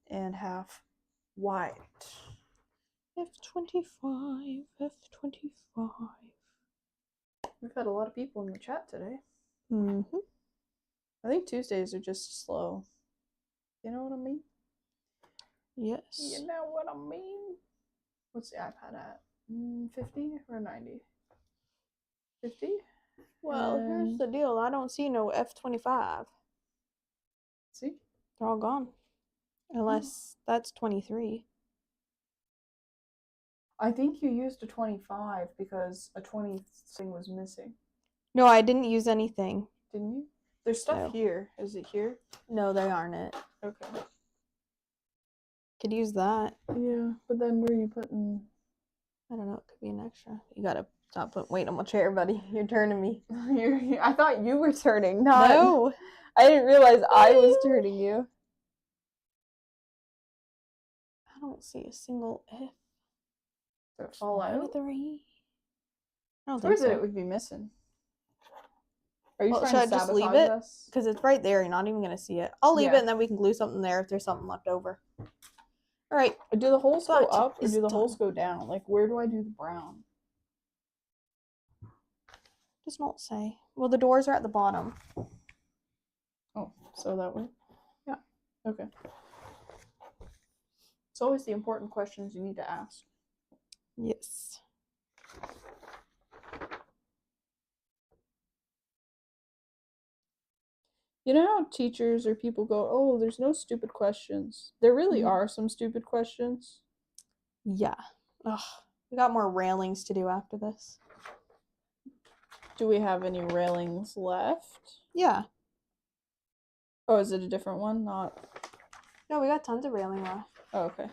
and half white. F-25. F-25. We've had a lot of people in the chat today. Mm-hmm. I think Tuesdays are just slow. You know what I mean? Yes. You know what I mean? What's the iPad at? 50 or 90? 50? Well, here's the deal. I don't see no F25. See? They're all gone. Unless that's 23. I think you used a 25 because a 20 thing was missing. No, I didn't use anything. Didn't you? There's stuff No. here. Is it here? No, they aren't it. Okay. Could use that. Yeah, but then where are you putting... I don't know. It could be an extra. You gotta stop putting weight on my chair, buddy. You're turning me. I thought you were turning, not... No. I didn't realize I was turning you. I don't see a single F. Did it fall out? 23. I don't Where think is it? so. It would be missing. Are you Well, trying should to I just leave sabotage it? us? Because it's right there. You're not even going to see it. I'll leave Yeah. it and then we can glue something there if there's something left over. All right. Do the holes go That up or is do the done. holes go down? Like, where do I do the brown? Does not say. Well, the doors are at the bottom. Oh, so that way? Yeah. Okay. It's always the important questions you need to ask. Yes. You know how teachers or people go, oh, there's no stupid questions. There really are some stupid questions. Yeah. Ugh. We got more railings to do after this. Do we have any railings left? Yeah. Oh, is it a different one? Not... No, we got tons of railing left. Oh, okay.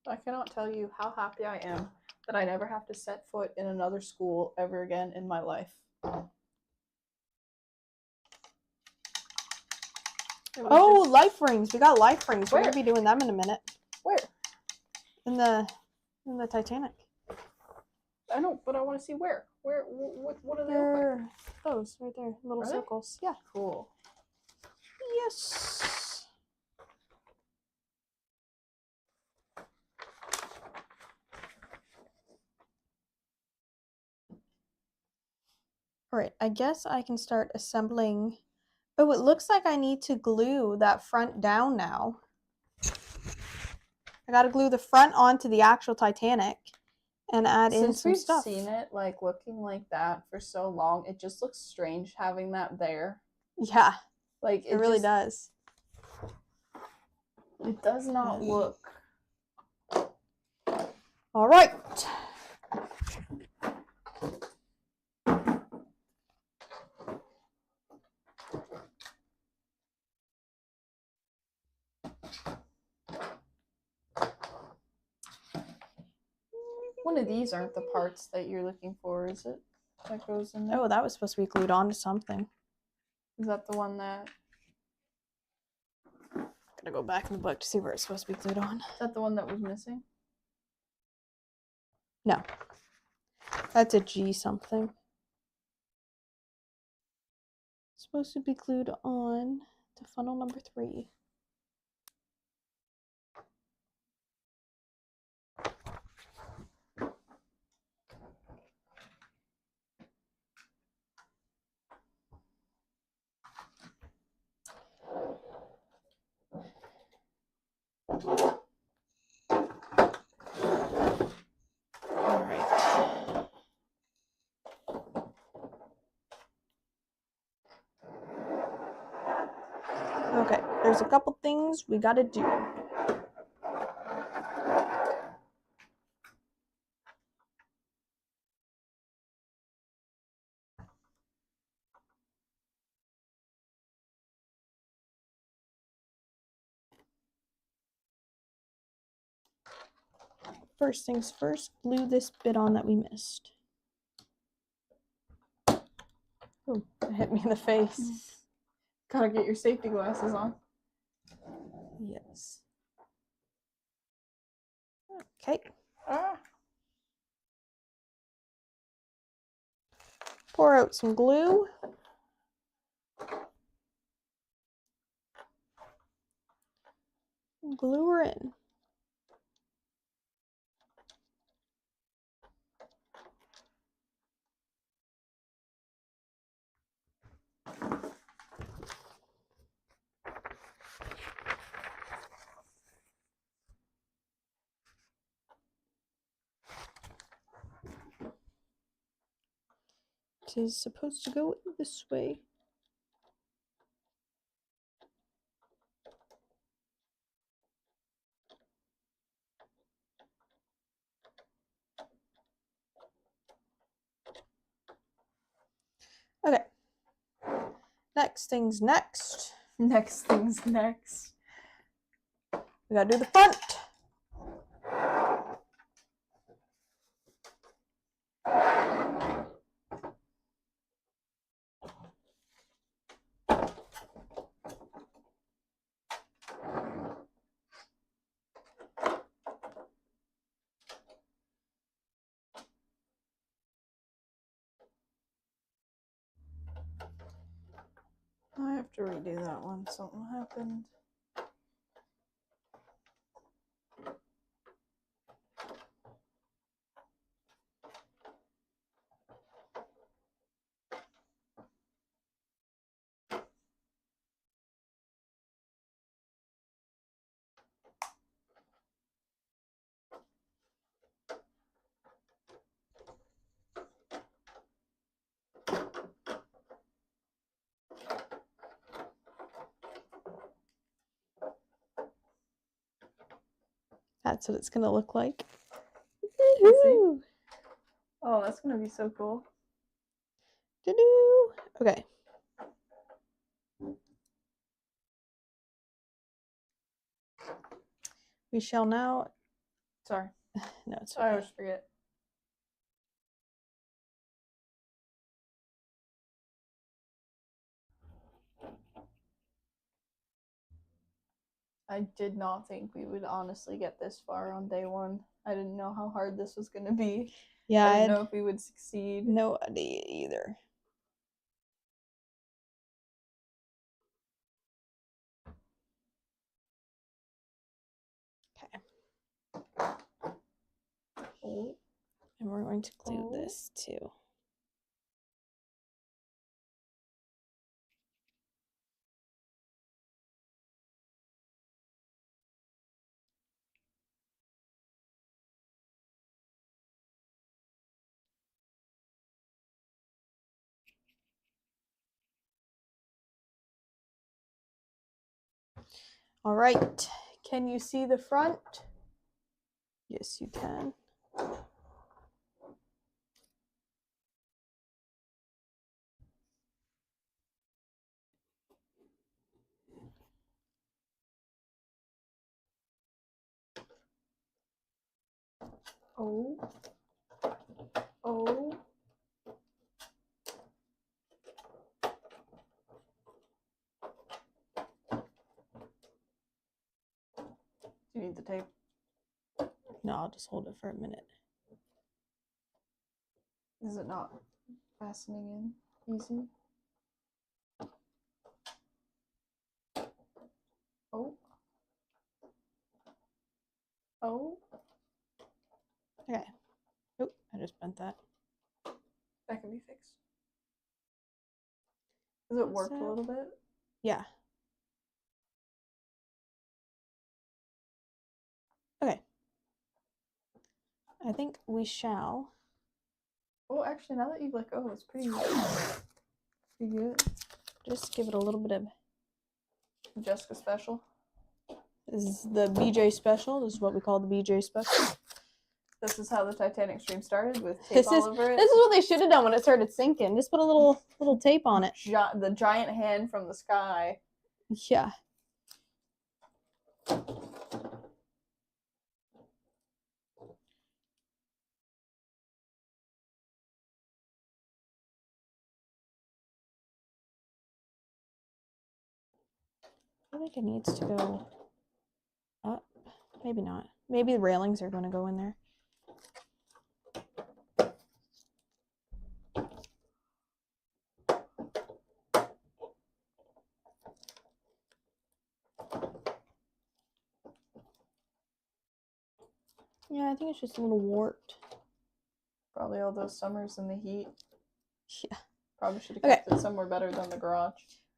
I cannot tell you how happy I am that I never have to set foot in another school ever again in my life. Oh, life rings. We got life rings. We're Where? going to be doing them in a minute. Where? In the Titanic. I know, but I want to see where. Where? What are they look like? They're those right there. Little Are they? circles. Yeah. Cool. Yes. All right, I guess I can start assembling. Oh, it looks like I need to glue that front down now. I gotta glue the front onto the actual Titanic and add in Since some we've stuff. seen it like looking like that for so long, it just looks strange having that there. Yeah, Like it really does. It does not look. All right. One of these aren't the parts that you're looking for, is it? That goes in there. Oh, that was supposed to be glued onto something. Is that the one that? Gotta go back in the book to see where it's supposed to be glued on. Is that the one that was missing? No. That's a G something. It's supposed to be glued on to funnel number 3. Okay, there's a couple things we gotta do. First things first, glue this bit on that we missed. Oh, it hit me in the face. Gotta get your safety glasses on. Yes. Okay. Ah. Pour out some glue. Glue her in. It is supposed to go this way. Okay. Next thing's next. Next thing's next. We gotta do the front. I have to redo that one. Something happened. That's what it's gonna look like. Woohoo! Oh, that's gonna be so cool. Doo-doo. Okay. We shall now. Sorry. No, it's I okay. always forget. I did not think we would honestly get this far on day one. I didn't know how hard this was gonna be. Yeah, I I didn't had know if we would succeed. no idea either. Okay. Oh. And we're going to glue Oh. this too. All right. Can you see the front? Yes, you can. Oh. Oh. Do you need the tape? No, I'll just hold it for a minute. Is it not fastening in easy? Oh. Oh. Okay. Oh, I just bent that. That can be fixed. Does it work a So- little bit? Yeah. Okay. I think we shall Oh, actually, now that you've let go, it's pretty good. just give it a little bit of. Jessica special. This is the BJ special. This is what we call the BJ special. This is how the Titanic stream started, with tape This all is over it. this is what they should have done when it started sinking. Just put a little tape on it. The giant hand from the sky. Yeah. I think it needs to go up. Maybe not. Maybe the railings are going to go in there. Yeah, I think it's just a little warped. Probably all those summers in the heat. Yeah. Probably should have Okay. kept it somewhere better than the garage.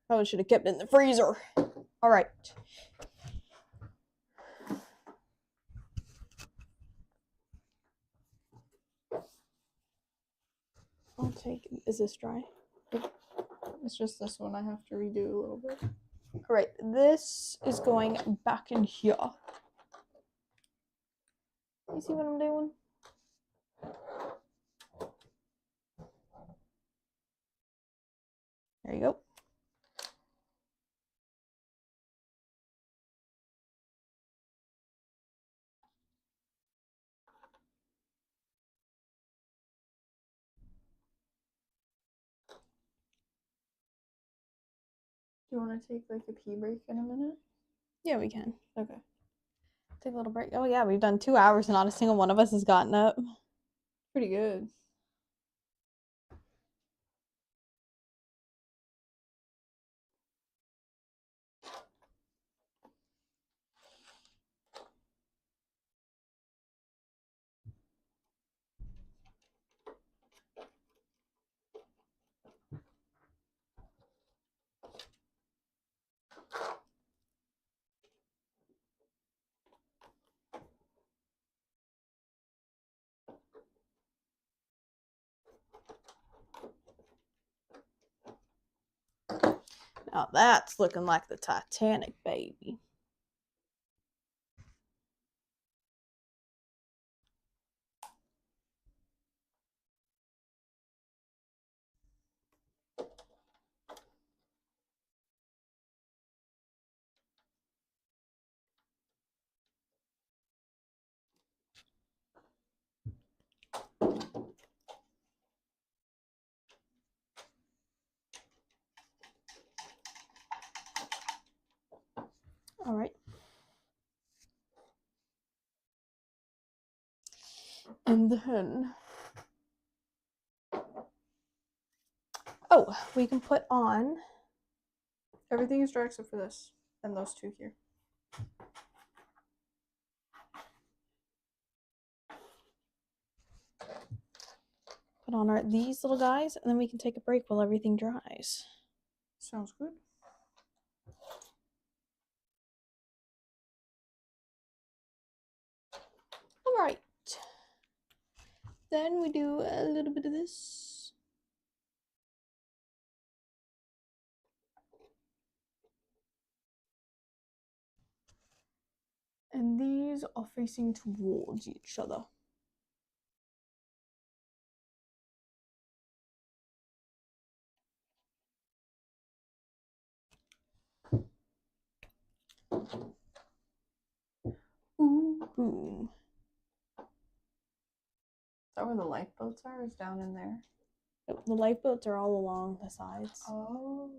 Probably should have kept it in the freezer. All right. I'll take. Is this dry? It's just this one I have to redo a little bit. All right. This is going back in here. You see what I'm doing? There you go. Do you want to take like a pee break in a minute? Yeah, we can. Okay. Take a little break. Oh yeah, we've done 2 hours and not a single one of us has gotten up. Pretty good. Now that's looking like the Titanic, baby. All right. And then, oh, we can put on. Everything is dry except for this and those two here. Put on these little guys, and then we can take a break while everything dries. Sounds good. All right. Then we do a little bit of this. And these are facing towards each other. Ooh. Is that where the lifeboats are? Is down in there? The lifeboats are all along the sides. Oh.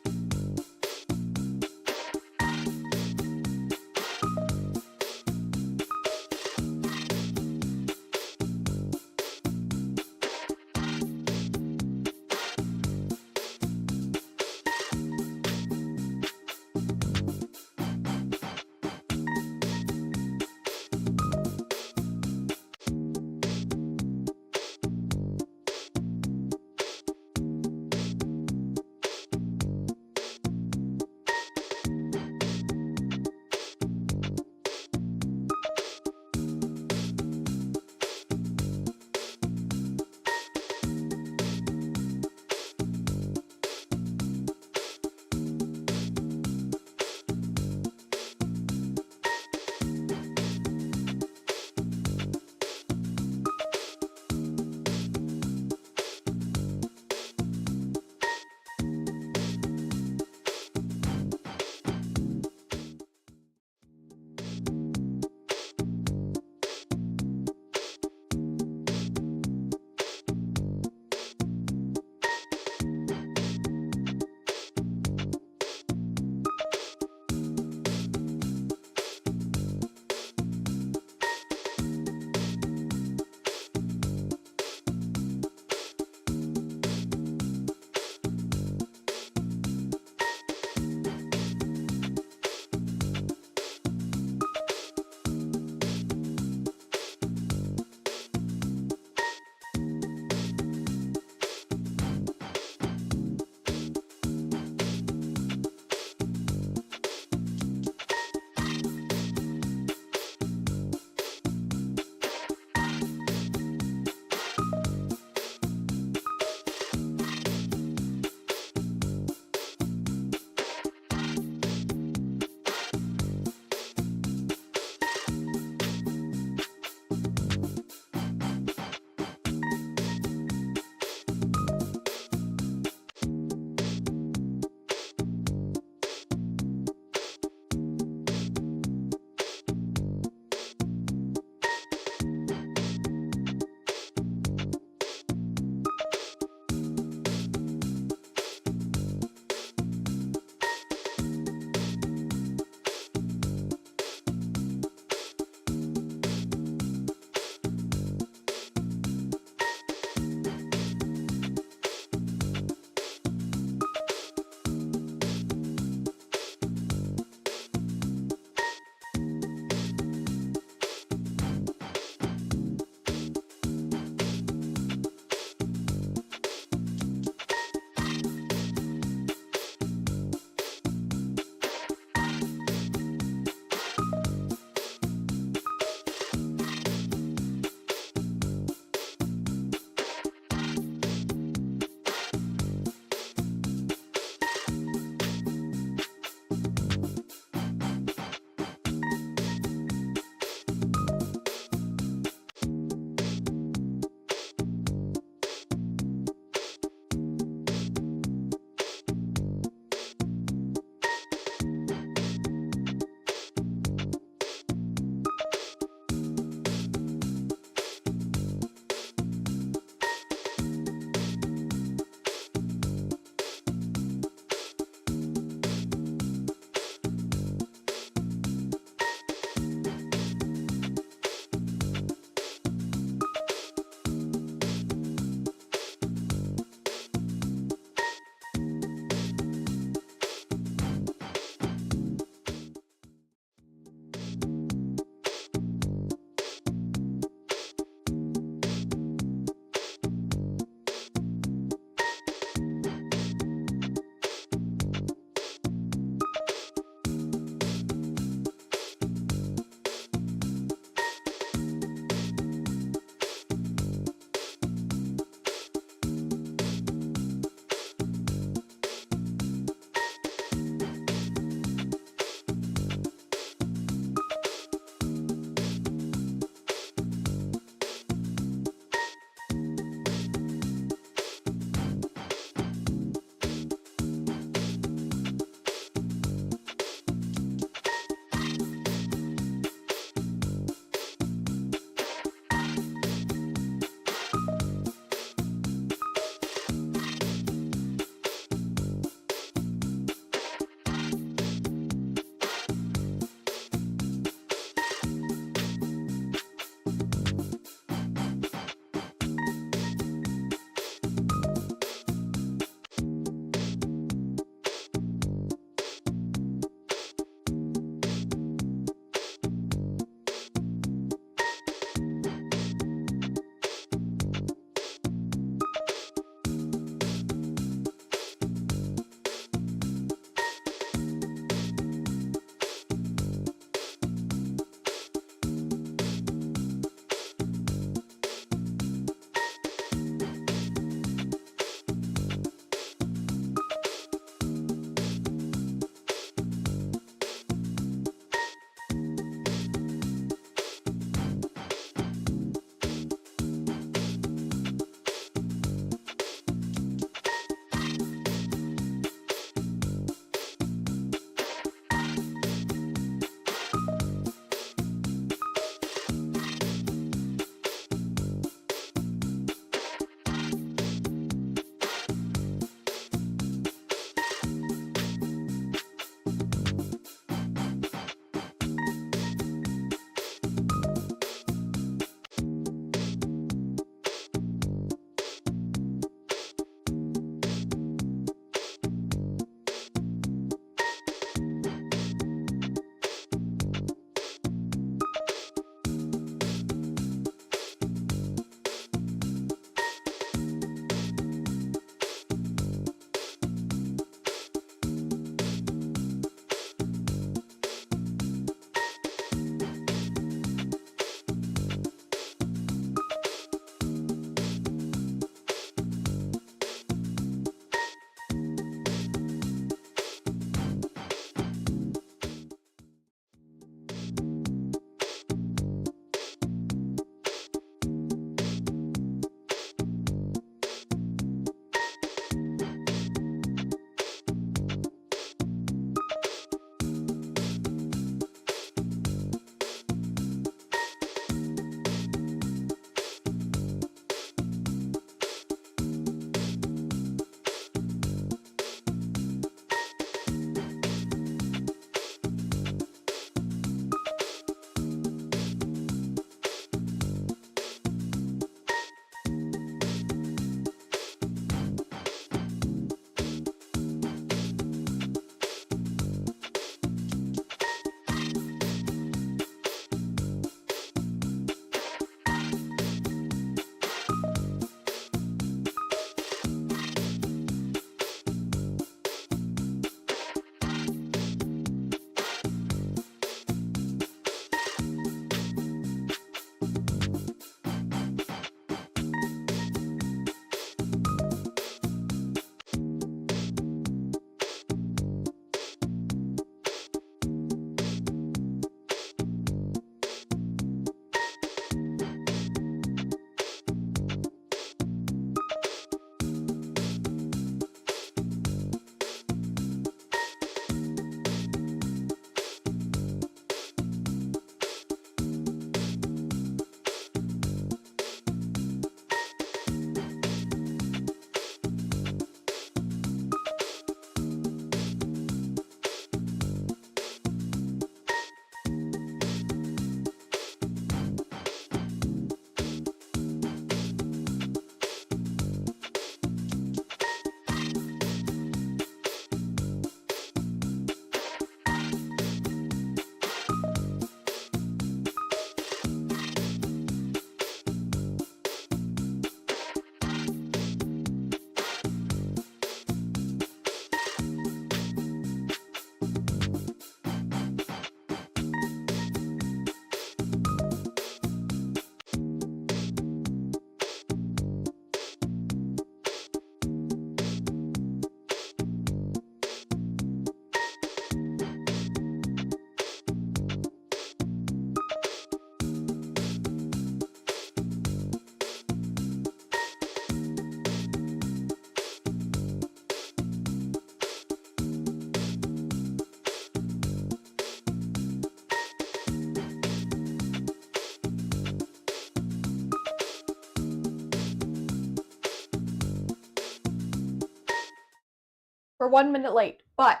We're 1 minute late, but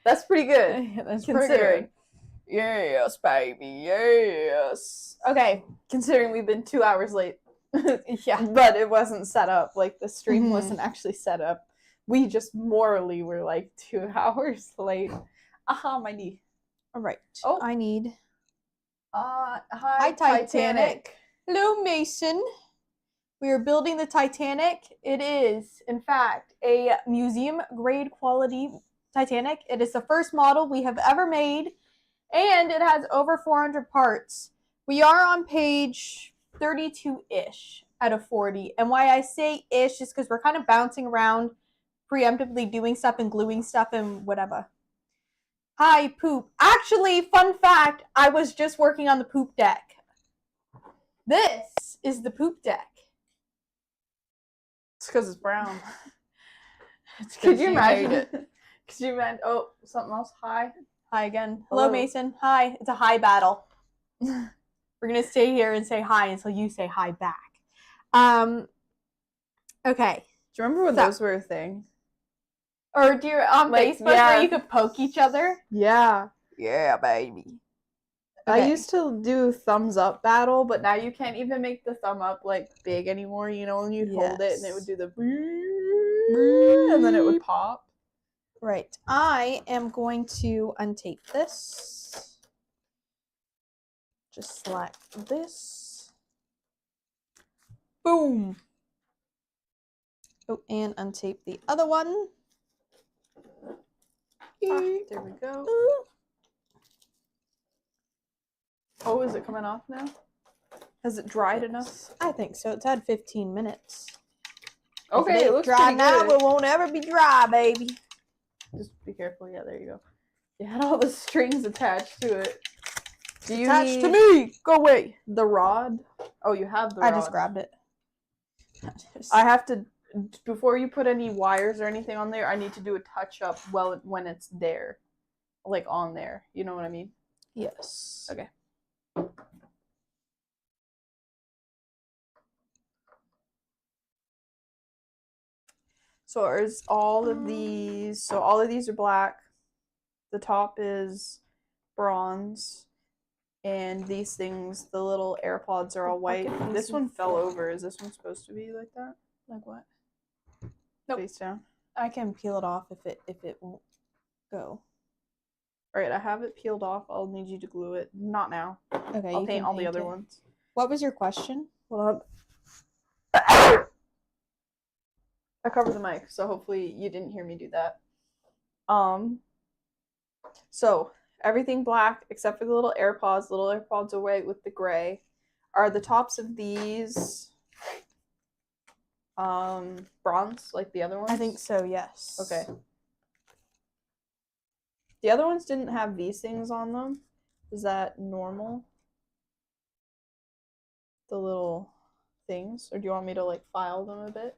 That's pretty good. that's Considering. Yes, baby, yes. Okay. Considering we've been 2 hours late. Yeah. But it wasn't set up. Like, the stream Mhm. wasn't actually set up. We just morally were like 2 hours late. Aha, my knee. All right. Oh. I need. Hi, Titanic. Hello, Mason. We are building the Titanic. It is, in fact, a museum grade quality Titanic. It is the first model we have ever made, and it has over 400 parts. We are on page 32-ish out of 40. And why I say ish is because we're kind of bouncing around, preemptively doing stuff and gluing stuff and whatever. Hi, poop. Actually, fun fact, I was just working on the poop deck. This is the poop deck. It's because it's brown. It's 'cause Could you made imagine it. it? Could you imagine? Oh, something else. Hi. Hi again. Hello, Hello. Mason. Hi. It's a hi battle. We're gonna stay here and say hi until you say hi back. Okay. Do you remember when So- those were a thing? Or do you on Like, Facebook yeah. where you could poke each other? Yeah. Yeah, baby. I Okay. used to do thumbs up battle, but now you can't even make the thumb up like big anymore. You know, when you'd hold it and it would do the and then it would pop. Right. I am going to untape this. Just select this. Boom. Oh, and untape the other one. There we go. Oh, is it coming off now? Has it dried enough? I think so. It's had 15 minutes. Okay, If it ain't looks dry pretty now. good. It won't ever be dry, baby. Just be careful. Yeah, there you go. You had all the strings attached to it. Do you Attached to need me. Go away. the rod? Oh, you have the rod. I just grabbed it. I have to, before you put any wires or anything on there, I need to do a touch up when it's there. Like on there. You know what I mean? Yes. Okay. So is all of these, so all of these are black. The top is bronze. And these things, the little AirPods are all white. bucket This facing one fell forward. over. Is this one supposed to be like that? Like what? Nope. Face down. I can peel it off if it won't go. Alright, I have it peeled off. I'll need you to glue it. Not now. Okay. I'll you paint can all the paint other it. ones. What was your question? Hold on. I covered the mic, so hopefully you didn't hear me do that. So everything black except for the little AirPods. The little AirPods are white with the gray. Are the tops of these bronze like the other ones? I think so. Yes. Okay. The other ones didn't have these things on them. Is that normal? The little things, or do you want me to like file them a bit?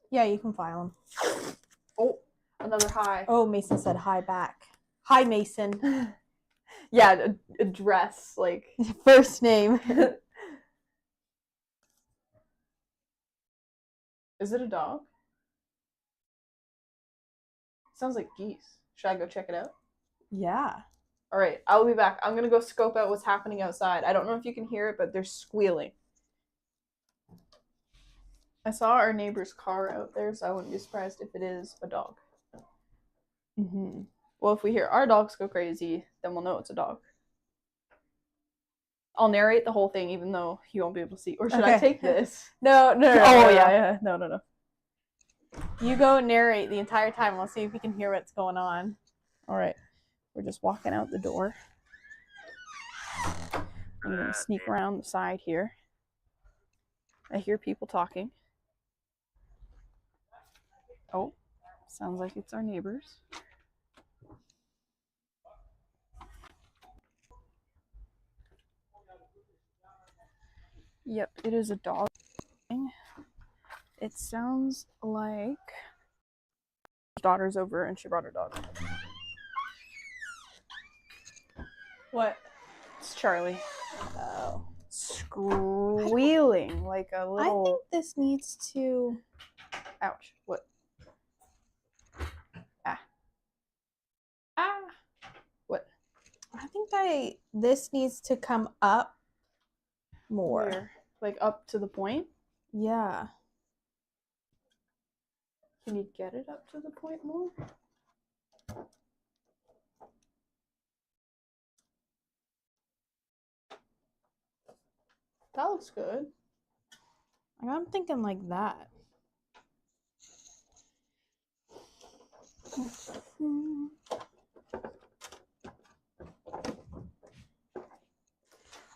Yeah, you can file them. Oh, another hi. Oh, Mason said hi back. Hi, Mason. Yeah, a dress like. First name. Is it a dog? Sounds like geese. Should I go check it out? Yeah. All right, I'll be back. I'm gonna go scope out what's happening outside. I don't know if you can hear it, but they're squealing. I saw our neighbor's car out there, so I wouldn't be surprised if it is a dog. Mm-hmm. Well, if we hear our dogs go crazy, then we'll know it's a dog. I'll narrate the whole thing, even though you won't be able to see. Or should I Okay. take this? No. Oh, yeah. No. You go narrate the entire time. We'll see if we can hear what's going on. All right. We're just walking out the door. I'm going to sneak around the side here. I hear people talking. Oh, sounds like it's our neighbors. Yep, it is a dog. It sounds like his daughter's over and she brought her dog. What? It's Charlie. Oh. Squealing like a I little... think this needs to. Ouch. What? say this needs to come up more. Where? Like up to the point? Yeah. Can you get it up to the point more? That looks good. I'm thinking like that.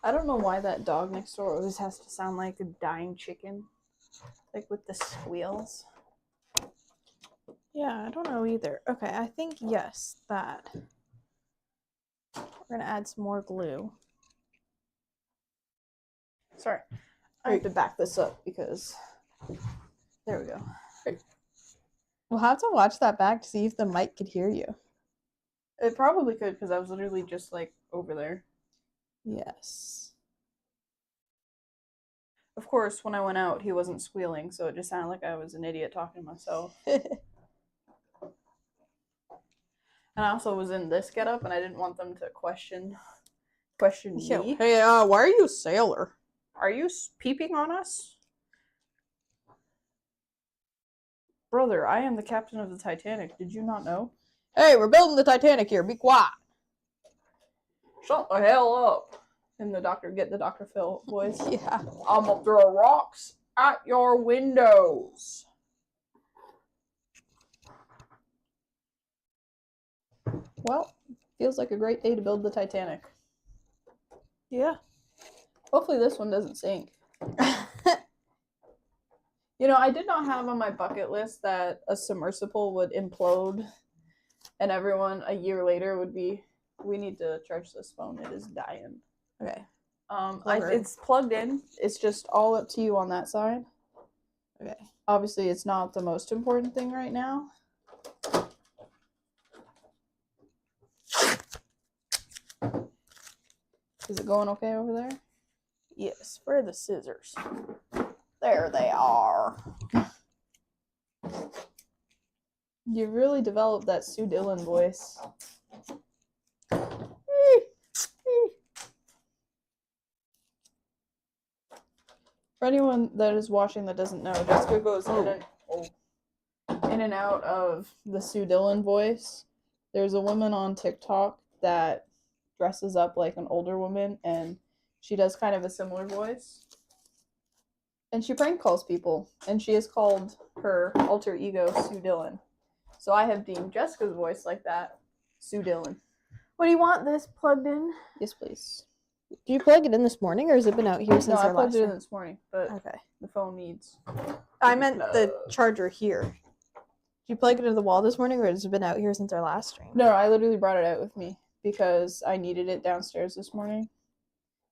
I don't know why that dog next door always has to sound like a dying chicken. Like with the squeals. Yeah, I don't know either. Okay, I think yes, that. We're gonna add some more glue. Sorry. I have to back this up because there we go. We'll have to watch that back to see if the mic could hear you. It probably could because I was literally just like over there. Yes. Of course, when I went out, he wasn't squealing, so it just sounded like I was an idiot talking to myself. And I also was in this getup, and I didn't want them to question me. Hey, why are you a sailor? Are you peeping on us? Brother, I am the captain of the Titanic. Did you not know? Hey, we're building the Titanic here. Be quiet. Shut the hell up. In the Get the Dr. Phil voice. Yeah. I'm gonna throw rocks at your windows. Well, feels like a great day to build the Titanic. Yeah. Hopefully this one doesn't sink. You know, I did not have on my bucket list that a submersible would implode and everyone a year later would be, we need to charge this phone. It is dying. Okay. It's plugged in. It's just all up to you on that side. Okay. Obviously, it's not the most important thing right now. Is it going okay over there? Yes. Where are the scissors? There they are. You really developed that Sue Dillon voice. For anyone that is watching that doesn't know, Jessica goes in and out of the Sue Dillon voice. There's a woman on TikTok that dresses up like an older woman, and she does kind of a similar voice. And she prank calls people, and she has called her alter ego Sue Dillon. So I have deemed Jessica's voice like that, Sue Dillon. What do you want this plugged in? Yes, please. Did you plug it in this morning, or has it been out here since No, I our plugged last it in time? this morning, but Okay. the phone needs. I meant the charger here. Did you plug it into the wall this morning, or has it been out here since our last stream? No, I literally brought it out with me because I needed it downstairs this morning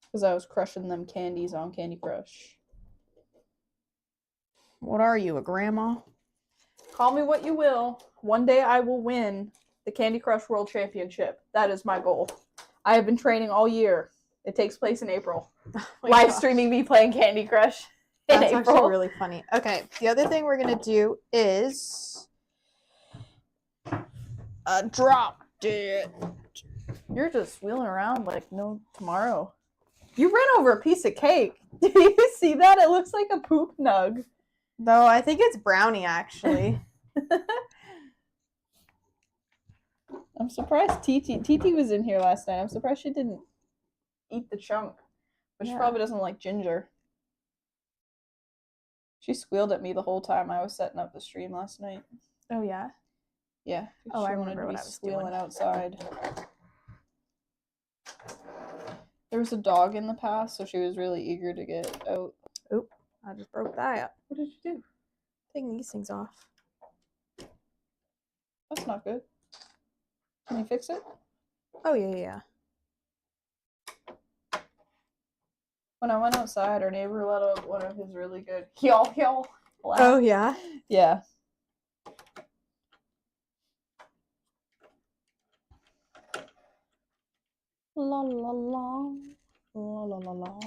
because I was crushing them candies on Candy Crush. What are you, a grandma? Call me what you will. One day I will win the Candy Crush World Championship. That is my goal. I have been training all year. It takes place in April. Live streaming me playing Candy Crush in That's April. actually really funny. Okay, the other thing we're gonna do is drop it. You're just wheeling around like no tomorrow. You ran over a piece of cake. Did you see that? It looks like a poop nug. Though I think it's brownie, actually. I'm surprised TT was in here last night. I'm surprised she didn't eat the chunk. But she probably doesn't like ginger. She squealed at me the whole time I was setting up the stream last night. Oh, yeah? Yeah. Oh, she I wanted remember to be what I was squealing doing. outside. There was a dog in the past, so she was really eager to get out. Oop, I just broke that up. What did you do? Taking these things off. That's not good. Can you fix it? Oh, yeah. When I went outside, our neighbor let out one of his really good y'all laugh. Oh, yeah? Yeah. La la la. La la la la.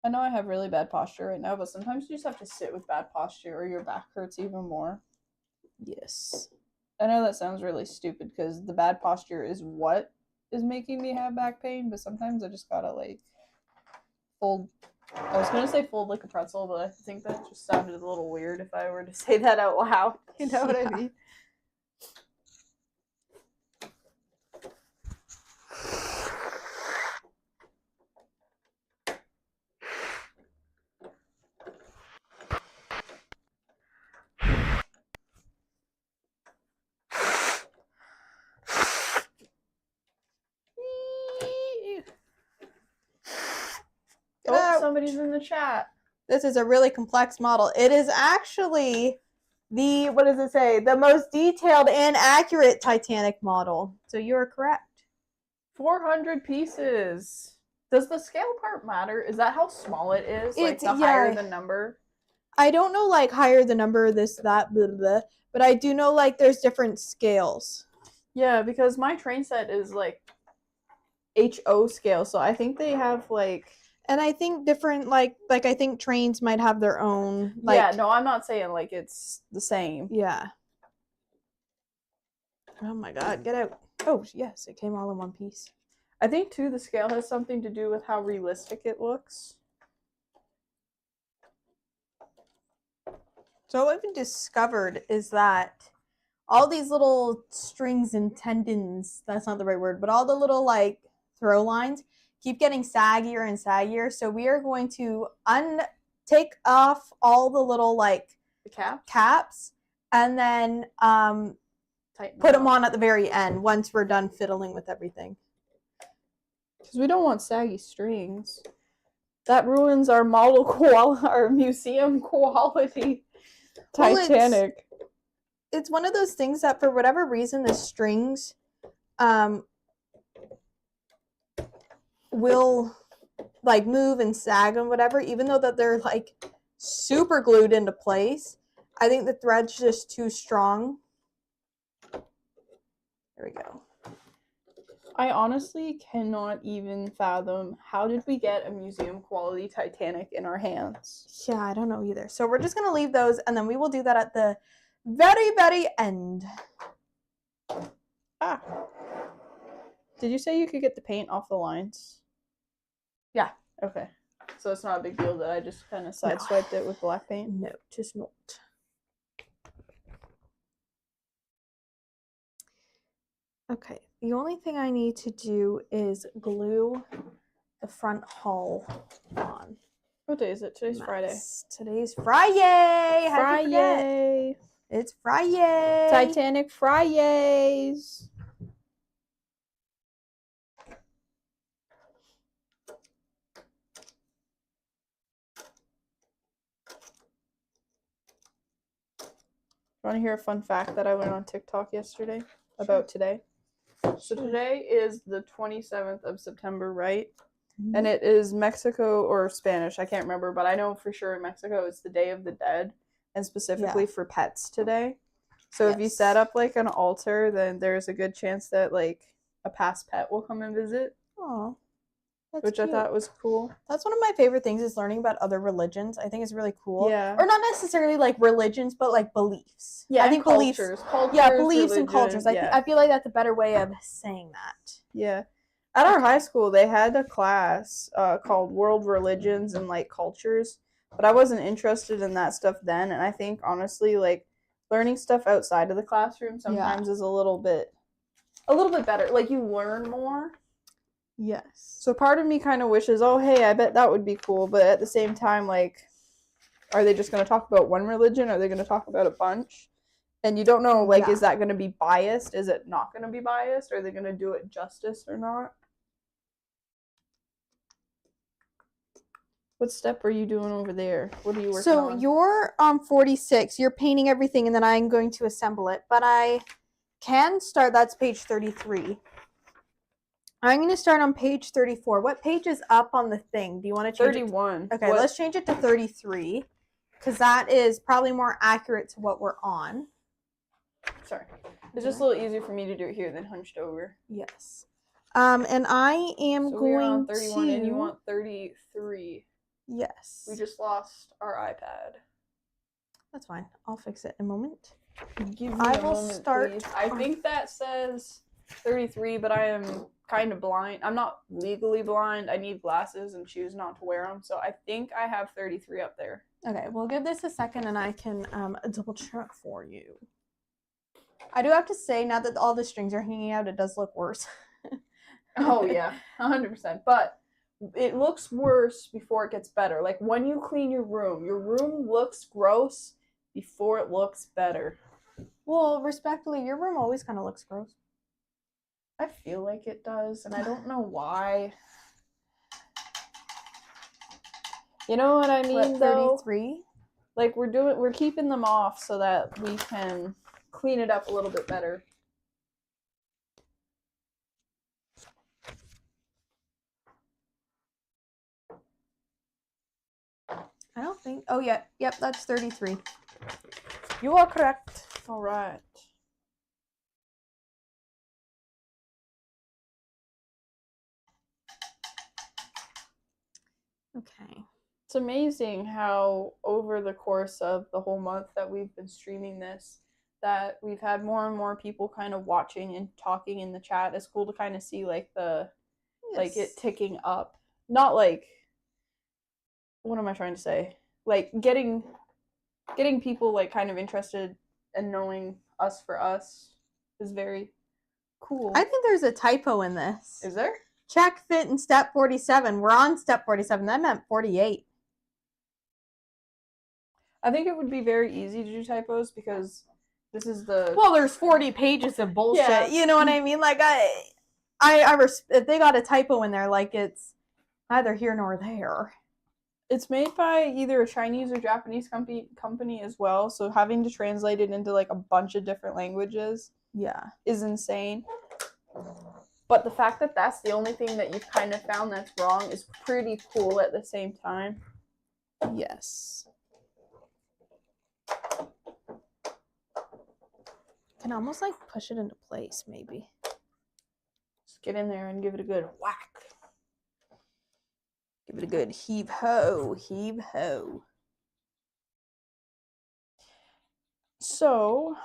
I know I have really bad posture right now, but sometimes you just have to sit with bad posture or your back hurts even more. Yes. I know that sounds really stupid because the bad posture is what is making me have back pain, but sometimes I just gotta like fold. I was gonna say fold like a pretzel, but I think that just sounded a little weird if I were to say that out loud. You know what I mean? Oh, somebody's in the chat. This is a really complex model. It is actually the, what does it say? The most detailed and accurate Titanic model. So you are correct. 400 pieces. Does the scale part matter? Is that how small it is? Like It's- the yeah. higher the number? I don't know, like, higher the number, this, that, blah, blah, blah, but I do know, like, there's different scales. Yeah, because my train set is like HO scale, so I think they have like. And I think different, like I think trains might have their own, like. Yeah, no, I'm not saying like it's the same. Yeah. Oh my god, get out. Oh, yes, it came all in one piece. I think too the scale has something to do with how realistic it looks. So what we've discovered is that all these little strings and tendons, that's not the right word, but all the little like throw lines keep getting saggier and saggier. So we are going to take off all the little like The cap? caps and then Tighten put them them up. on at the very end once we're done fiddling with everything. Because we don't want saggy strings. That ruins our model quality, our museum quality. Well, Titanic. It's one of those things that for whatever reason the strings will like move and sag and whatever, even though that they're like super glued into place. I think the thread's just too strong. There we go. I honestly cannot even fathom how did we get a museum quality Titanic in our hands. Yeah, I don't know either. So we're just gonna leave those and then we will do that at the very, very end. Ah. Did you say you could get the paint off the lines? Yeah. Okay. So it's not a big deal that I just kind of sideswiped it with black paint? No, just not. Okay, the only thing I need to do is glue the front hull on. What day is it? Today's Friday. Nice. Today's Friday. How'd you forget? Friday. It's Friday. Titanic Fridays. Want to hear a fun fact that I went on TikTok yesterday about today? So today is the 27th of September, right? And it is Mexico or Spanish, I can't remember, but I know for sure in Mexico it's the Day of the Dead, and specifically for pets today. So if you Yes. set up like an altar, then there's a good chance that like a past pet will come and visit, Oh, that's which cute. I thought was cool. That's one of my favorite things is learning about other religions. I think it's really cool. Yeah. Or not necessarily like religions, but like beliefs. Yeah, I think cultures. beliefs. Yeah, beliefs and religion, cultures. I feel like that's a better way of saying that. Yeah. At our high school, they had a class called World Religions and like Cultures, but I wasn't interested in that stuff then. And I think honestly, like learning stuff outside of the classroom sometimes is a little bit better. Like you learn more. Yes. So part of me kind of wishes, oh hey, I bet that would be cool. But at the same time, like, are they just going to talk about one religion? Or are they going to talk about a bunch? And you don't know, like, is that going to be biased? Is it not going to be biased? Are they going to do it justice or not? What step are you doing over there? What are you working on? So you're 46. You're painting everything, and then I'm going to assemble it. But I can start. That's page 33. I'm going to start on page 34. What page is up on the thing? Do you want to change 31. it? Okay, let's change it to 33 because that is probably more accurate to what we're on. Sorry. It's just a little easier for me to do it here than hunched over. Yes. And I am So going we're on 31 to... and you want 33. Yes. We just lost our iPad. That's fine. I'll fix it in a moment. Give me I a will moment, start please. I think that says 33, but I am kind of blind. I'm not legally blind. I need glasses and choose not to wear them. So I think I have 33 up there. Okay, we'll give this a second and I can double check for you. I do have to say, now that all the strings are hanging out, it does look worse. Oh, yeah, 100%. But it looks worse before it gets better. Like, when you clean your room looks gross before it looks better. Well, respectfully, your room always kind of looks gross. I feel like it does, and I don't know why. You know what I mean, What, though? 33? Like, we're keeping them off so that we can clean it up a little bit better. I don't think. Oh, yeah. Yep, that's 33. You are correct. All right. Okay. It's amazing how over the course of the whole month that we've been streaming this, that we've had more and more people kind of watching and talking in the chat. It's cool to kind of see like like it ticking up. Not like, what am I trying to say? Like getting people like kind of interested and knowing us for us is very cool. I think there's a typo in this. Is there? Check fit in step 47. We're on step 47. That meant 48. I think it would be very easy to do typos because this is the... Well, there's 40 pages of bullshit. Yeah. You know what I mean? Like, if they got a typo in there, like, it's neither here nor there. It's made by either a Chinese or Japanese company as well, so having to translate it into like a bunch of different languages is insane. But the fact that that's the only thing that you've kind of found that's wrong is pretty cool at the same time. Yes. Can almost like push it into place, maybe. Just get in there and give it a good whack. Give it a good heave ho, heave ho. So,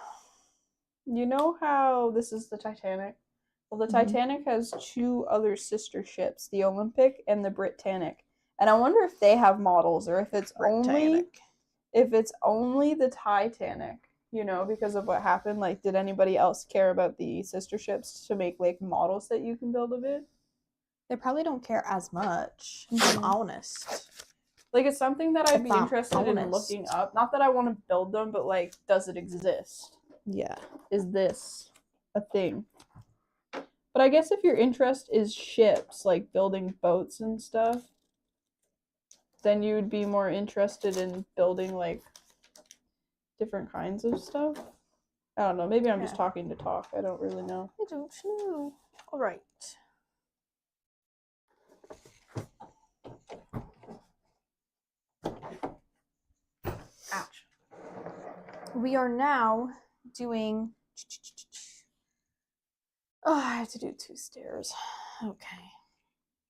you know how this is the Titanic? Well, the Titanic has two other sister ships, the Olympic and the Britannic. And I wonder if they have models or if it's only the Titanic, you know, because of what happened. Like, did anybody else care about the sister ships to make like models that you can build of it? They probably don't care as much, if I'm honest. Like, it's something that I'd be If I'm interested in honest. looking up. Not that I want to build them, but like, does it exist? Yeah. Is this a thing? But I guess if your interest is ships, like building boats and stuff, then you would be more interested in building like different kinds of stuff. I don't know. Maybe I'm just talking to talk. I don't really know. I don't know. All right. Ouch. We are now doing... Oh, I have to do 2 stairs. Okay.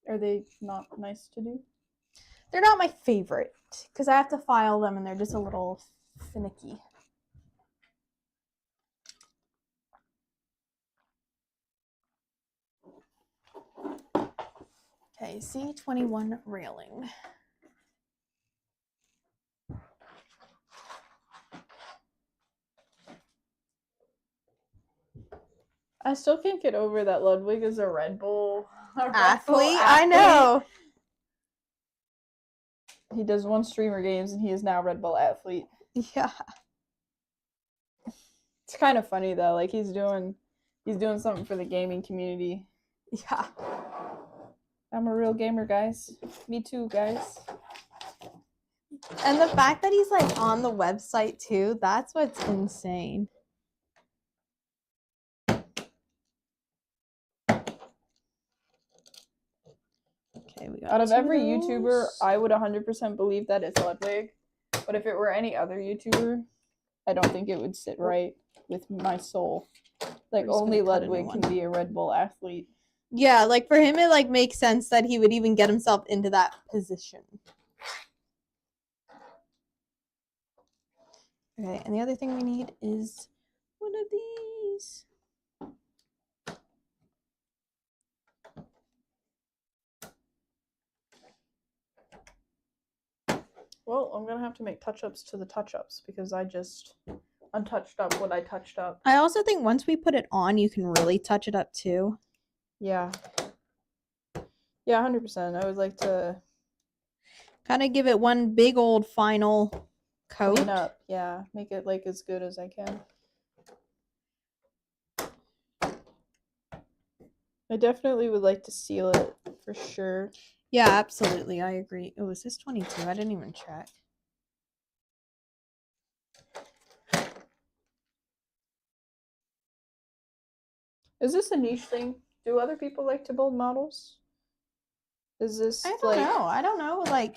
Are they not nice to do? They're not my favorite, because I have to file them and they're just a little finicky. Okay, C21 railing. I still can't get over that Ludwig is a Red Bull Athlete? I know. He does one streamer games and he is now Red Bull athlete. Yeah. It's kind of funny though. Like he's doing something for the gaming community. Yeah. I'm a real gamer, guys. Me too, guys. And the fact that he's like on the website too, that's what's insane. Okay, we got Out of 2 every those. YouTuber, I would 100% believe that it's Ludwig. But if it were any other YouTuber, I don't think it would sit right with my soul. Like We're just only gonna cut a new Ludwig can one. be a Red Bull athlete. Yeah, like for him it like makes sense that he would even get himself into that position. Okay, and the other thing we need is one of these. Well, I'm gonna have to make touch-ups to the touch-ups because I just untouched up what I touched up. I also think once we put it on, you can really touch it up too. Yeah. Yeah, 100%. I would like to Kind of give it one big old final coat. clean up. Yeah, make it like as good as I can. I definitely would like to seal it for sure. Yeah, absolutely. I agree. Oh, is this 22? I didn't even check. Is this a niche thing? Do other people like to build models? Is this I don't know. I don't know. Like,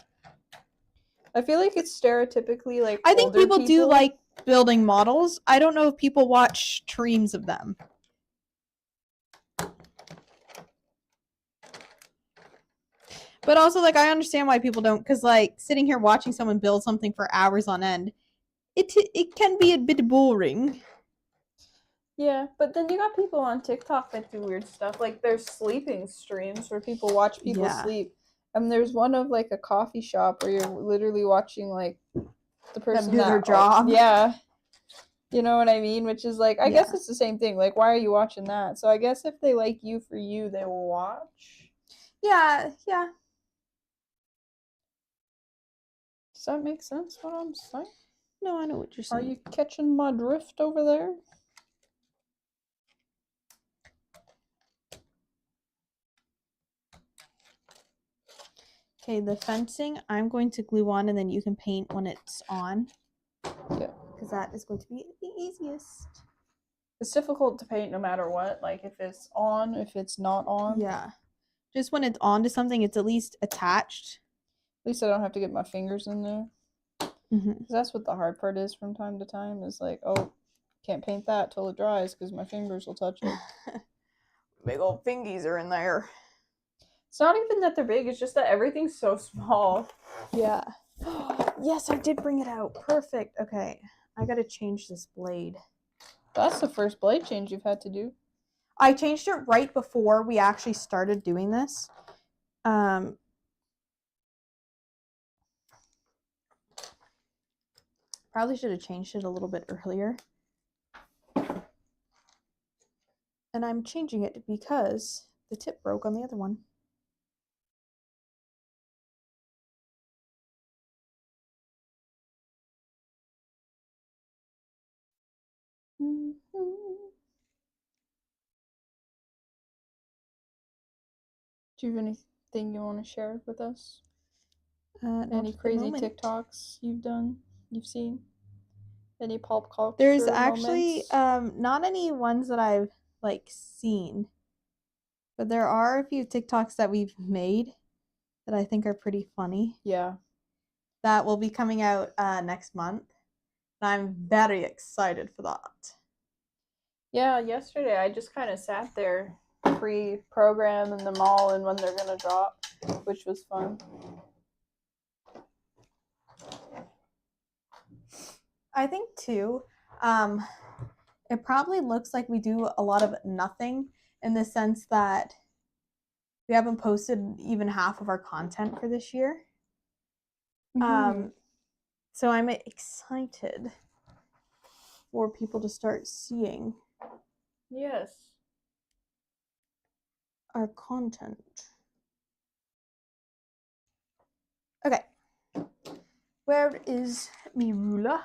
I feel like it's stereotypically like I think older people do like building models. I don't know if people watch streams of them. But also, like, I understand why people don't, because, like, sitting here watching someone build something for hours on end, it can be a bit boring. Yeah, but then you got people on TikTok that do weird stuff. Like there's sleeping streams where people watch people sleep. And there's one of like a coffee shop where you're literally watching like the person do their job. Yeah. You know what I mean? Which is like I guess it's the same thing. Like why are you watching that? So I guess if they like you for you, they will watch. Yeah, yeah. Does that make sense what I'm saying? No, I know what you're saying. Are you catching my drift over there? Okay, the fencing I'm going to glue on and then you can paint when it's on. Yeah. Because that is going to be the easiest. It's difficult to paint no matter what. Like if it's on, if it's not on. Yeah. Just when it's onto something, it's at least attached. At least I don't have to get my fingers in there. Mm-hmm. Because that's what the hard part is from time to time. Is like, oh, can't paint that till it dries because my fingers will touch it. Big old fingies are in there. It's not even that they're big. It's just that everything's so small. Yeah. Yes, I did bring it out. Perfect. Okay. I gotta change this blade. That's the first blade change you've had to do. I changed it right before we actually started doing this. Probably should have changed it a little bit earlier. And I'm changing it because the tip broke on the other one. Do you have anything you want to share with us? Not Any at the crazy moment. TikToks you've seen? Any pulp culture There's actually moments? not any ones that I've like seen, but there are a few TikToks that we've made that I think are pretty funny. Yeah. That will be coming out next month. And I'm very excited for that. Yeah, yesterday I just kind of sat there pre-programming them all and when they're gonna drop, which was fun. I think too, it probably looks like we do a lot of nothing in the sense that we haven't posted even half of our content for this year. So I'm excited for people to start seeing Yes. our content. Okay. Where is me ruler?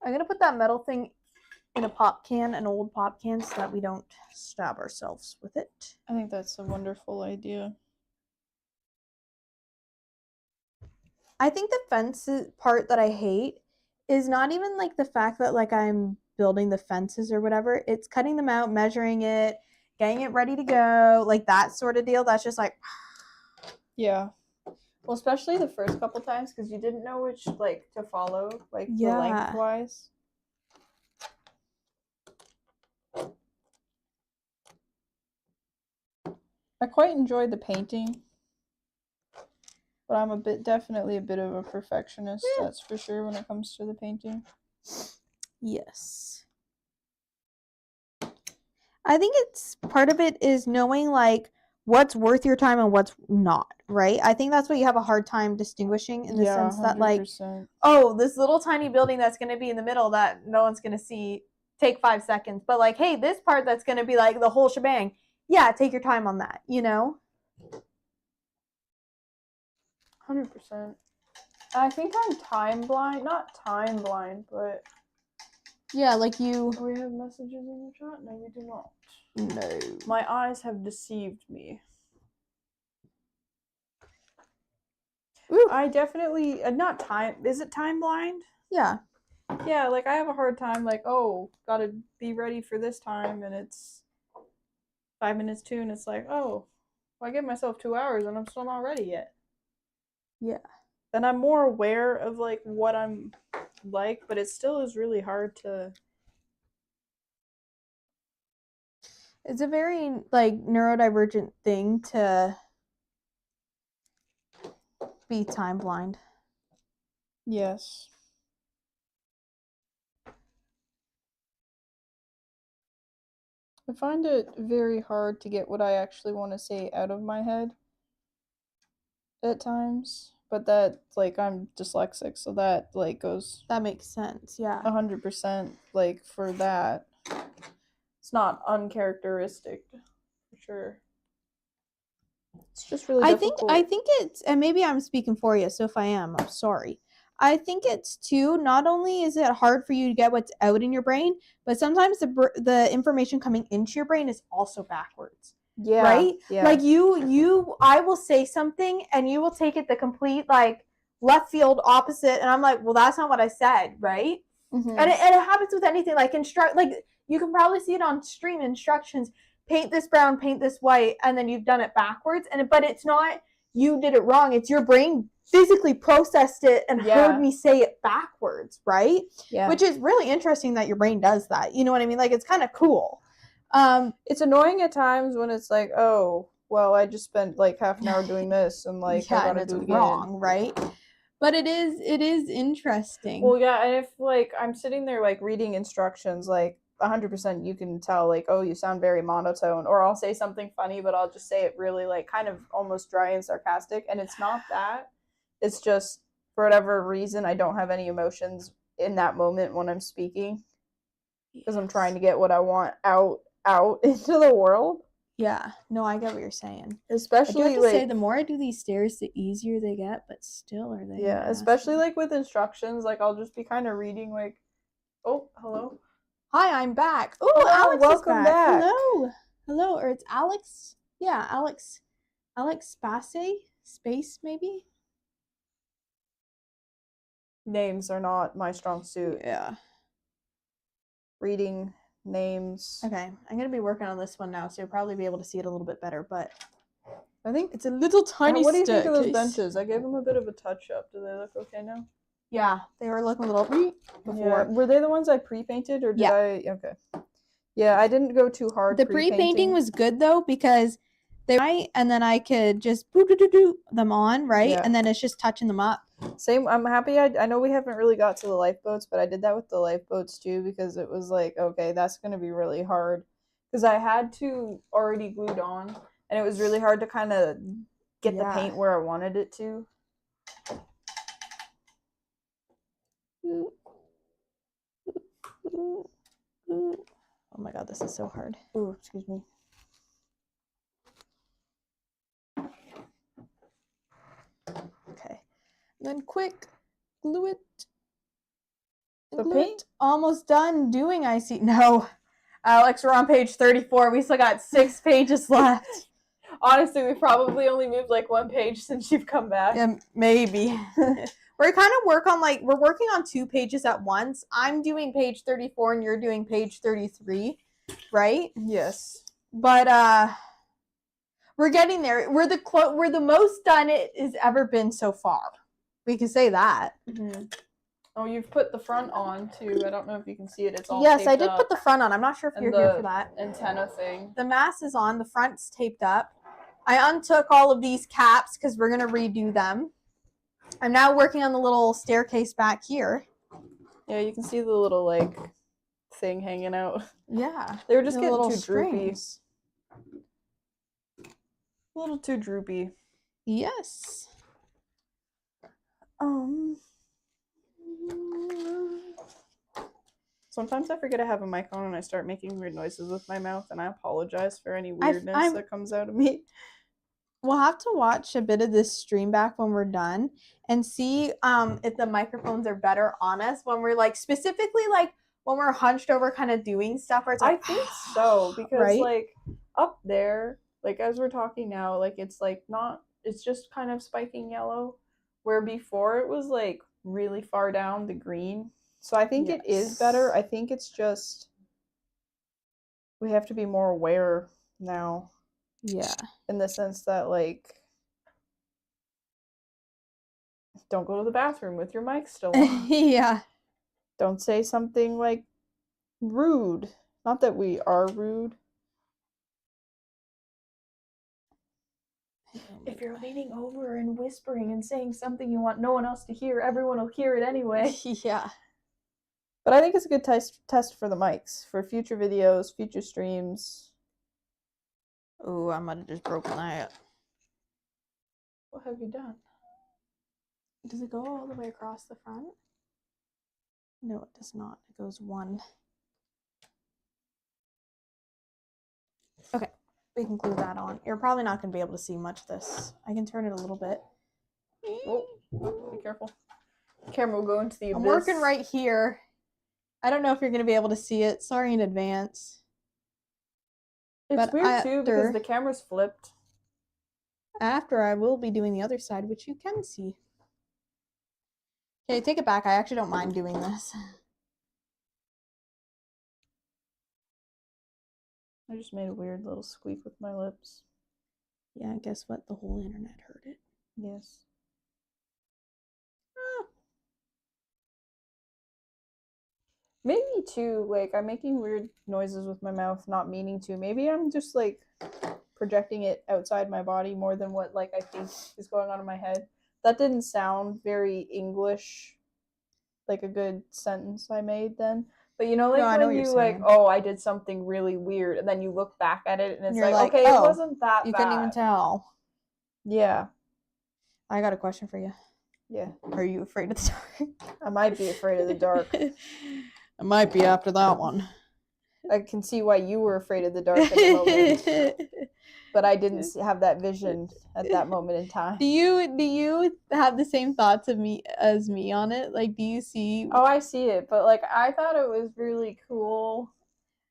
I'm gonna put that metal thing in a pop can, an old pop can, so that we don't stab ourselves with it. I think that's a wonderful idea. I think the fence part that I hate is not even like the fact that like I'm building the fences or whatever. It's cutting them out, measuring it, getting it ready to go, like that sort of deal. That's just like Yeah. Well, especially the first couple times because you didn't know which like to follow, like the lengthwise. I quite enjoyed the painting, but I'm definitely a bit of a perfectionist. That's for sure when it comes to the painting. Yes. I think it's part of it is knowing like what's worth your time and what's not, right? I think that's what you have a hard time distinguishing in the sense that like, 100%. oh, this little tiny building that's going to be in the middle that no one's going to see, take 5 seconds. But like, hey, this part that's going to be like the whole shebang, yeah, take your time on that, you know? 100%. I think I'm time blind. Not time blind, but Yeah, like you. do we have messages in the chat? No, we do not. No. My eyes have deceived me. Ooh. I definitely not time. Is it time blind? Yeah. Yeah, like I have a hard time. Like, oh, gotta be ready for this time, and it's 5 minutes to, and it's like, oh, well, I give myself 2 hours, and I'm still not ready yet. Yeah. Then I'm more aware of like what I'm like, but it still is really hard to. It's a very like neurodivergent thing to be time blind. Yes. I find it very hard to get what I actually want to say out of my head at times, but that like I'm dyslexic, so that like goes That makes sense. Yeah. 100% like for that. It's not uncharacteristic for sure. It's just really difficult. I think it's, and maybe I'm speaking for you, so if I am, I'm sorry. I think it's too, not only is it hard for you to get what's out in your brain, but sometimes the information coming into your brain is also backwards. Yeah. Right? Yeah. Like I will say something and you will take it the complete like left field opposite, and I'm like, well, that's not what I said, right? Mhm. And it happens with anything like like you can probably see it on stream instructions. Paint this brown, paint this white, and then you've done it backwards. But it's not you did it wrong. It's your brain physically processed it and heard me say it backwards, right? Yeah. Which is really interesting that your brain does that. You know what I mean? Like it's kind of cool. It's annoying at times when it's like, oh, well, I just spent like half an hour doing this, and like I gotta do it again. Wrong, right? But it is interesting. Well, yeah, and if like I'm sitting there like reading instructions, like 100% you can tell like, oh, you sound very monotone, or I'll say something funny, but I'll just say it really like kind of almost dry and sarcastic, and it's not that. It's just for whatever reason I don't have any emotions in that moment when I'm speaking because I'm trying to get what I want out into the world. Yeah, no, I get what you're saying. Especially I do have to like say, the more I do these stairs, the easier they get. But still, are they? yeah, especially like with instructions, like I'll just be kind of reading like, oh, hello. Hi, I'm back. Oh, Hello, Alex welcome is back. back. Hello, or it's Alex. Yeah, Alex Space maybe. Names are not my strong suit. Yeah. Reading names. Okay, I'm gonna be working on this one now, so you'll probably be able to see it a little bit better. But I think it's a little tiny. What do you think of those staircase. benches? I gave them a bit of a touch up. Do they look okay now? Yeah, they were looking a little before. Yeah. Were they the ones I pre-painted, or did Yeah. I? Okay. Yeah, I didn't go too hard. The pre-painting was good though because they right, and then I could just do them on, right, Yeah. and then it's just touching them up. Same. I'm happy. I know we haven't really got to the lifeboats, but I did that with the lifeboats too because it was like, okay, that's gonna be really hard because I had to already glued on, and it was really hard to kind of get the paint where I wanted it to. Oh my god, this is so hard. Ooh, excuse me. Okay. And then quick, glue it. The Glue paint? it. Almost done doing I see. No. Alex, we're on page 34. We still got 6 pages left. Honestly, we probably only moved like 1 page since you've come back. Yeah, maybe. We're kind of we're working on 2 pages at once. I'm doing page 34 and you're doing page 33, right? Yes. But we're getting there. We're the most done it has ever been so far. We can say that. Mm-hmm. Oh, you've put the front on too. I don't know if you can see it. It's all yes, I taped did up. put the front on. I'm not sure if And you're here the for that. antenna thing. The mast is on. The front's taped up. I untook all of these caps because we're gonna redo them. I'm now working on the little staircase back here. Yeah, you can see the little like thing hanging out. Yeah. They were just the getting little too droopy. strings. A little too droopy. Yes. Sometimes I forget I have a mic on and I start making weird noises with my mouth, and I apologize for any weirdness that comes out of me. We'll have to watch a bit of this stream back when we're done and see if the microphones are better on us when we're like specifically like when we're hunched over kind of doing stuff where it's like I think so, because right? like up there, like as we're talking now, like it's like not, it's just kind of spiking yellow, where before it was like really far down the green. So I think it is better. I think it's just we have to be more aware now. Yeah. In the sense that like don't go to the bathroom with your mic still on. Yeah. Don't say something like rude. Not that we are rude. If you're leaning over and whispering and saying something you want no one else to hear, everyone will hear it anyway. Yeah. But I think it's a good test for the mics, for future videos, future streams. Oh, I might have just broken that. What have you done? Does it go all the way across the front? No, it does not. It goes one. Okay, we can glue that on. You're probably not going to be able to see much of this. I can turn it a little bit. Oh, be careful. The camera will go into the abyss. I'm working right here. I don't know if you're going to be able to see it. Sorry in advance. It's but weird too because the camera's flipped. After I will be doing the other side, which you can see. Okay, take it back. I actually don't mind doing this. I just made a weird little squeak with my lips. Yeah, guess what? The whole internet heard it. Yes. Maybe too, like I'm making weird noises with my mouth, not meaning to. Maybe I'm just like projecting it outside my body more than what like I think is going on in my head. That didn't sound very English, like a good sentence I made then. But you know, like No, when you like, oh, I did something really weird, and then you look back at it and it's like, okay, oh, it wasn't that you bad. couldn't even tell. Yeah. I got a question for you. Yeah. Are you afraid of the dark? I might be afraid of the dark. I might be after that one. I can see why you were afraid of the dark at the moment. But I didn't have that vision at that moment in time. Do you have the same thoughts of me as me on it? Like, do you see? Oh, I see it, but like I thought it was really cool,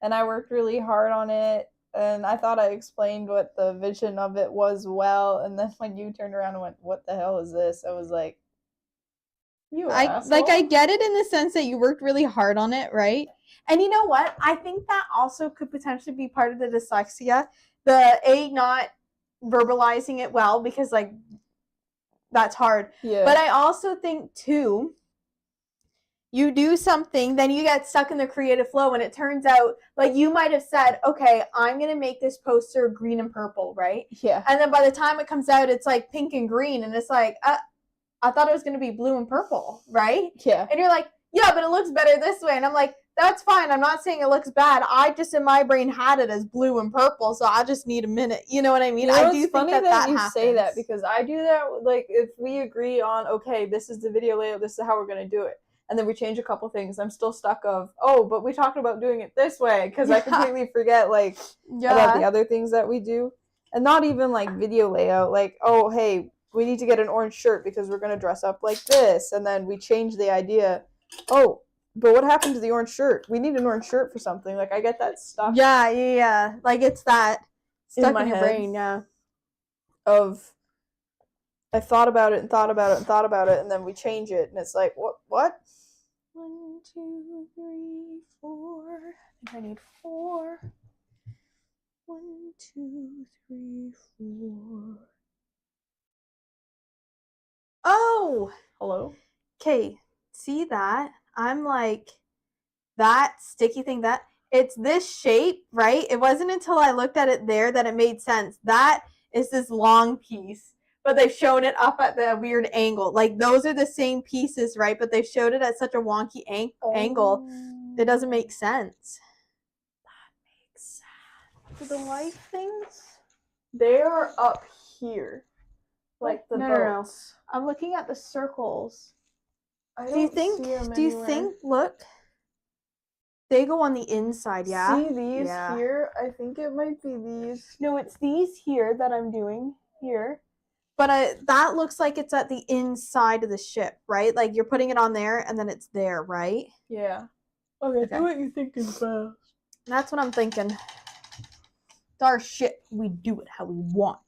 and I worked really hard on it, and I thought I explained what the vision of it was well, and then when you turned around and went, "What the hell is this?" I was like, "You asshole." Like I get it in the sense that you worked really hard on it, right? And you know what? I think that also could potentially be part of the dyslexia. The not verbalizing it well because like that's hard. Yeah. But I also think too, you do something, then you get stuck in the creative flow, and it turns out like you might have said, okay, I'm gonna make this poster green and purple, right? Yeah. And then by the time it comes out, it's like pink and green, and it's like, I thought it was gonna be blue and purple, right? Yeah. And you're like, yeah, but it looks better this way. And I'm like, that's fine. I'm not saying it looks bad. I just in my brain had it as blue and purple, so I just need a minute. You know what I mean? You know, I do it's funny think that you happens. say that because I do that. Like, if we agree on, okay, this is the video layout, this is how we're gonna do it, and then we change a couple things, I'm still stuck of, oh, but we talked about doing it this way because I completely forget like about the other things that we do, and not even like video layout. Like, oh, hey, we need to get an orange shirt because we're gonna dress up like this, and then we change the idea. Oh, but what happened to the orange shirt? We need an orange shirt for something. Like, I get that stuff. Yeah. Like it's that stuck in your head brain. Yeah. Of I thought about it and thought about it and thought about it, and then we change it, and it's like, what? 1, 2, 3, 4. I think I need 4. 1, 2, 3, 4. Oh, Hello? okay. See that? I'm like, that sticky thing, that it's this shape, right? It wasn't until I looked at it there that it made sense. That is this long piece. but they've shown it up at the weird angle. Like those are the same pieces, right? But they've showed it at such a wonky angle. It doesn't make sense. So the light things, they are up here, like the boats. I'm looking at the circles. I Do you don't think? see 'em Do you anywhere. think? Look, they go on the inside. Yeah. See these Yeah. here? I think it might be these. No, it's these here that I'm doing here. But that looks like it's at the inside of the ship, right? Like you're putting it on there and then it's there, right? Yeah. Okay, Okay. do what you think is best. That's what I'm thinking. It's our ship. We do it how we want.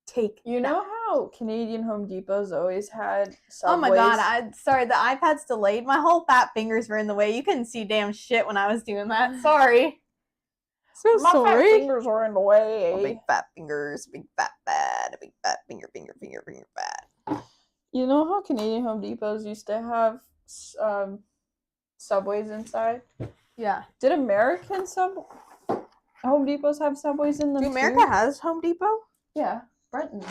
Take You know how Canadian Home Depot's always had subways? Oh my god, sorry, the iPad's delayed. My whole fat fingers were in the way. You couldn't see damn shit when I was doing that. Sorry. So My fat sorry. fingers were in the way. Oh, big fat fingers, big fat bad, big fat finger fat. You know how Canadian Home Depots used to have subways inside? Yeah. Did American Home Depots have subways in them America too? has Home Depot? Yeah, Brenton.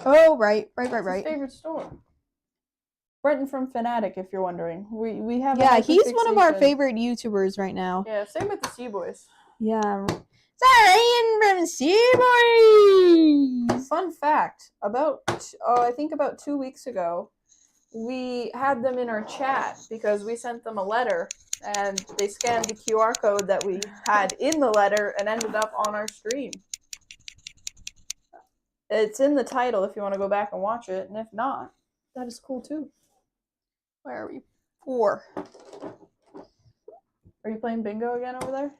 Oh, right. It's his favorite store. Brenton from Fanatic, if you're wondering. We have. Yeah, he's one of our hyperfixation. favorite YouTubers right now. Yeah, same with the Seaboys. Yeah. Sorry, from Seaboys. Fun fact about I think about 2 weeks ago, we had them in our chat because we sent them a letter and they scanned the QR code that we had in the letter and ended up on our stream. It's in the title if you want to go back and watch it, and if not, that is cool too. Where are we? 4. Are you playing bingo again over there?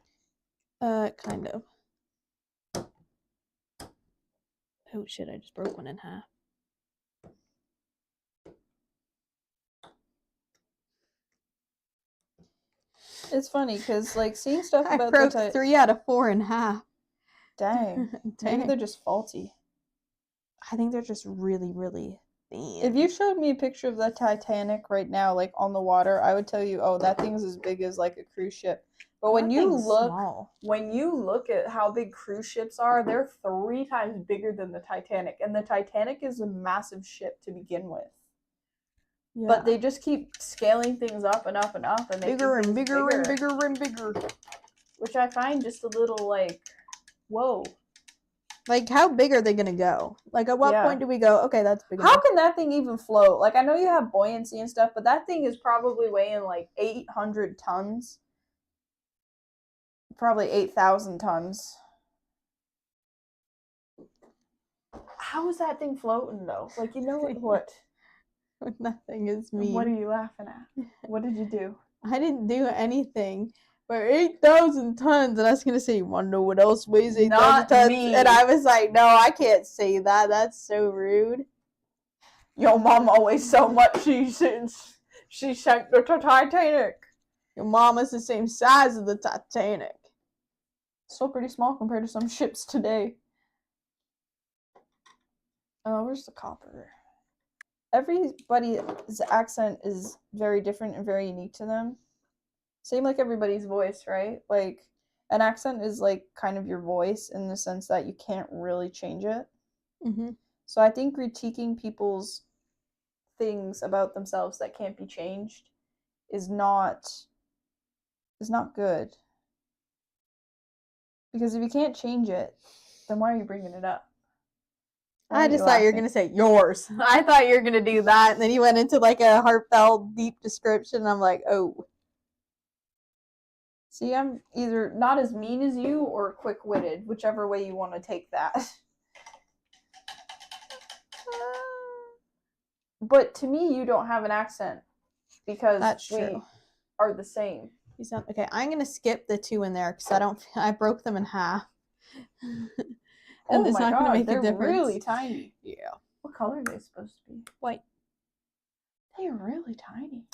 Kind of. Oh shit, I just broke one in half. It's funny because like seeing stuff I about broke the 3 out of 4 in half. Dang. Maybe they're just faulty. I think they're just really, really thin. If you showed me a picture of the Titanic right now, like on the water, I would tell you, oh, that thing's as big as like a cruise ship. But when That you thing's look, small. when you look at how big cruise ships are, they're 3 times bigger than the Titanic, and the Titanic is a massive ship to begin with. Yeah. But they just keep scaling things up and up and up, and making bigger and things bigger and bigger and bigger. which I find just a little like, whoa. Like, how big are they gonna go? Like, at what Yeah. point do we go, okay, that's big How enough? can that thing even float? Like, I know you have buoyancy and stuff, but that thing is probably weighing like 800 tons. Probably 8,000 tons. How is that thing floating, though? Like, you know what? Nothing is mean. What are you laughing at? What did you do? I didn't do anything. But 8,000 tons, and I was gonna say, you wanna know what else weighs 8,000 Not tons? me. And I was like, no, I can't say that. That's so rude. Your mom always so much she sank the Titanic. Your mama's the same size as the Titanic. Still pretty small compared to some ships today. Oh, where's the copper? Everybody's accent is very different and very unique to them. Same like everybody's voice, right? Like, an accent is like kind of your voice in the sense that you can't really change it. Mm-hmm. So I think critiquing people's things about themselves that can't be changed is not good. Because if you can't change it, then why are you bringing it up? I just thought you were going to say yours. I thought you were going to do that. And then you went into like a heartfelt, deep description. And I'm like, oh. See, I'm either not as mean as you or quick-witted, whichever way you want to take that. But to me, you don't have an accent because That's we true. are the same. You sound, okay, I'm going to skip the 2 in there because I broke them in half. And it's not going to make a they're difference. really tiny. Yeah. What color are they supposed to be? White. They're really tiny.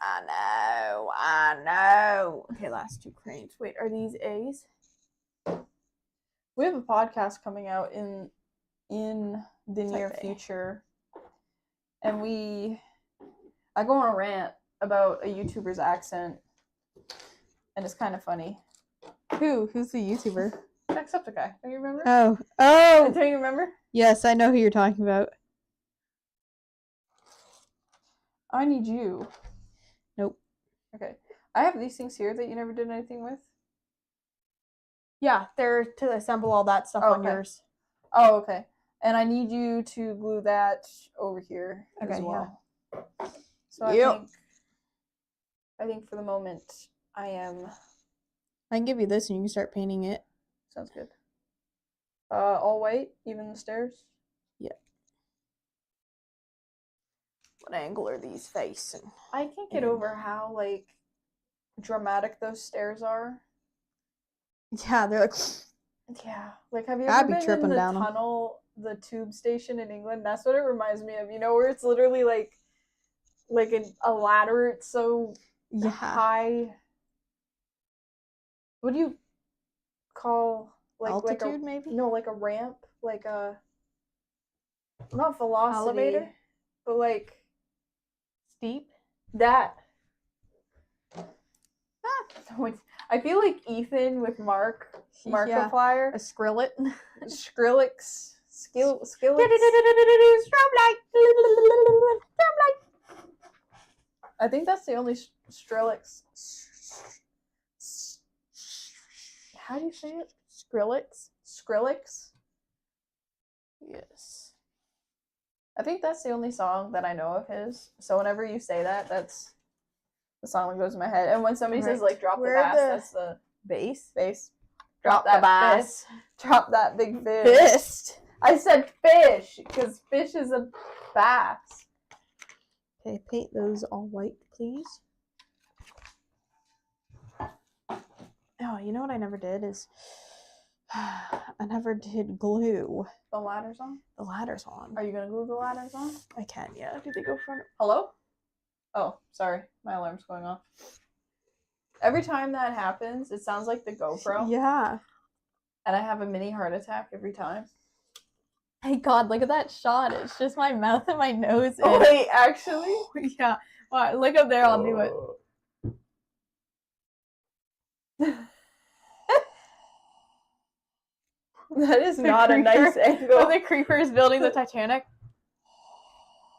I know. Okay, last 2 cranes. Wait, are these A's? We have a podcast coming out in the near Type A. future, and I go on a rant about a YouTuber's accent, and it's kind of funny. Who's the YouTuber? Jacksepticeye. Don't you remember? Oh, Don't you remember? yes, I know who you're talking about. I need you. Nope. Okay. I have these things here that you never did anything with. Yeah, they're to assemble all that stuff on Okay. yours. Oh, okay. And I need you to glue that over here as Okay, well. So Yep. I think for the moment I am. I can give you this and you can start painting it. Sounds good. All white, even the stairs. Yeah. What angle are these facing? I can't get over how like dramatic those stairs are. Yeah, they're like. Yeah, like have you I'd ever be been tripping in the down 'em. tunnel, the tube station in England? That's what it reminds me of. You know, where it's literally like a ladder. It's so Yeah. high. What do you call Altitude, maybe? No, like a ramp, like a not velocity, Elevator? but like Steep. that. I feel like Ethan with Markiplier, A skrillet. Skrillex, Skillix. Strobe light. I think that's the only Skrillex. How do you say it? Skrillex. Skrillex. Yes. I think that's the only song that I know of his. So whenever you say that, that's the song that goes in my head. And when somebody says like drop the Where bass, the- that's the Bass. bass. Drop that the bass. fist. Drop that big fish. Fist. I said fish because fish is a bass. Okay, paint those all white, please. Oh, you know what I never did is I never did glue The ladder's on. the ladders on. Are you gonna glue the ladders on? I can, yeah. Do they go front? Hello? Oh, sorry. My alarm's going off. Every time that happens, it sounds like the GoPro. Yeah. And I have a mini heart attack every time. Hey God, look at that shot. It's just my mouth and my nose. Oh, wait, actually? Yeah. Wow, look up there, I'll do it. That is not a nice angle. The creepers building the Titanic.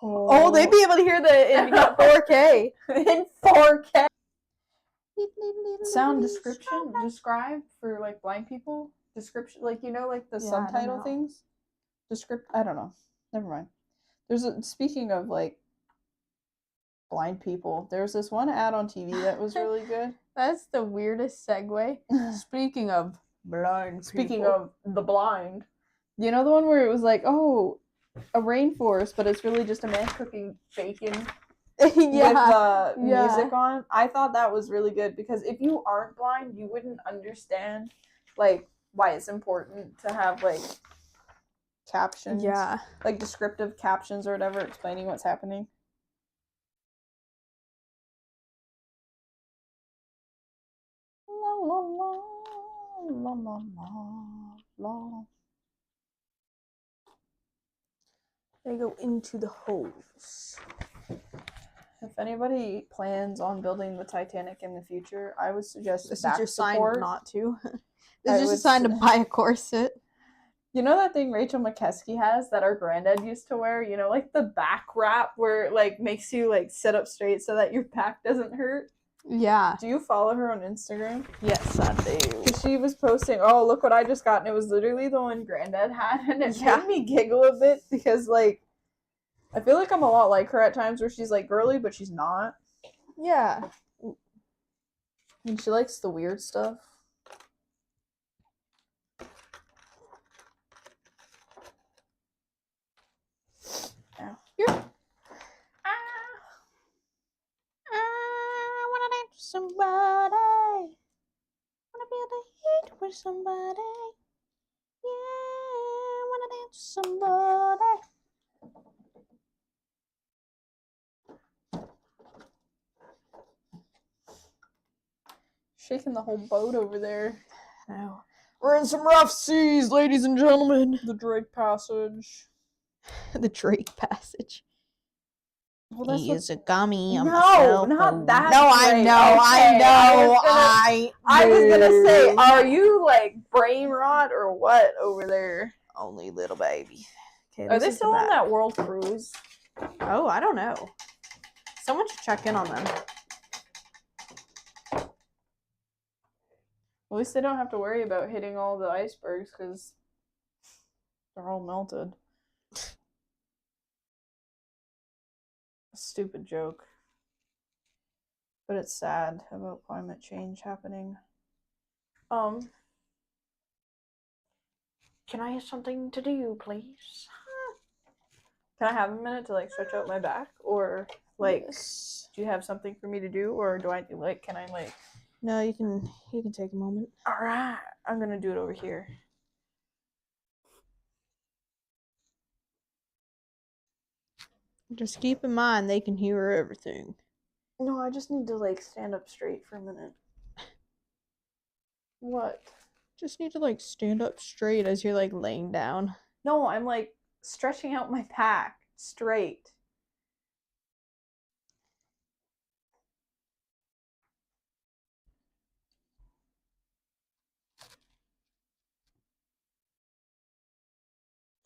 Oh, they'd be able to hear the in 4K. in 4K. Sound describe for like blind people. Description, like you know, like the Yeah, I don't subtitle know. things. I don't know. Never mind. Speaking of like blind people, there's this one ad on TV that was really good. That's the weirdest segue. Speaking of blind Speaking of the blind, you know the one where it was like, oh, a rainforest, but it's really just a man cooking bacon with music on. I thought that was really good because if you aren't blind, you wouldn't understand like why it's important to have like captions, like descriptive captions or whatever, explaining what's happening. La la la la la la la. They go into the holes. If anybody plans on building the Titanic in the future, I would suggest This back is your sign support. not to. I This is just a would sign to s- buy a corset. You know that thing Rachel McKeskey has that our granddad used to wear? You know, like the back wrap where it like makes you like sit up straight so that your back doesn't hurt. Yeah. Do you follow her on Instagram? Yes, I do. Because she was posting, oh, look what I just got. And it was literally the one granddad had. And it Yeah. made me giggle a bit because, like, I feel like I'm a lot like her at times where she's, like, girly, but she's not. Yeah. And she likes the weird stuff. Yeah. I wanna dance with somebody. Wanna feel the heat with somebody. Yeah, wanna dance with somebody. Shaking the whole boat over there. No. We're in some rough seas, ladies and gentlemen. The Drake Passage. The Drake Passage. Well, he is a gummy. No, I'm a cell not phone. that No, I great. know, I Okay, know. I was gonna say, are you like brain rot or what over there? Only little baby. Okay, Are this they is the still on back. that world cruise? Oh, I don't know. Someone should check in on them. At least they don't have to worry about hitting all the icebergs because they're all melted. A stupid joke. But it's sad about climate change happening. Can I have something to do, please? Can I have a minute to like stretch out my back? Or like Yes. do you have something for me to do? Or do I like can I like No, you can take a moment. alright, I'm gonna do it over here. Just keep in mind they can hear everything. No, I just need to like stand up straight for a minute. What? Just need to like stand up straight as you're like laying down. No, I'm like stretching out my back straight.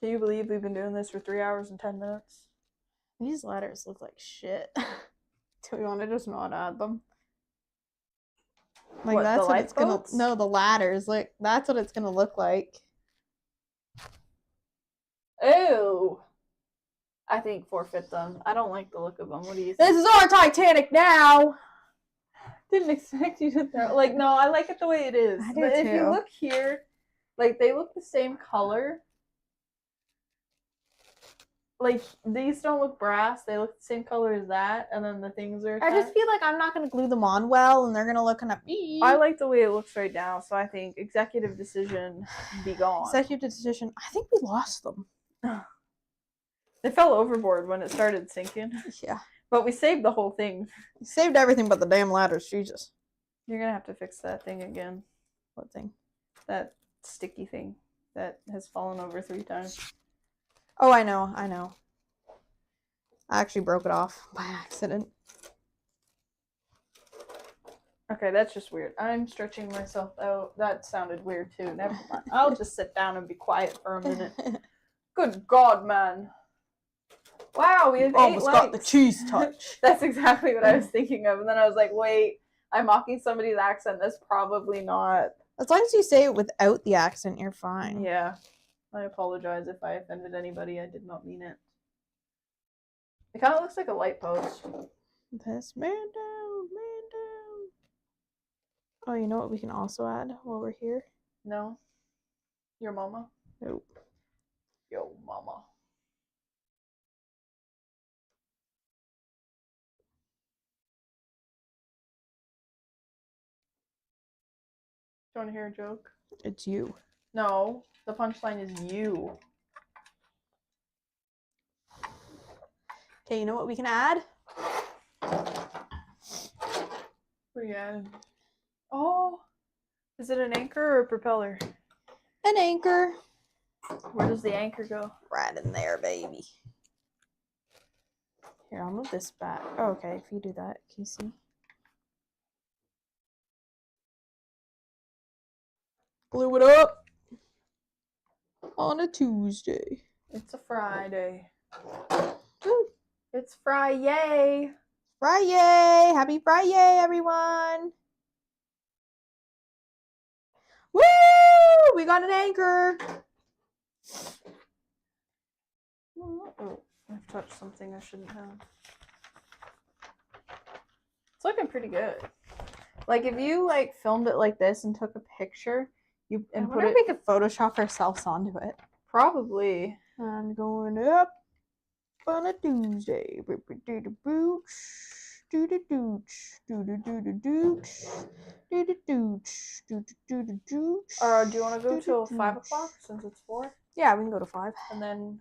Can you believe we've been doing this for 3 hours and 10 minutes? These ladders look like shit. Do we want to just not add them? Like What, the that's what it's gonna. lifeboats? No, the ladders. Like that's what it's gonna look like. Ew. I think forfeit them. I don't like the look of them. What do you think? This is our Titanic now. Didn't expect you to throw. Like, no, I like it the way it is. I do But if you too. look here, like they look the same color. Like these don't look brass; they look the same color as that, and then the things are. I just attached. feel like I'm not gonna glue them on well, and they're gonna look kind of. I like the way it looks right now, so I think executive decision be gone. Executive decision. I think we lost them. They fell overboard when it started sinking, Yeah. but we saved the whole thing. We saved everything but the damn ladders. Jesus. You're gonna have to fix that thing again. What thing? That sticky thing that has fallen over 3 times. Oh, I know. I actually broke it off by accident. Okay, that's just weird. I'm stretching myself out. That sounded weird too. Never mind. I'll just sit down and be quiet for a minute. Good God, man. Wow, we have 8 Almost got the likes. cheese touch. That's exactly what I was thinking of. And then I was like, wait, I'm mocking somebody's accent. That's probably not. As long as you say it without the accent, you're fine. Yeah. I apologize if I offended anybody. I did not mean it. It kind of looks like a light post. This man down, man down. Oh, you know what we can also add while we're here? No? Your mama? Nope. Yo, mama. Do you want to hear a joke? It's you. No. The punchline is you. Okay, you know what we can add? What are you adding? Oh! Is it an anchor or a propeller? An anchor. Where does the anchor go? Right in there, baby. Here, I'll move this back. Oh, okay, if you do that, can you see? Glue it up on a Tuesday. It's a Friday. Woo. It's Friday. Friday! Happy Friday, everyone! Woo! We got an anchor! Oh, I've touched something I shouldn't have. It's looking pretty good. Like if you like filmed it like this and took a picture, you and I put wonder it if we could Photoshop ourselves onto it. probably. I'm going up on a Tuesday. Do you want to go till 5 o'clock since it's 4? Yeah, we can go to 5. And then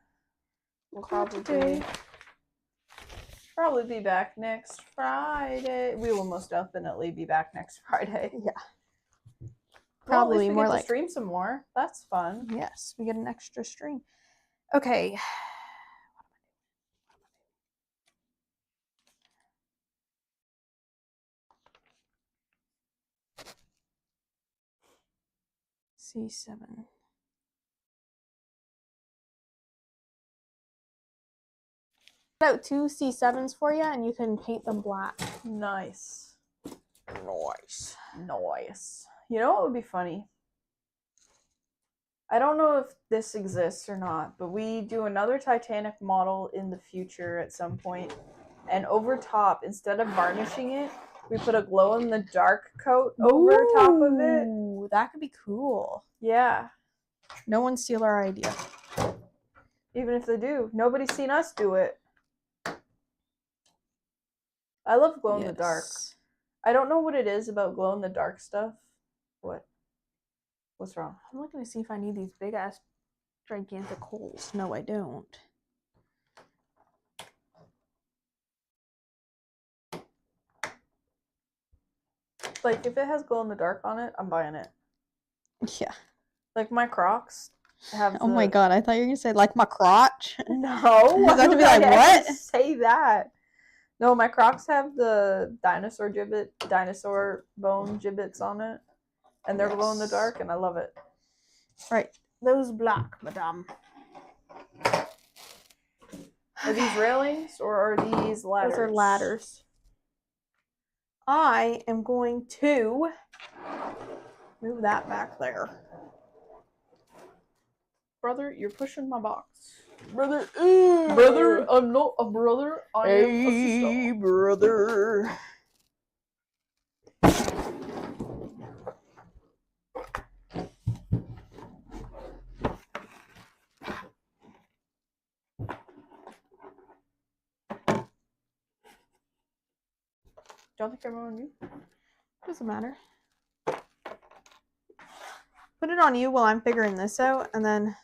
we'll Call it a day. probably be back next Friday. We will most definitely be back next Friday. Yeah. Well, at least Probably we more get to like stream some more. That's fun. yes, we get an extra stream. Okay. C7. Out 2 C7s for you, and you can paint them black. Nice. Nice. You know what would be funny? I don't know if this exists or not, but we do another Titanic model in the future at some point, and over top, instead of varnishing it, we put a glow-in-the-dark coat over top of it. Ooh, that could be cool. Yeah. No one steal our idea. Even if they do. Nobody's seen us do it. I love glow-in-the-dark. Yes. I don't know what it is about glow-in-the-dark stuff. What? What's wrong? I'm looking to see if I need these big ass gigantic holes. No, I don't. Like, if it has glow-in-the-dark on it, I'm buying it. Yeah. Like, my Crocs have Oh my god, I thought you were gonna say like my crotch. No! I was about to be like, what? Say that. No, my Crocs have the dinosaur bone gibbets on it. And they're glow-in-the-dark, and I love it. Right. Those black, madame. Are these railings, or are these ladders? Those are ladders. I am going to move that back there. Brother, you're pushing my box. Brother, Brother, I'm not a brother. I am a sister. brother. Don't think I'm on you. Doesn't matter. Put it on you while I'm figuring this out, and then.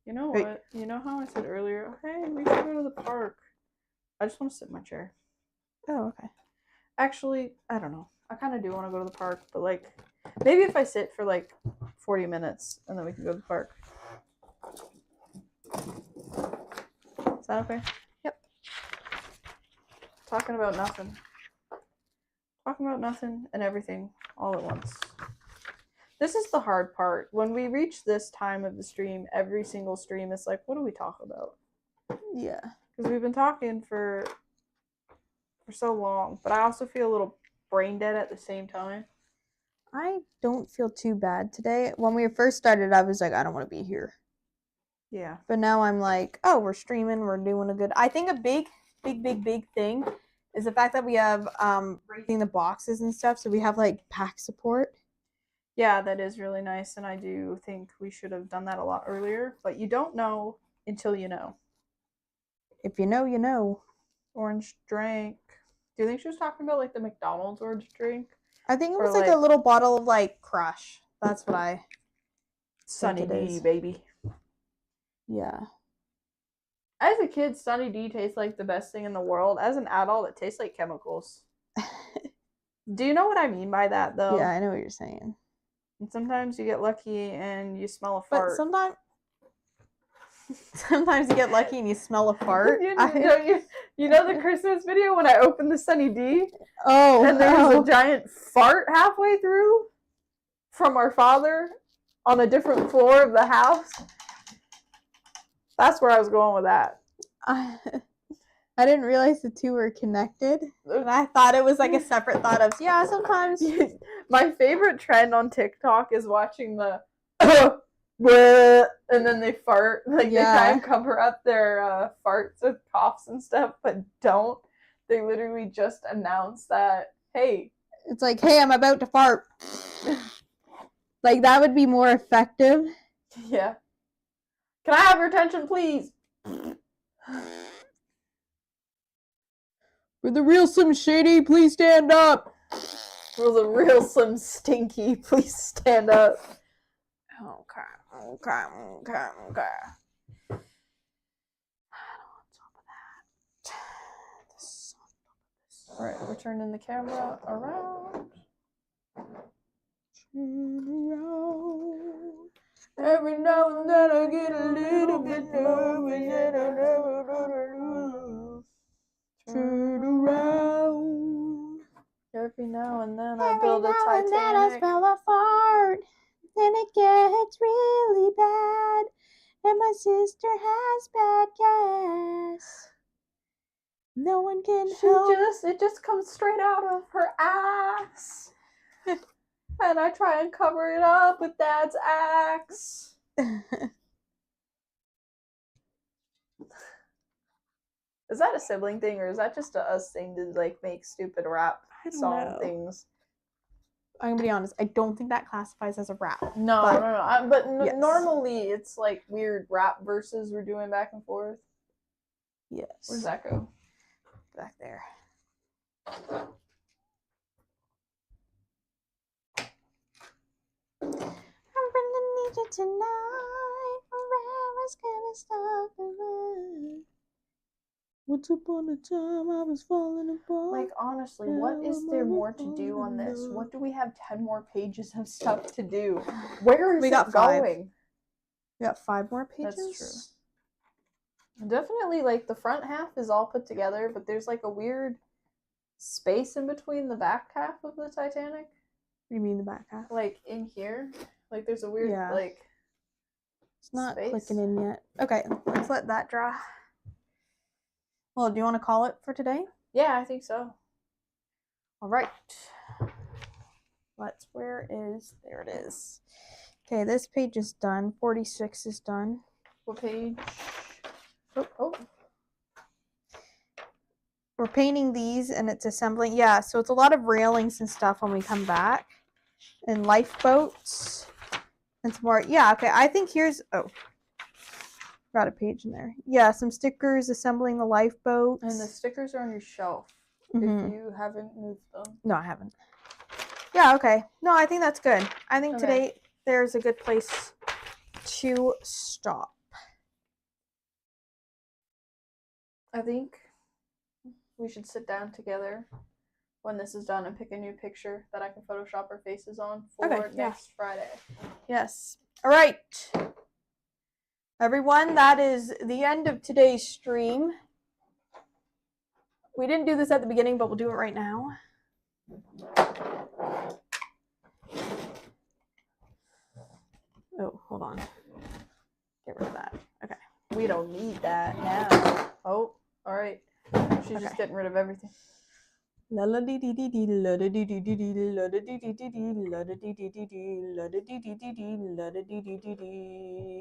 You know Wait. what? You know how I said earlier, hey, we should go to the park. I just want to sit in my chair. Oh, okay. Actually, I don't know. I kind of do want to go to the park, but like, maybe if I sit for like 40 minutes and then we can go to the park. Is that okay? Yep. Talking about nothing. Talking about nothing and everything all at once. This is the hard part. When we reach this time of the stream, every single stream is like, what do we talk about? Yeah. Because we've been talking for so long, but I also feel a little brain dead at the same time. I don't feel too bad today. When we first started, I was like, I don't want to be here. Yeah. But now I'm like, oh, we're streaming, we're doing a good. I think a big thing is the fact that we have raising the boxes and stuff, so we have like pack support. Yeah, that is really nice, and I do think we should have done that a lot earlier, but you don't know until you know. If you know, you know. Orange drink. Do you think she was talking about like the McDonald's orange drink? I think it Or, was like a like- little bottle of like Crush. That's what I. Sunny it D, is. baby. Yeah. As a kid, Sunny D tastes like the best thing in the world. As an adult, it tastes like chemicals. Do you know what I mean by that, though? Yeah, I know what you're saying. And sometimes you get lucky and you smell a But fart. sometimes you get lucky and you smell a fart. You know the Christmas video when I opened the Sunny D? Oh, And there was a giant fart halfway through from our father on a different floor of the house? That's where I was going with that. I didn't realize the two were connected. And I thought it was like a separate thought of, yeah, sometimes. My favorite trend on TikTok is watching the bleh, and then they fart. Like, they try and cover up their farts with coughs and stuff, but don't. They literally just announce that, hey. It's like, hey, I'm about to fart. Like, that would be more effective. Yeah. Can I have your attention, please? For the real Slim Shady, please stand up. For the real Slim Stinky, please stand up. Okay. I don't want some of that. Alright, we're turning the camera around. Turn around. Every now and then I get a little bit nervous and I never gonna lose. Turn around. every now and then I build a now and then I Titanic. spell a fart. Then it gets really bad. And my sister has bad gas. No one can help. It just comes straight out of her ass. And I try and cover it up with Dad's axe. Is that a sibling thing, or is that just a us thing to like make stupid rap I don't song know. things? I'm gonna be honest. I don't think that classifies as a rap. No, But- no. But yes. normally it's like weird rap verses we're doing back and forth. Yes. Where's that go? Back there. I really need you tonight. Forever's gonna stop the run. Once upon a time, I was falling apart. Like, honestly, what is there more to do on this? What do we have 10 more pages of stuff to do? Where is We got it 5. going? We got 5 more pages. That's true. Definitely, like, the front half is all put together, but there's, like, a weird space in between the back half of the Titanic. What do you mean the back half? Like, in here. Like, there's a weird, Yeah. like... It's not space. clicking in yet. Okay, let's let that dry. Well, do you want to call it for today? Yeah, I think so. All right. There it is. Okay, this page is done. 46 is done. What page? Oh. We're painting these and it's assembling. Yeah, so it's a lot of railings and stuff when we come back. And lifeboats. And some more. Yeah, okay. I think here's... Oh. Got a page in there. Yeah, some stickers, assembling the lifeboats. And the stickers are on your shelf. Mhm. If you haven't moved them. No, I haven't. Yeah, okay. No, I think that's good. I think Okay. today there's a good place to stop. I think we should sit down together when this is done and pick a new picture that I can Photoshop our faces on for Okay, yeah. next Friday. Yes. All right. Everyone, that is the end of today's stream. We didn't do this at the beginning, but we'll do it right now. Oh, hold on. Get rid of that. Okay. We don't need that now. Oh, all right. She's just Okay. getting rid of everything. La la dee dee dee dee la da dee dee dee dee la da dee dee dee dee la da dee dee dee dee la da dee dee dee dee la da dee dee dee dee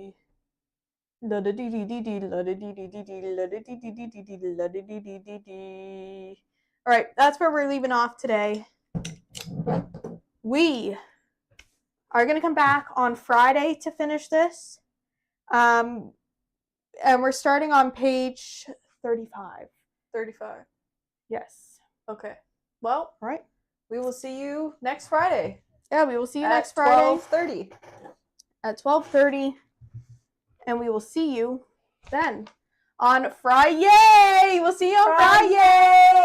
la da dee dee dee dee la da dee dee dee dee la da dee dee dee dee la da dee dee dee dee. All right, that's where we're leaving off today. We are going to come back on Friday to finish this. And we're starting on page 35. 35. Yes. Okay. Well, All right. we will see you next Friday. Yeah, we will see you at next Friday 12:30. at 12:30. And we will see you then on Friday. We'll see you on Friday.